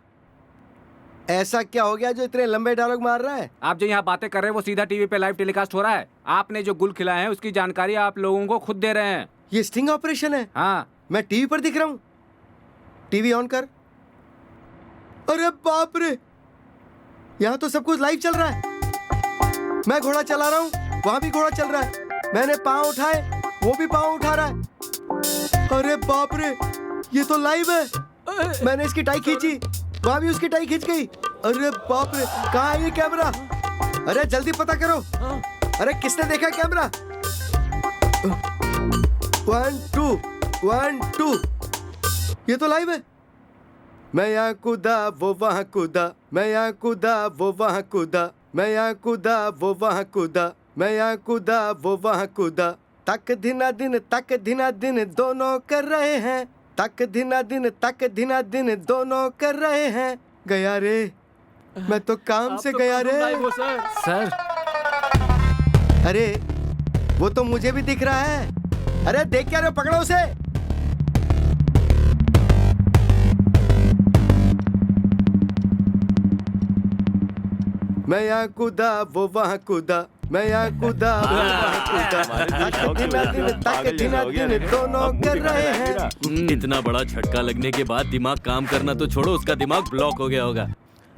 ऐसा क्या हो गया जो इतने लंबे डायलॉग मार रहा है?
आप जो यहाँ बातें कर रहे हैं वो सीधा टीवी पे लाइव टेलीकास्ट हो रहा है। आपने जो गुल खिलाए हैं उसकी जानकारी आप लोगों को खुद दे रहे हैं।
ये स्टिंग ऑपरेशन है?
हाँ।
मैं टीवी पर दिख रहा हूँ। टीवी ऑन कर। अरे बाप रे, यहाँ तो सब कुछ लाइव चल रहा है। मैं घोड़ा चला रहा हूँ, वहां भी घोड़ा चल रहा है। मैंने पाँव उठाए, वो भी पाँव उठा रहा है। अरे बाप रे, ये तो लाइव है। मैंने इसकी टाई खींची, वहां भी उसकी टाई खींच गई। अरे बाप रे, कहाँ है ये कैमरा? अरे जल्दी पता करो। अरे किसने देखा कैमरा? 1 2 1 2, ये तो लाइव है। मैं यहाँ कूदा वो वहाँ कूदा, मैं यहाँ कूदा वो वहाँ कूदा, मैं यहाँ कूदा वो वहाँ कूदा, मैं यहाँ कूदा वो वहाँ कूदा। तक दिना दिन दोनों कर रहे हैं, तक दिना दिन दोनों कर रहे हैं। गया रे, मैं तो काम से गया रे।
सर
अरे वो तो मुझे भी दिख रहा है। अरे देख क्या रे, पकड़ो उसे। मैं यहाँ कूदा वो वहाँ कूदा, मैं यहाँ कूदा वो वहाँ कूदा। दिन दोनों कर रहे हैं।
इतना बड़ा झटका लगने के बाद दिमाग काम करना तो छोड़ो, उसका दिमाग ब्लॉक हो गया होगा।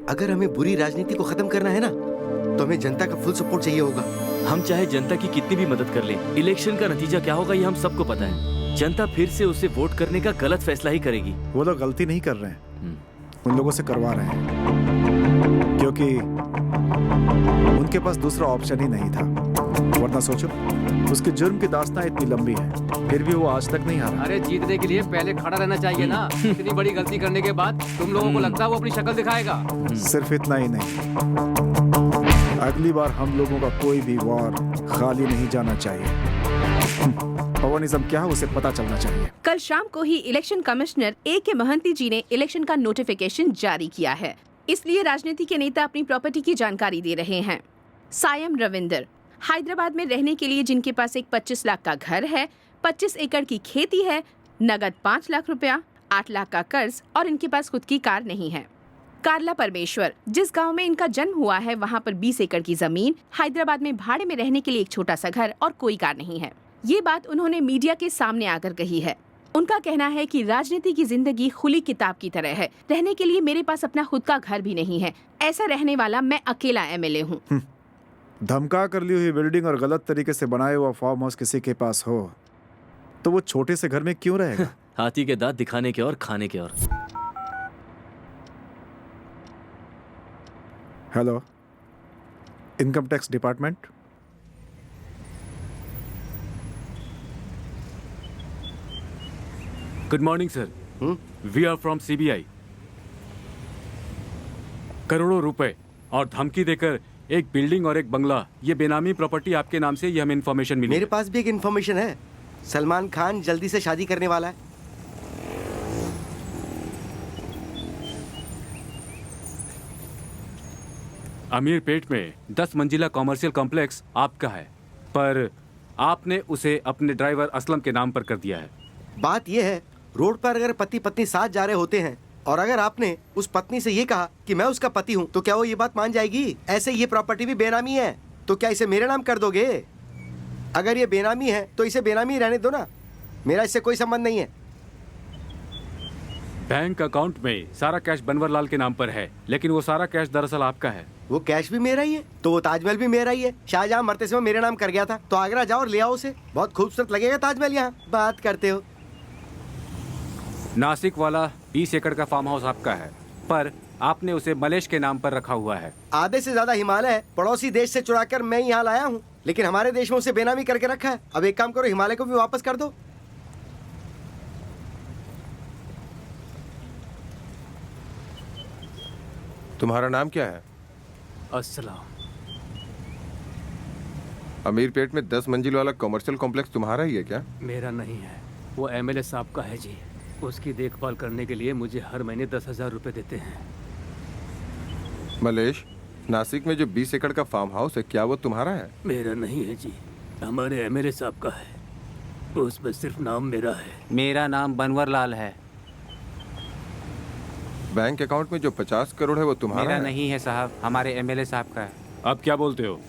अगर हमें बुरी राजनीति को खत्म करना है ना, तो हमें जनता का फुल सपोर्ट चाहिए होगा।
हम चाहे जनता की कितनी भी मदद कर लें, इलेक्शन का नतीजा क्या होगा ये हम सबको पता है। जनता फिर से उसे वोट करने का गलत फैसला ही करेगी।
वो लोग गलती नहीं कर रहे हैं, उन लोगों से करवा रहे हैं, क्योंकि उनके पास दूसरा ऑप्शन ही नहीं था। वरना सोचो, उसके जुर्म की दास्तां इतनी लंबी है, फिर भी वो आज तक नहीं हारा।
अरे जीतने के लिए पहले खड़ा रहना चाहिए ना। इतनी बड़ी गलती करने के बाद तुम लोगों को लगता है वो अपनी शक्ल दिखाएगा?
सिर्फ इतना ही नहीं, अगली बार हम लोगों का कोई भी वॉर खाली नहीं जाना चाहिए। पवनिज्म क्या है उसे पता चलना चाहिए।
कल शाम को ही इलेक्शन कमिश्नर A.K. महंती जी ने इलेक्शन का नोटिफिकेशन जारी किया है, इसलिए राजनीति के नेता अपनी प्रॉपर्टी की जानकारी दे रहे हैं। सायम रविंदर हैदराबाद में रहने के लिए जिनके पास एक 25 लाख का घर है, 25 एकड़ की खेती है, नगद 5 लाख रुपया, 8 लाख का कर्ज और इनके पास खुद की कार नहीं है। कार्ला परमेश्वर जिस गांव में इनका जन्म हुआ है वहां पर 20 एकड़ की जमीन, हैदराबाद में भाड़े में रहने के लिए एक छोटा सा घर और कोई कार नहीं है। ये बात उन्होंने मीडिया के सामने आकर कही है। उनका कहना है कि राजनीति की जिंदगी खुली किताब की तरह है। रहने के लिए मेरे पास अपना खुद का घर भी नहीं है। ऐसा रहने वाला मैं अकेला MLA हूँ।
धमका कर ली हुई बिल्डिंग और गलत तरीके से बनाया हुआ फार्म हाउस किसी के पास हो तो वो छोटे से घर में क्यों रहेगा?
हाथी के दांत दिखाने के और खाने के और।
Hello, income tax department.
Good morning sir, we are from CBI। करोड़ों रुपए और धमकी देकर एक बिल्डिंग और एक बंगला, ये बेनामी प्रॉपर्टी आपके नाम से, ये हमें इन्फॉर्मेशन मिली।
मेरे पास भी एक इन्फॉर्मेशन है। सलमान खान जल्दी से शादी करने वाला है।
अमीर पेट में 10 मंजिला कॉमर्शियल कॉम्प्लेक्स आपका है। पर आपने उसे अपने ड्राइवर असलम के नाम पर कर दिया है।
बात यह है, रोड पर अगर पति पत्नी साथ जा रहे होते हैं और अगर आपने उस पत्नी से ये कहा कि मैं उसका पति हूँ, तो क्या वो ये बात मान जाएगी? ऐसे ये प्रॉपर्टी भी बेनामी है, तो क्या इसे मेरे नाम कर दोगे? अगर ये बेनामी है तो इसे बेनामी रहने दो ना, मेरा इससे कोई संबंध नहीं है।
बैंक अकाउंट में सारा कैश बनवरलाल के नाम पर है, लेकिन वो सारा कैश दरअसल आपका है।
वो कैश भी मेरा ही है, तो वो ताजमहल भी मेरा ही है। शाहजहां मरते समय मेरे नाम कर गया था, तो आगरा जाओ और ले आओ उसे, बहुत खूबसूरत लगेगा ताजमहल। यहाँ बात करते हो।
नासिक वाला 20 एकड़ का फार्म हाउस आपका है, पर आपने उसे मलेश के नाम पर रखा हुआ है।
आधे से ज्यादा हिमालय पड़ोसी देश से चुराकर मैं यहाँ लाया हूँ, लेकिन हमारे देश में उसे बेनामी करके रखा है। अब एक काम करो, हिमालय को भी वापस कर दो।
तुम्हारा नाम क्या है?
अस्सलाम।
अमीरपेट में 10 मंजिल वाला कमर्शियल कॉम्प्लेक्स तुम्हारा ही है क्या?
मेरा नहीं है, वो एमएलए साहब का है जी। उसकी देखभाल करने के लिए मुझे हर महीने 10,000 रुपए देते हैं।
मलेश, नासिक में जो 20 एकड़ का फार्म हाउस है, क्या वो तुम्हारा है?
मेरा नहीं है जी, हमारे एमएलए साहब का है। उस पर सिर्फ नाम मेरा है।
मेरा नाम बनवरलाल है।
बैंक अकाउंट में जो 50 करोड़ है वो तुम्हारा
मेरा
है?
नहीं है साहब, हमारे एमएलए साहब का है।
अब क्या बोलते हो?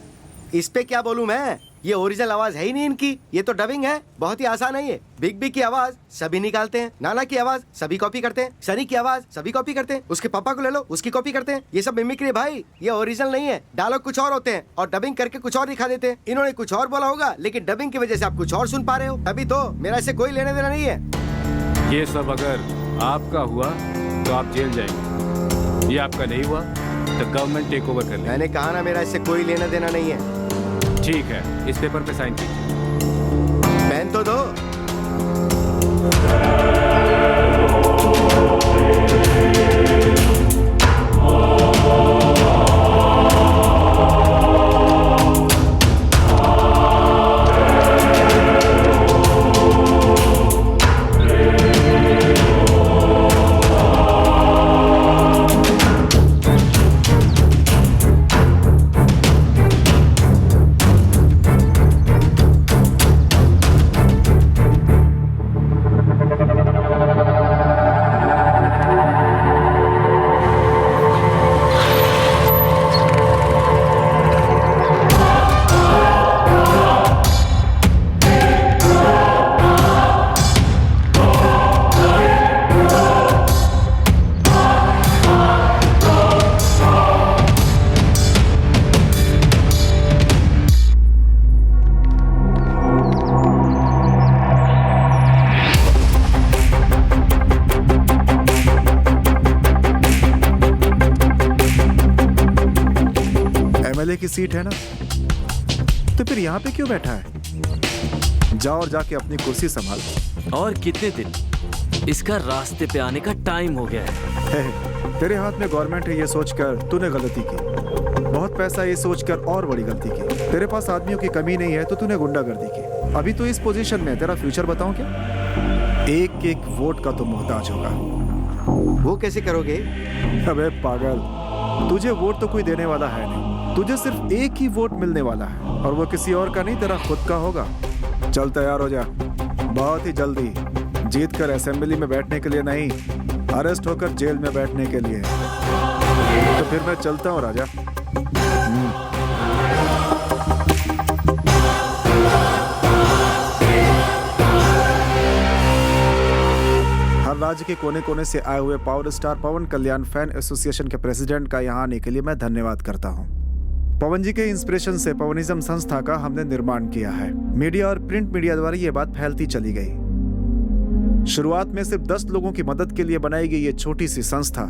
इस पे क्या बोलूं मैं? ये ओरिजिनल आवाज है ही नहीं इनकी, ये तो डबिंग है। बहुत ही आसान है ये। बिग बी की आवाज सभी निकालते हैं, नाना की आवाज सभी कॉपी करते हैं, सनी की आवाज सभी कॉपी करते हैं, उसके पापा को ले लो उसकी कॉपी करते हैं। ये सब मिमिक्री भाई, ये ओरिजिनल नहीं है। डायलॉग कुछ और होते हैं और डबिंग करके कुछ और दिखा देते हैं। इन्होंने कुछ और बोला होगा, लेकिन डबिंग की वजह से आप कुछ और सुन पा रहे हो। तभी तो मेरा इससे कोई लेना देना नहीं है।
ये सब अगर आपका हुआ तो आप जेल जाएंगे, ये आपका नहीं हुआ तो गवर्नमेंट टेक ओवर कर लेगी।
मैंने कहा ना, मेरा इससे कोई लेना देना नहीं है।
ठीक है, इस पेपर पे साइन कीजिए।
पेन तो दो।
की सीट है ना, तो फिर यहाँ पे क्यों बैठा है? जाओ और जाके अपनी कुर्सी संभाल।
और कितने दिन? इसका रास्ते पे आने का टाइम हो गया है।
तेरे हाथ में गवर्नमेंट है ये सोचकर तूने गलती की, बहुत पैसा ये सोचकर और बड़ी गलती की। तेरे पास आदमियों की कमी नहीं है तो तूने गुंडागर्दी की। अभी तो इस पोजीशन में, तेरा फ्यूचर बताऊं क्या? एक एक वोट का तो मोहताज होगा।
वो कैसे करोगे?
अबे पागल, तुझे वोट तो कोई देने वाला है नहीं, तुझे सिर्फ एक ही वोट मिलने वाला है और वो किसी और का नहीं, तेरा खुद का होगा। चल तैयार हो जा, बहुत ही जल्दी। जीत कर असेंबली में बैठने के लिए नहीं, अरेस्ट होकर जेल में बैठने के लिए। तो फिर मैं चलता हूँ राजा। हर राज्य के कोने कोने से आए हुए पावर स्टार पवन कल्याण फैन एसोसिएशन के प्रेसिडेंट का यहाँ आने के लिए मैं धन्यवाद करता हूँ। पवन जी के इंस्पिरेशन से पवनिज्म संस्था का हमने निर्माण किया है। मीडिया और प्रिंट मीडिया द्वारा ये बात फैलती चली गई। शुरुआत में सिर्फ 10 लोगों की मदद के लिए बनाई गई ये छोटी सी संस्था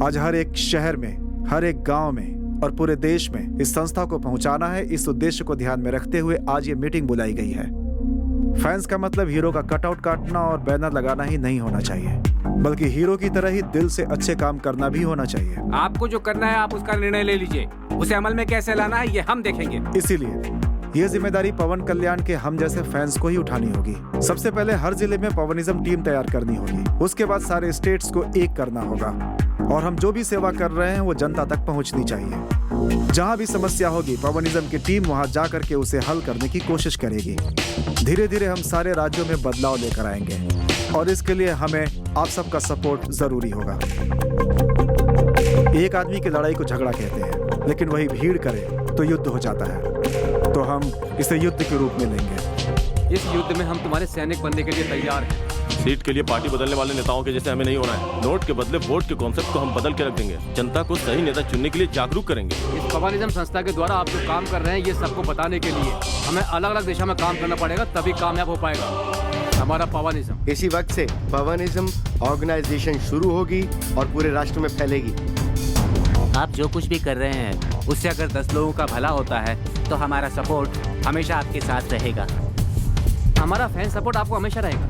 आज हर एक शहर में, हर एक गांव में और पूरे देश में इस संस्था को पहुंचाना है। इस उद्देश्य को ध्यान में रखते हुए आज ये मीटिंग बुलाई गई है। फैंस का मतलब हीरो का कटआउट काटना और बैनर लगाना ही नहीं होना चाहिए, बल्कि हीरो की तरह ही दिल से अच्छे काम करना भी होना चाहिए।
आपको जो करना है आप उसका निर्णय ले लीजिए, उसे अमल में कैसे लाना है ये हम देखेंगे।
इसीलिए ये जिम्मेदारी पवन कल्याण के हम जैसे फैंस को ही उठानी होगी। सबसे पहले हर जिले में पवनिज्म टीम तैयार करनी होगी, उसके बाद सारे स्टेट्स को एक करना होगा और हम जो भी सेवा कर रहे हैं वो जनता तक पहुंचनी चाहिए। जहां भी समस्या होगी पवनिज्म की टीम वहां जा करके उसे हल करने की कोशिश करेगी। धीरे धीरे हम सारे राज्यों में बदलाव लेकर आएंगे और इसके लिए हमें आप सबका सपोर्ट जरूरी होगा। एक आदमी की लड़ाई को झगड़ा कहते हैं, लेकिन वही भीड़ करे तो युद्ध हो जाता है। तो हम इसे युद्ध के रूप में लेंगे।
इस युद्ध में हम तुम्हारे सैनिक बनने के लिए तैयार हैं।
सीट के लिए पार्टी बदलने वाले नेताओं के जैसे हमें नहीं होना है। नोट के बदले वोट के कॉन्सेप्ट को हम बदल के रख देंगे। जनता को सही नेता चुनने के लिए जागरूक करेंगे।
इस पवनिज्म संस्था के द्वारा आप जो काम कर रहे हैं ये सबको बताने के लिए हमें अलग अलग दिशा में काम करना पड़ेगा, तभी कामयाब हो पाएगा हमारा पवनिज्म।
इसी वक्त से पवनिज्म ऑर्गेनाइजेशन शुरू होगी और पूरे राष्ट्र में फैलेगी।
आप जो कुछ भी कर रहे हैं उससे अगर 10 लोगों का भला होता है तो हमारा सपोर्ट हमेशा आपके साथ रहेगा।
हमारा फैन सपोर्ट आपको हमेशा रहेगा।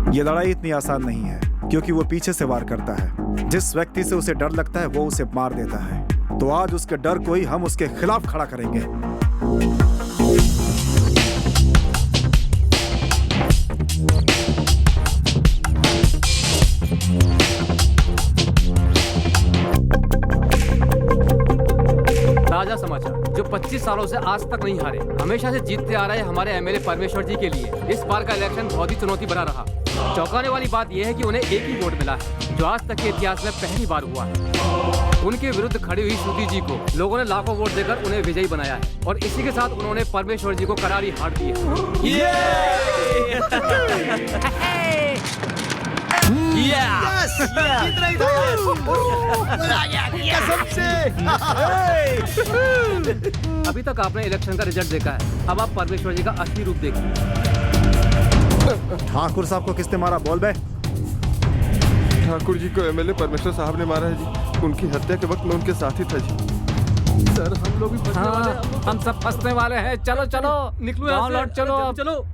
ये लड़ाई इतनी आसान नहीं है, क्योंकि वो पीछे से वार करता है। जिस व्यक्ति से उसे डर लगता है वो उसे मार देता है। तो आज उसके डर को ही हम उसके खिलाफ खड़ा करेंगे।
ताजा समाचार जो 25 सालों से आज तक नहीं हारे, हमेशा से जीतते आ रहे हमारे एमएलए परमेश्वर जी के लिए इस बार का इलेक्शन बहुत ही चुनौती बना रहा। चौंकाने वाली बात यह है कि उन्हें एक ही वोट मिला है, जो आज तक के इतिहास में पहली बार हुआ है। उनके विरुद्ध खड़ी हुई श्रुति जी को लोगों ने लाखों वोट देकर उन्हें विजयी बनाया है और इसी के साथ उन्होंने परमेश्वर जी को करारी हार दी है। अभी तक आपने इलेक्शन का रिजल्ट देखा है, अब आप परमेश्वर जी का असली रूप देखिए।
ठाकुर साहब को किसने मारा? बोल बे।
ठाकुर जी को एमएलए परमेश्वर साहब ने मारा है जी। उनकी हत्या के वक्त मैं उनके साथ ही था जी।
सर हम लोग भी फंसने वाले हैं। हम सब फंसने वाले हैं। चलो चलो निकलो यहाँ से। लौट चलो चलो।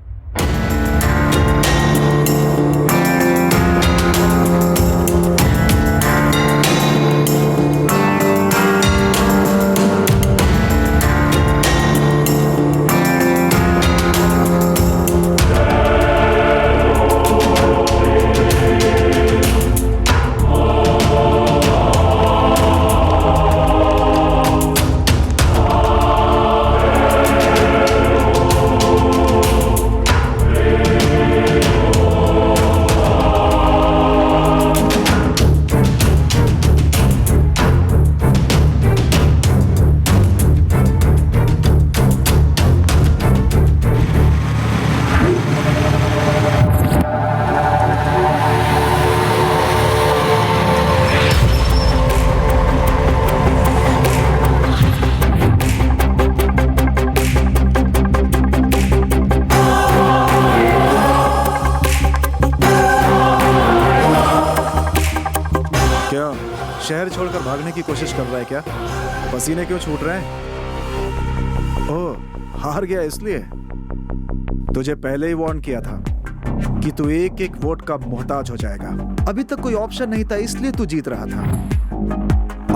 शहर छोड़कर भागने की कोशिश कर रहा है क्या? पसीने क्यों छूट रहे हैं? ओह, हार गया इसलिए? तुझे पहले ही वार्न किया था कि तू एक एक वोट का मोहताज हो जाएगा। अभी तक कोई ऑप्शन नहीं था, इसलिए तू जीत रहा था।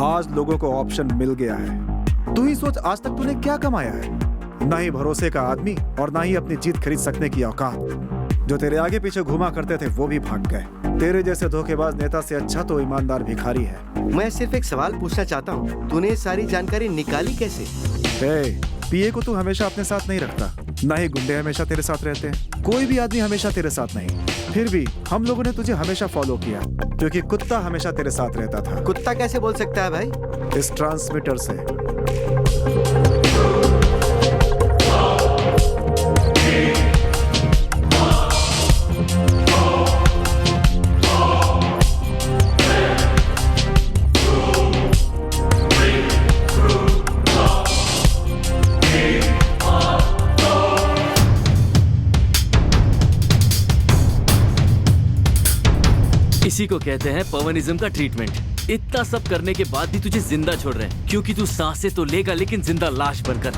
आज लोगों को ऑप्शन मिल गया है। तू ही सोच, आज तक तूने क्या कमाया है? ना ही भरोसे का आदमी और ना ही अपनी जीत खरीद सकने की औकात। जो तेरे आगे पीछे घुमा करते थे वो भी भाग गए। तेरे जैसे धोखेबाज नेता से अच्छा तो ईमानदार भिखारी है।
मैं सिर्फ एक सवाल पूछना चाहता हूँ, तूने सारी जानकारी निकाली कैसे?
पीए को तू हमेशा अपने साथ नहीं रखता, ना ही गुंडे हमेशा तेरे साथ रहते हैं। कोई भी आदमी हमेशा तेरे साथ नहीं। फिर भी हम लोगों ने तुझे हमेशा फॉलो किया, क्योंकि कुत्ता हमेशा तेरे साथ रहता था।
कुत्ता कैसे बोल सकता है भाई?
इस ट्रांसमीटर से।
इसी को कहते हैं पवनिज्म का ट्रीटमेंट। इतना सब करने के बाद भी तुझे जिंदा छोड़ रहे हैं क्योंकि तू सांसें तो लेगा लेकिन जिंदा लाश बनकर।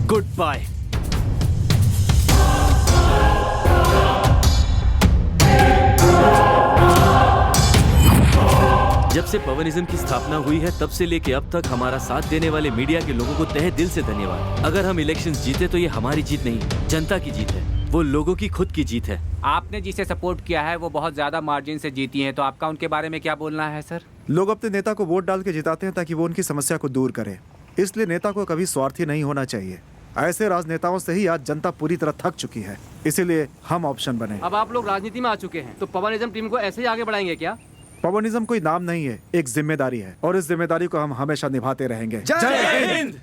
Goodbye. जब से पवनिज्म की स्थापना हुई है तब से लेके अब तक हमारा साथ देने वाले मीडिया के लोगों को तहे दिल से धन्यवाद। अगर हम इलेक्शंस जीते तो ये हमारी जीत नहीं, जनता की जीत है, वो लोगों की खुद की जीत है।
आपने जिसे सपोर्ट किया है वो बहुत ज्यादा मार्जिन से जीती है, तो आपका उनके बारे में क्या बोलना है सर?
लोग अपने नेता को वोट डाल के जिताते हैं ताकि वो उनकी समस्या को दूर करे, इसलिए नेता को कभी स्वार्थी नहीं होना चाहिए। ऐसे राजनेताओं से ही आज जनता पूरी तरह थक चुकी है, इसीलिए हम ऑप्शन बने।
अब आप लोग राजनीति में आ चुके हैं तो पवनिज्म टीम को ऐसे ही आगे बढ़ाएंगे क्या?
पवनिज्म कोई नाम नहीं है, एक जिम्मेदारी है और इस जिम्मेदारी को हम हमेशा निभाते रहेंगे।
जय हिंद।